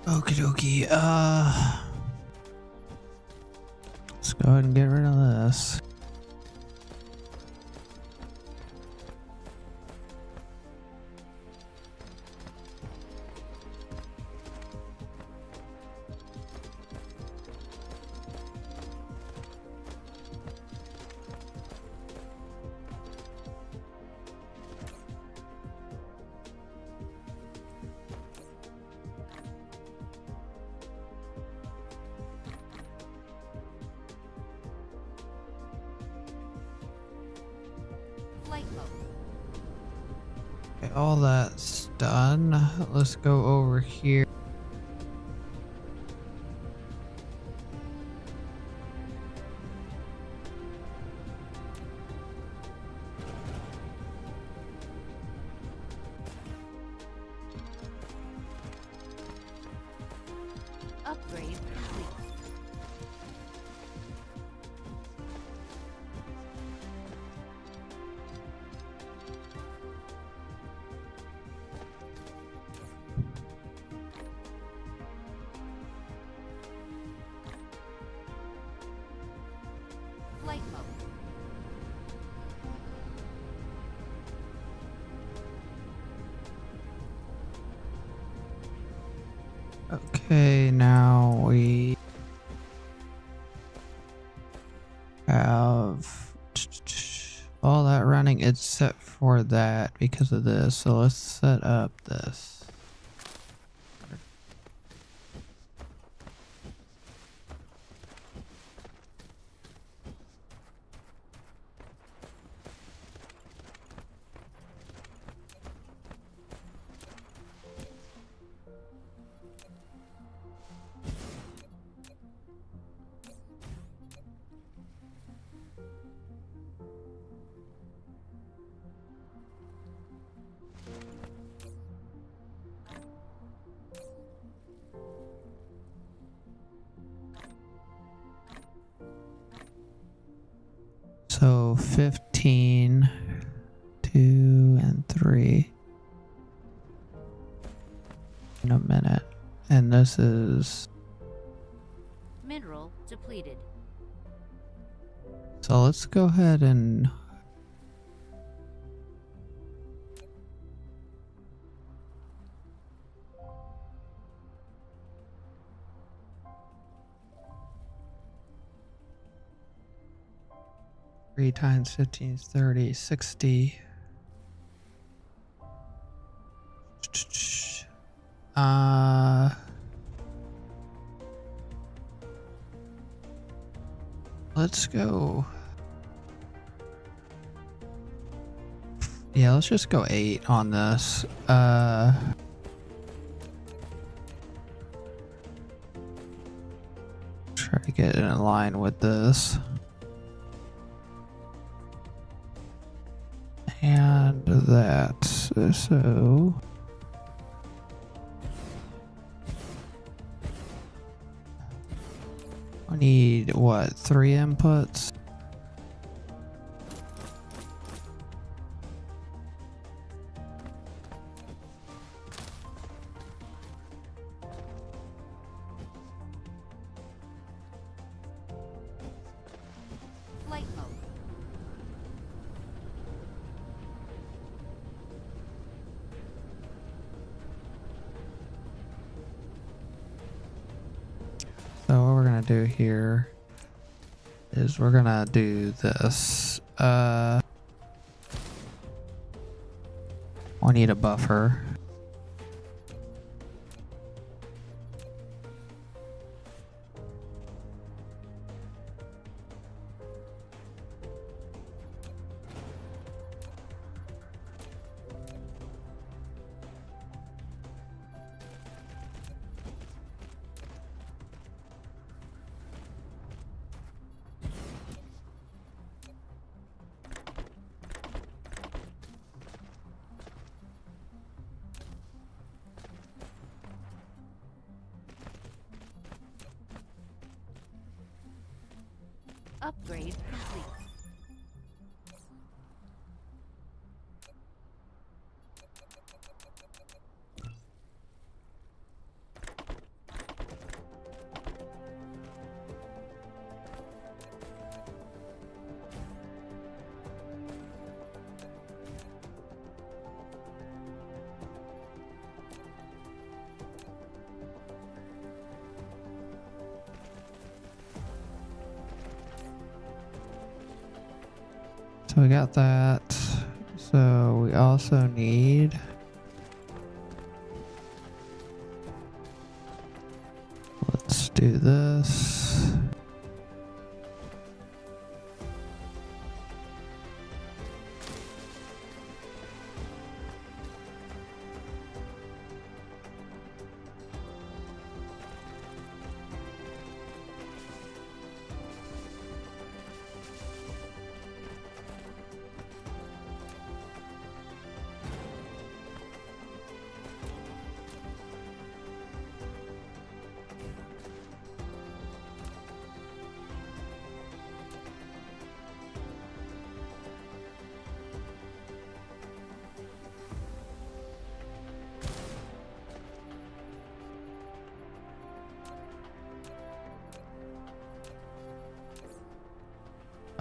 Okie dokie, let's go ahead and get rid of this. Flight mode. Okay, all that's done. Let's go over here. Upgrade complete. running it set for that because of this. So let's set up this. So 15, 2, and 3 in a minute. And this is... Mineral depleted. So let's go ahead and... Three times 15 is 30, 60. Let's go. Yeah, let's just go 8 on this. Try to get it in line with this. And that, so I need what, 3 inputs? Flight mode. So what we're gonna do here is we're gonna do this. I need a buffer. Upgrade complete. So we got that. So we also need... Let's do this.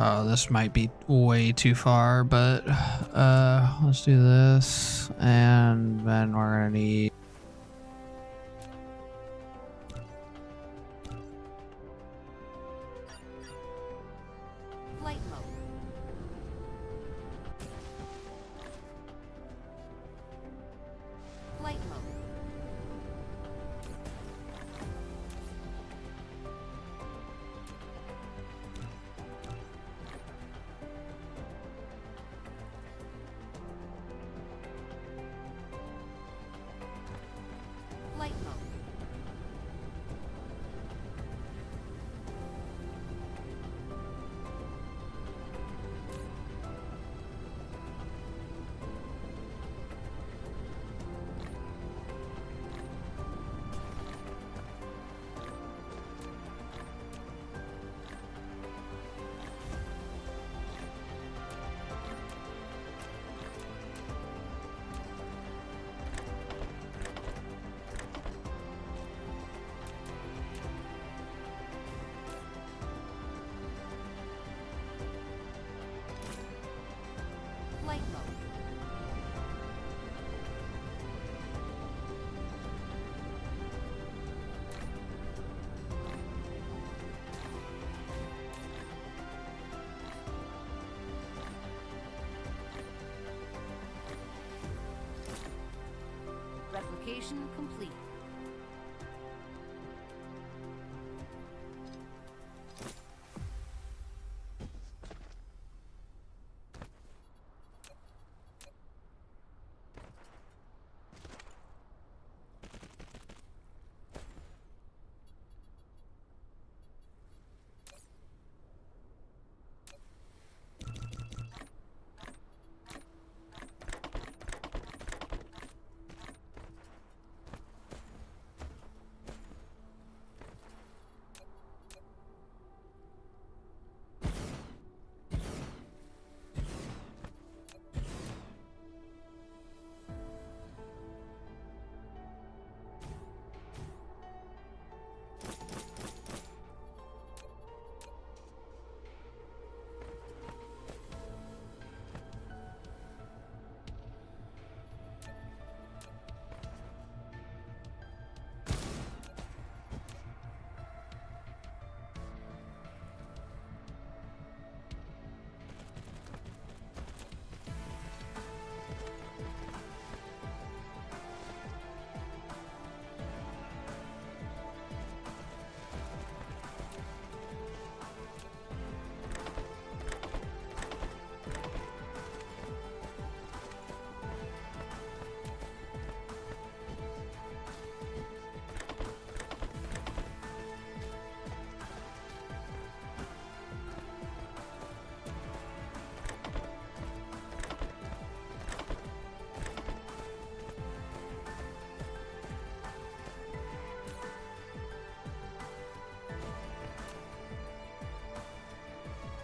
Oh, this might be way too far, but let's do this, and then we're gonna need... Flight mode. Fabrication complete.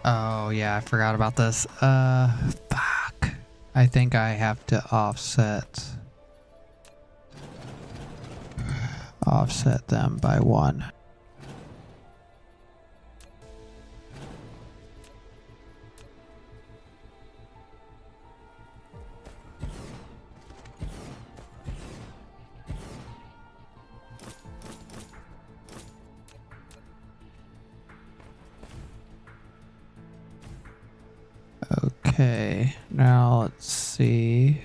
Oh yeah, I forgot about this. Fuck. I think I have to offset them by 1. Okay, now let's see.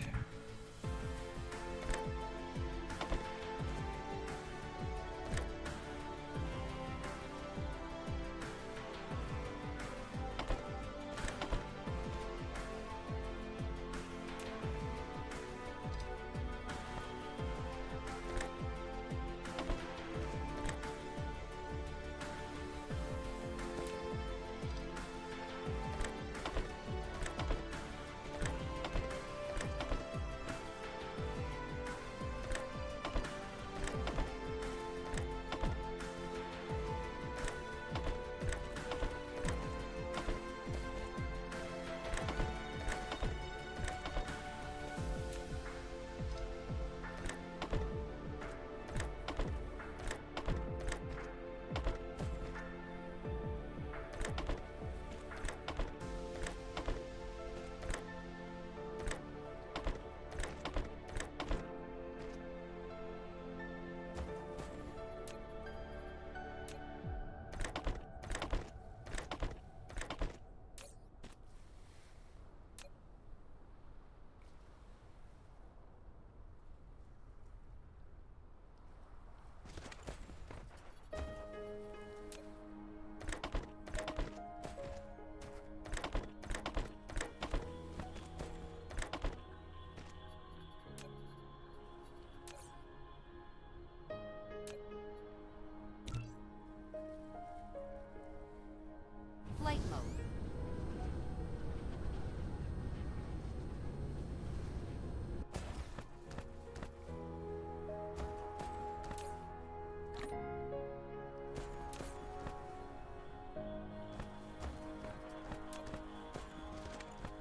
Flight mode.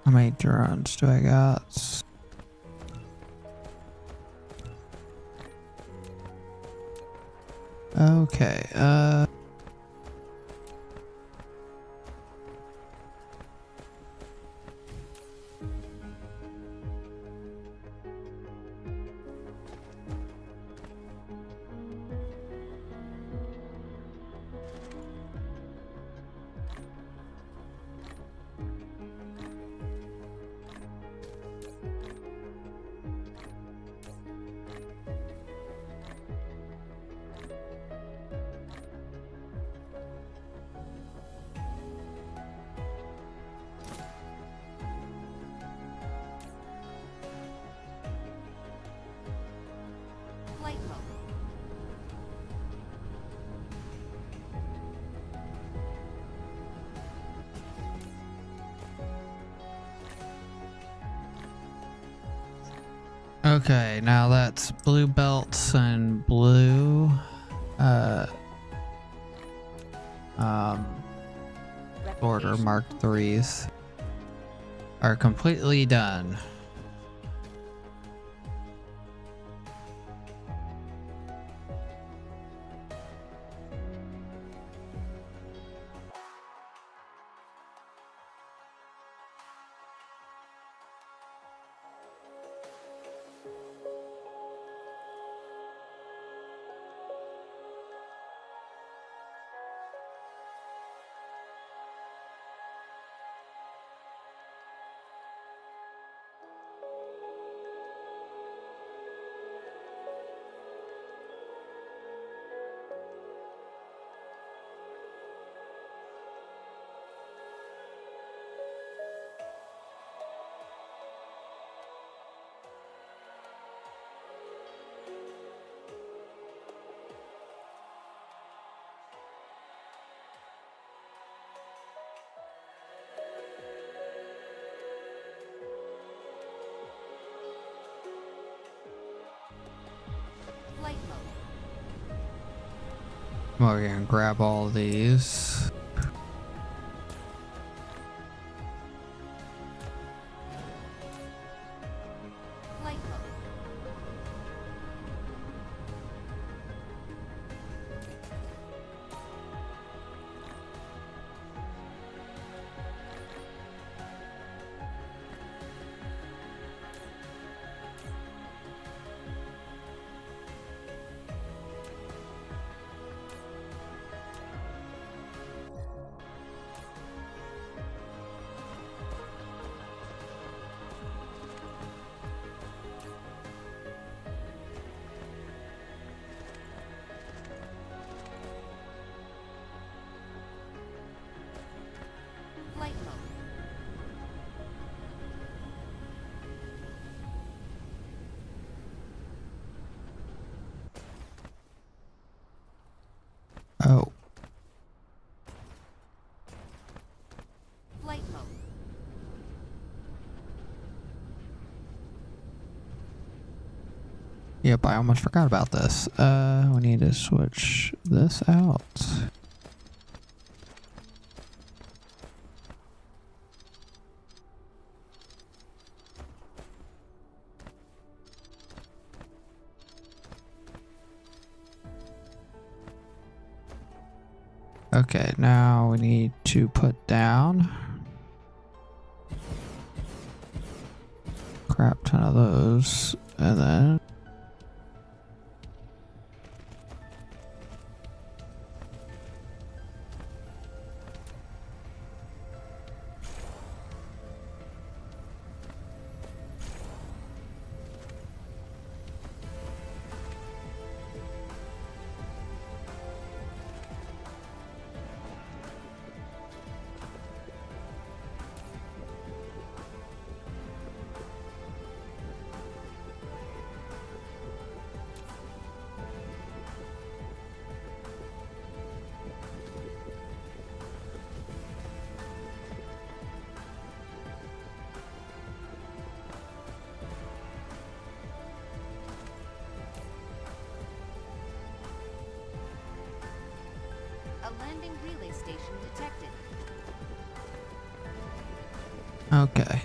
How many drones do I got? Okay, Okay, now that's blue belts and blue order Replication Mark complete. IIIs are completely done. Flight mode. We're gonna grab all of these. Flight mode. Flight mode. Oh, Flight mode. yep, I almost forgot about this. We need to switch this out. Okay, now we need to put down crap ton of those, and then A landing relay station detected. okay.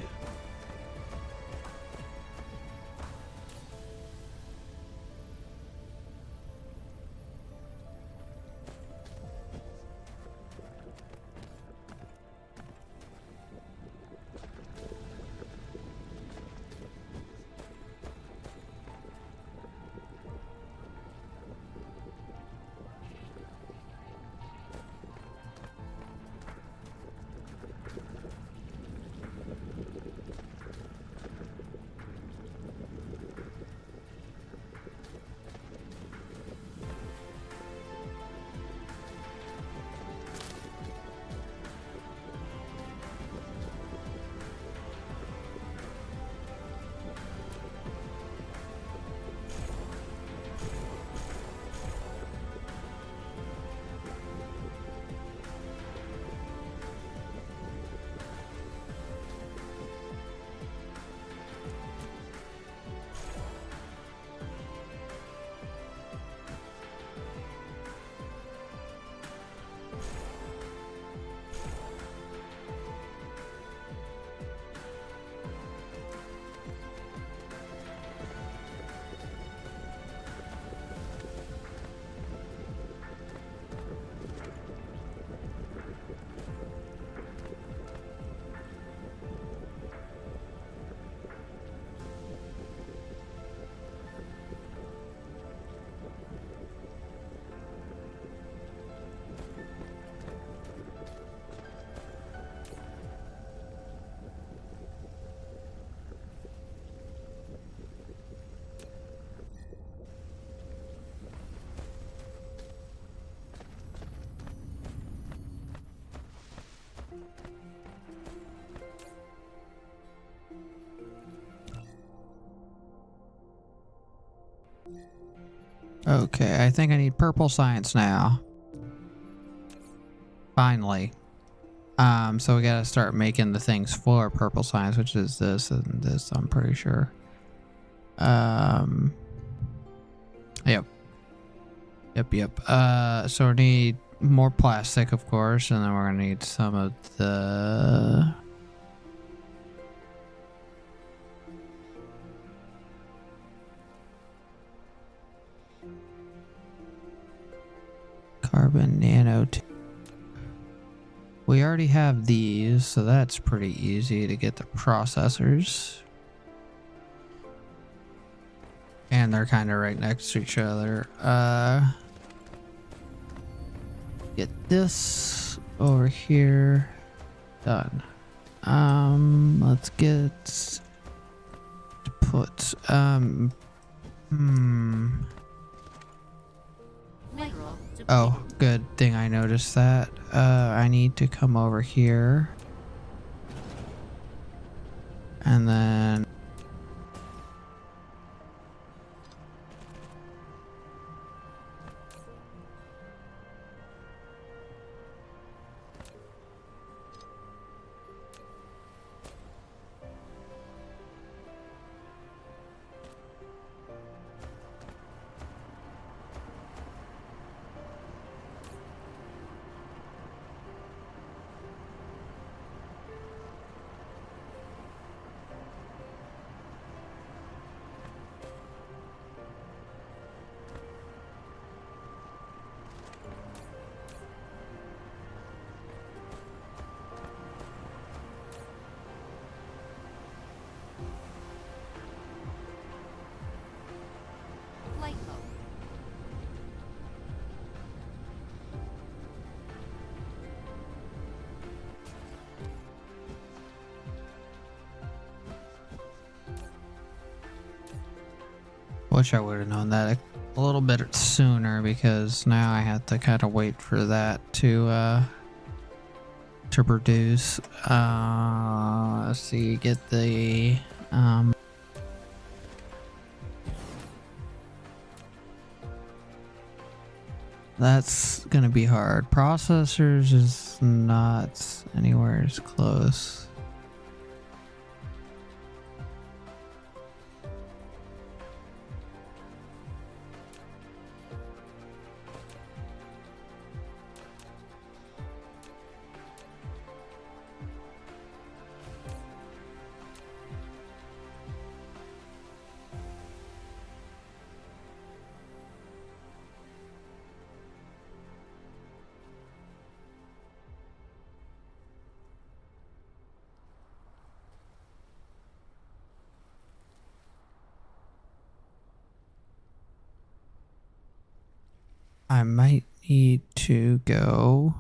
Okay, I think I need purple science now. Finally. So we gotta start making the things for purple science, which is this and this, I'm pretty sure. Yep. So we need more plastic, of course, and then we're gonna need some of the... carbon nanotube. We already have these, so that's pretty easy to get the processors. And they're kind of right next to each other. Get this over here. Done. Let's get to put Mineral depleted. oh, good thing I noticed that. I need to come over here. And then Flight mode. wish I would have known that a little bit sooner, because now I have to kind of wait for that to produce. Let's see, get the that's gonna be hard. Processors is not anywhere as close. I might need to go.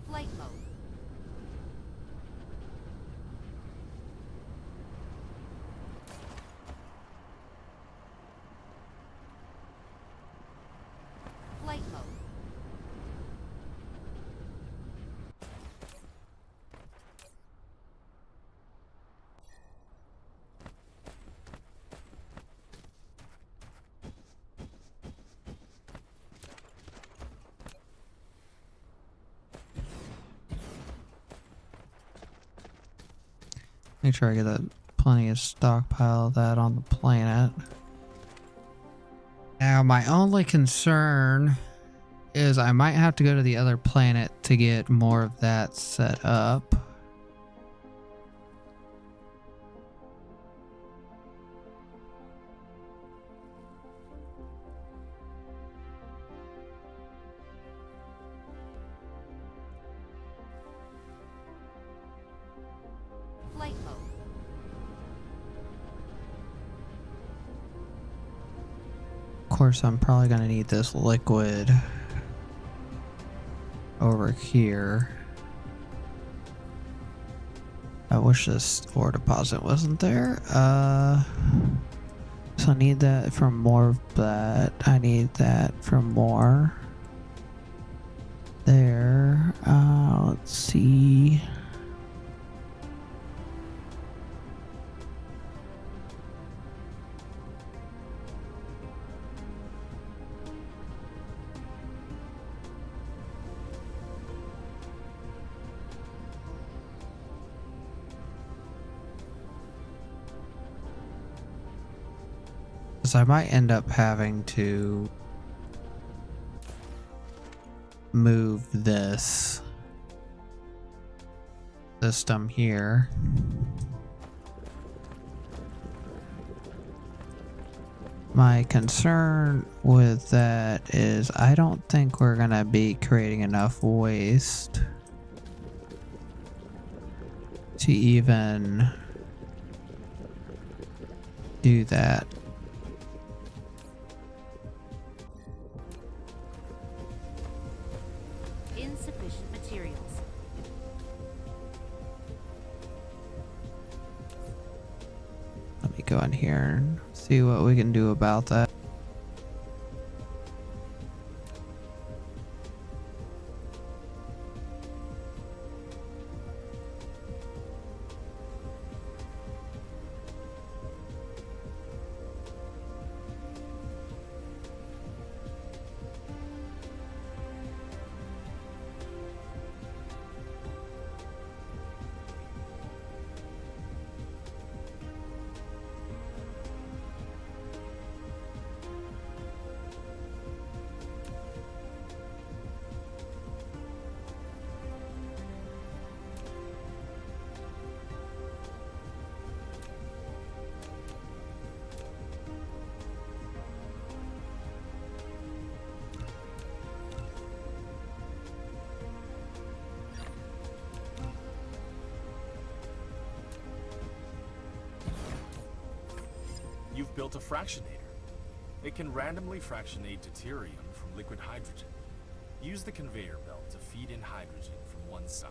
Flight mode. Flight mode. Make sure I get plenty of stockpile of that on the planet. Now, my only concern is I might have to go to the other planet to get more of that set up. Flight mode. Of course, I'm probably going to need this liquid over here. I wish this ore deposit wasn't there. So I need that for more of that. I need that for more. There. Let's see. So I might end up having to move this system here. My concern with that is I don't think we're gonna be creating enough waste to even do that. Insufficient materials. Let me go in here and see what we can do about that. You've built a fractionator. It can randomly fractionate deuterium from liquid hydrogen. Use the conveyor belt to feed in hydrogen from one side.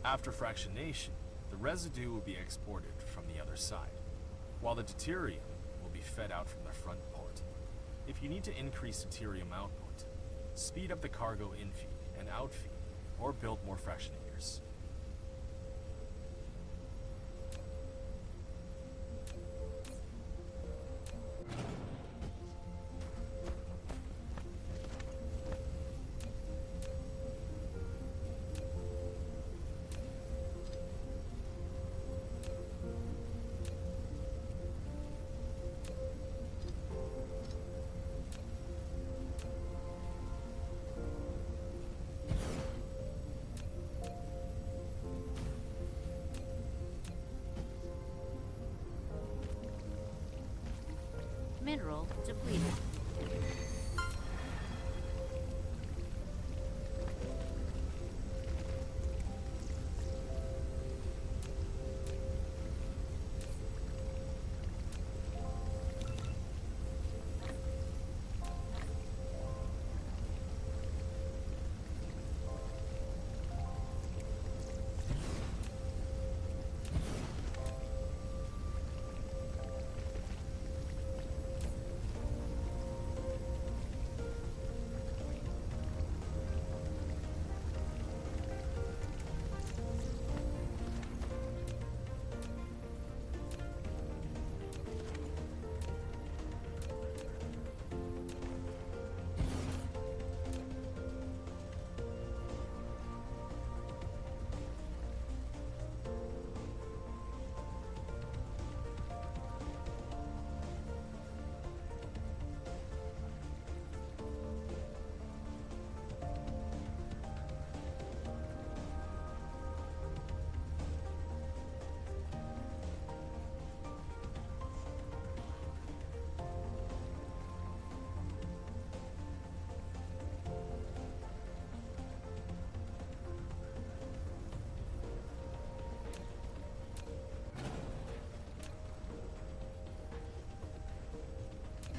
After fractionation, the residue will be exported from the other side, while the deuterium will be fed out from the front port. If you need to increase deuterium output, speed up the cargo infeed and outfeed, or build more fractionators. Mineral depleted.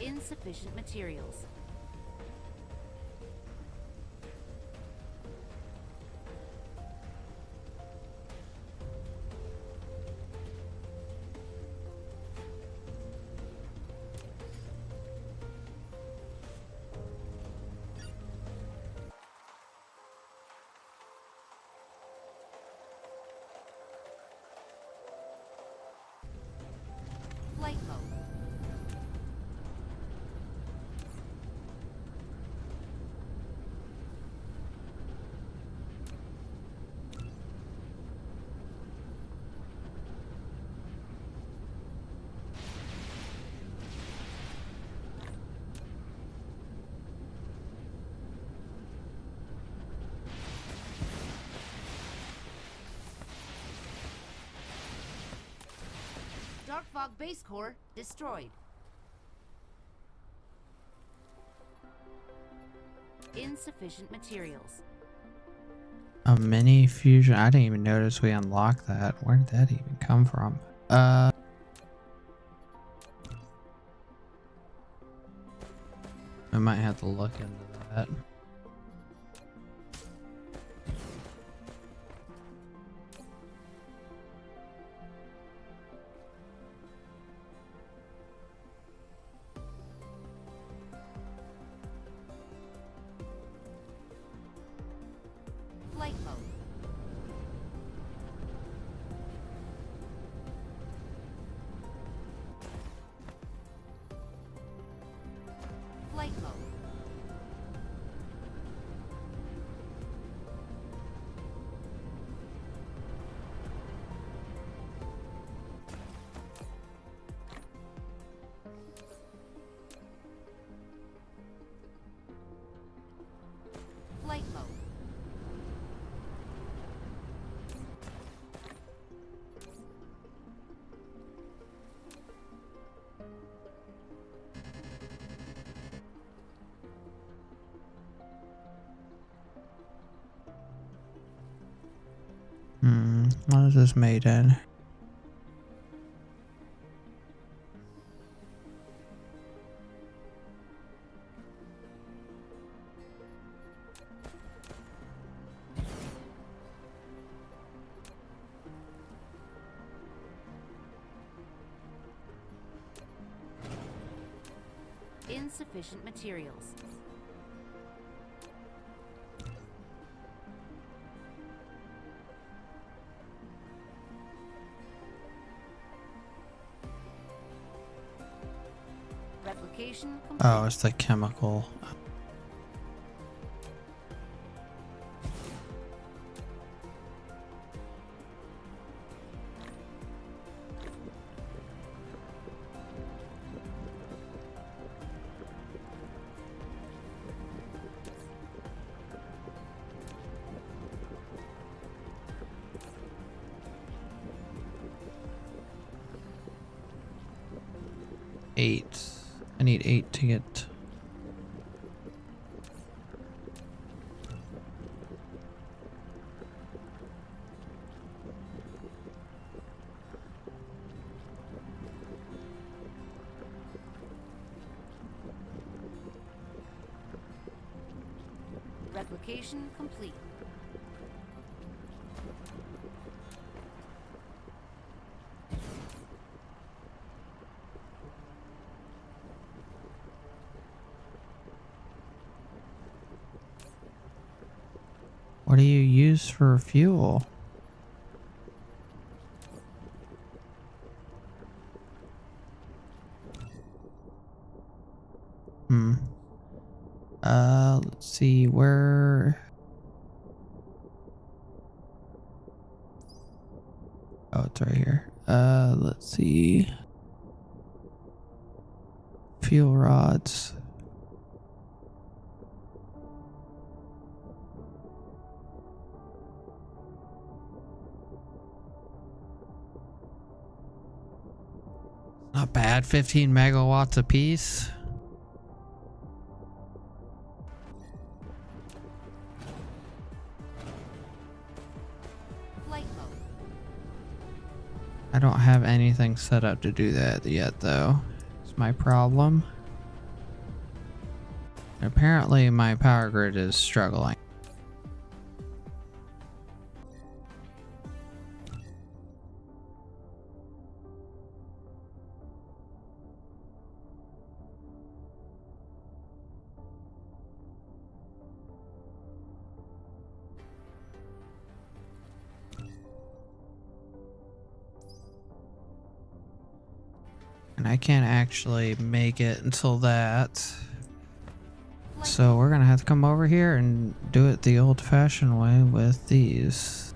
Insufficient materials. Fog base core destroyed. Insufficient materials. A mini fusion. I didn't even notice we unlocked that. Where did that even come from? I might have to look into that. Flight mode. Flight mode. Flight mode. What is this made in? Insufficient materials. Replication complete. Oh, it's the chemical. Eight. I need 8 to get. Replication complete. What do you use for fuel? Let's see where. Oh, it's right here. Let's see. Fuel rods. Not bad, 15 megawatts a piece. Flight mode. I don't have anything set up to do that yet, though. It's my problem. Apparently, my power grid is struggling. And I can't actually make it until that. So we're gonna have to come over here and do it the old-fashioned way with these.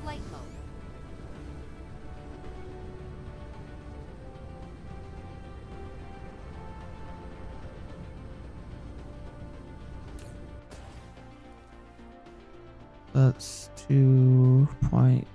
Flight mode. That's 2.16.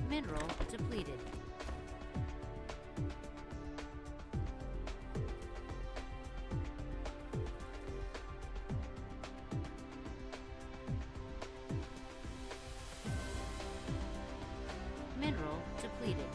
Mineral depleted. Mineral depleted.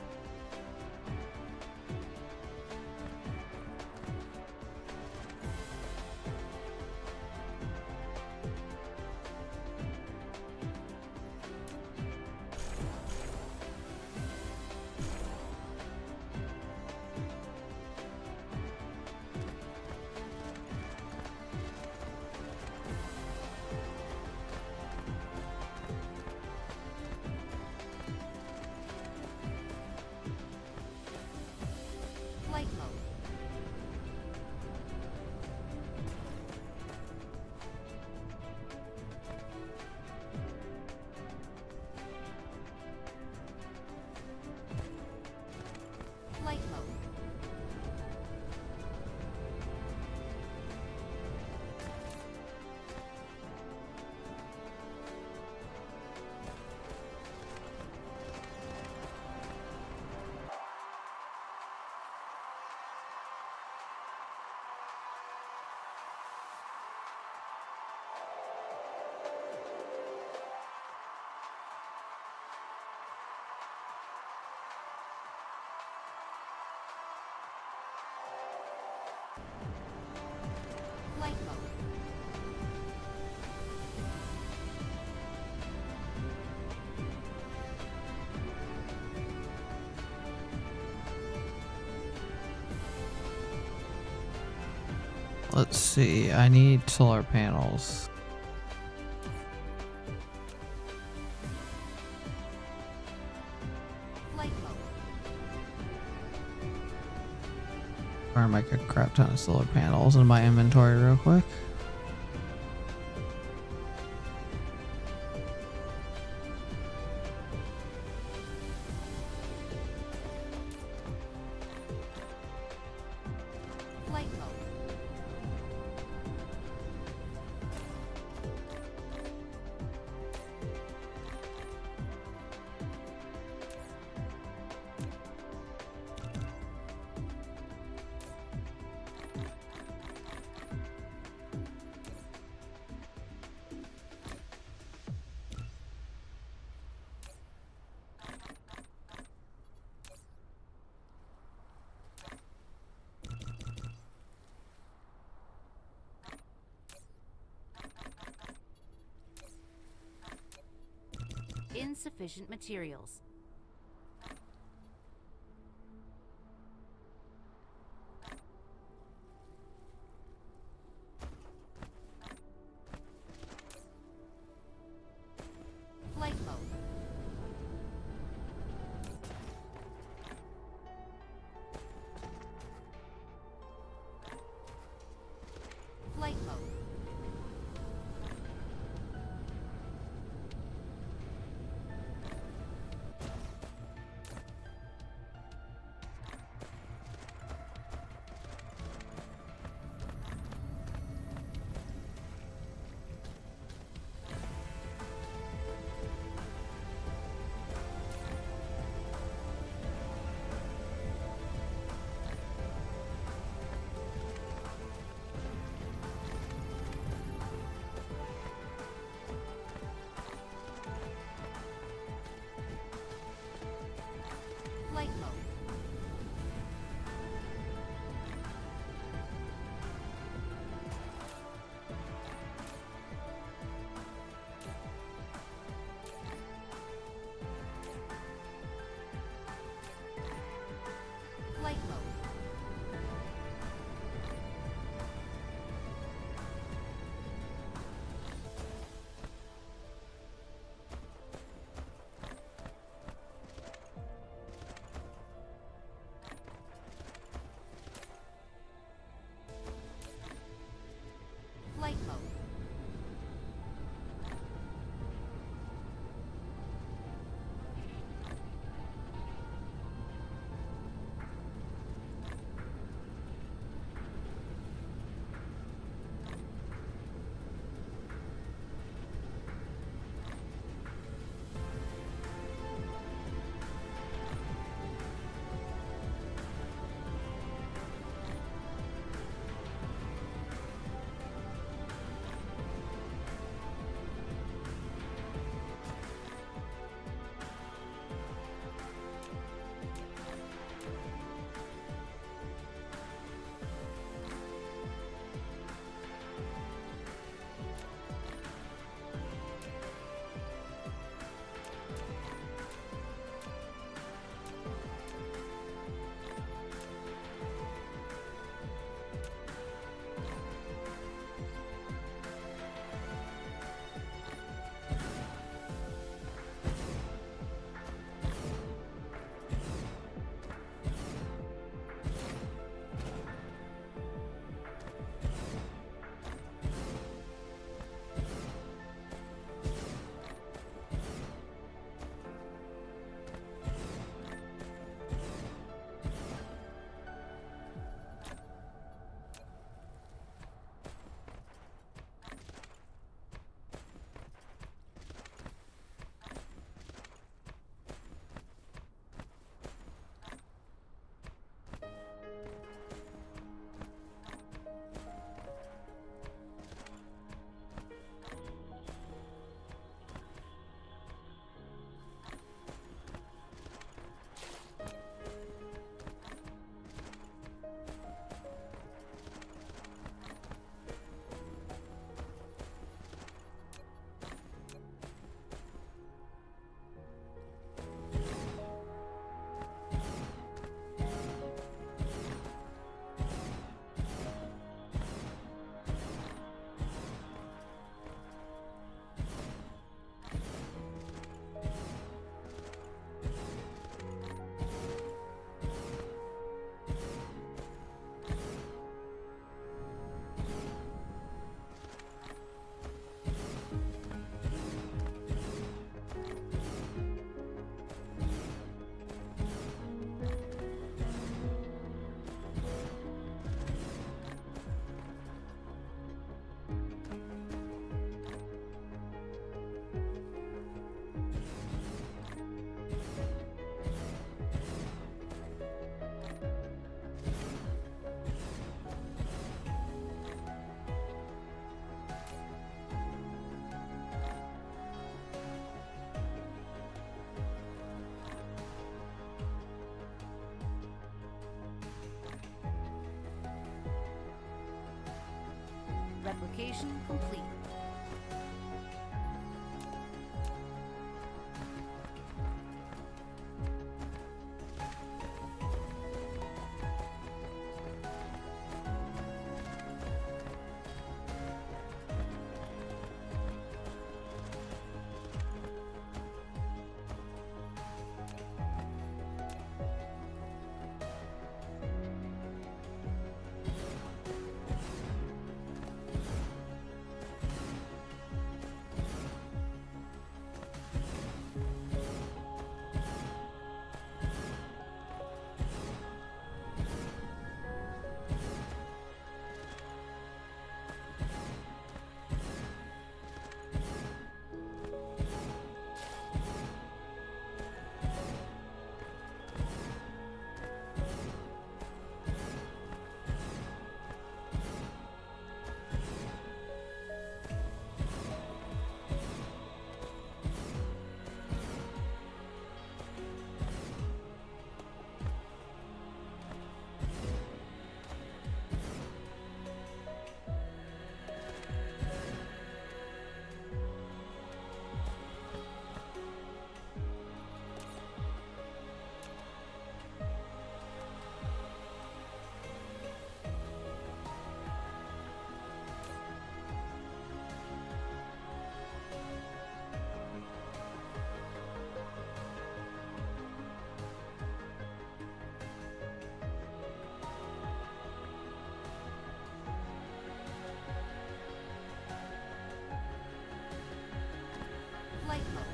Flight mode. Flight mode. Flight mode. Let's see. I need solar panels. Flight mode. Or make a crap ton of solar panels in my inventory real quick. Flight mode. Insufficient materials. Flight mode. Flight mode. Application complete. Flight mode.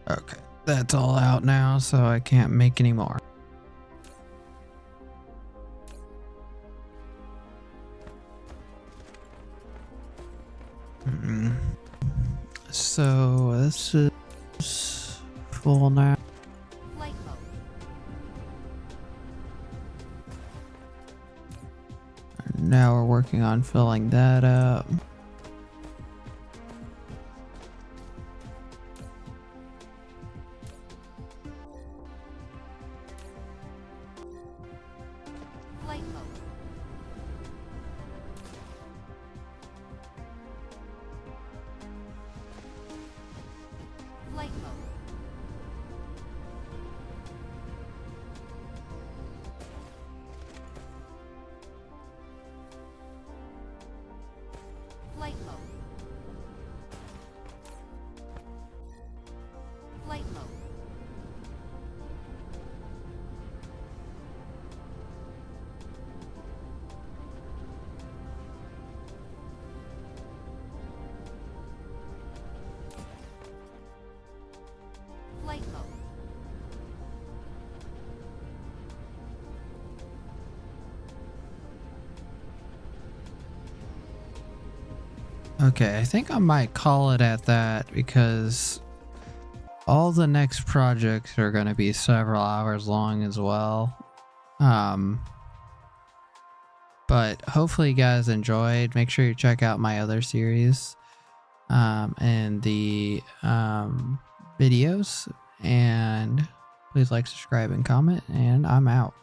Okay, that's all out now, so I can't make any more. So this is full now. Flight mode. Now we're working on filling that up. Flight mode. Flight mode. Flight mode. Flight mode. Flight mode. Okay, I think I might call it at that because all the next projects are going to be several hours long as well. But hopefully you guys enjoyed. Make sure you check out my other series and the videos, and please like, subscribe, and comment, and I'm out.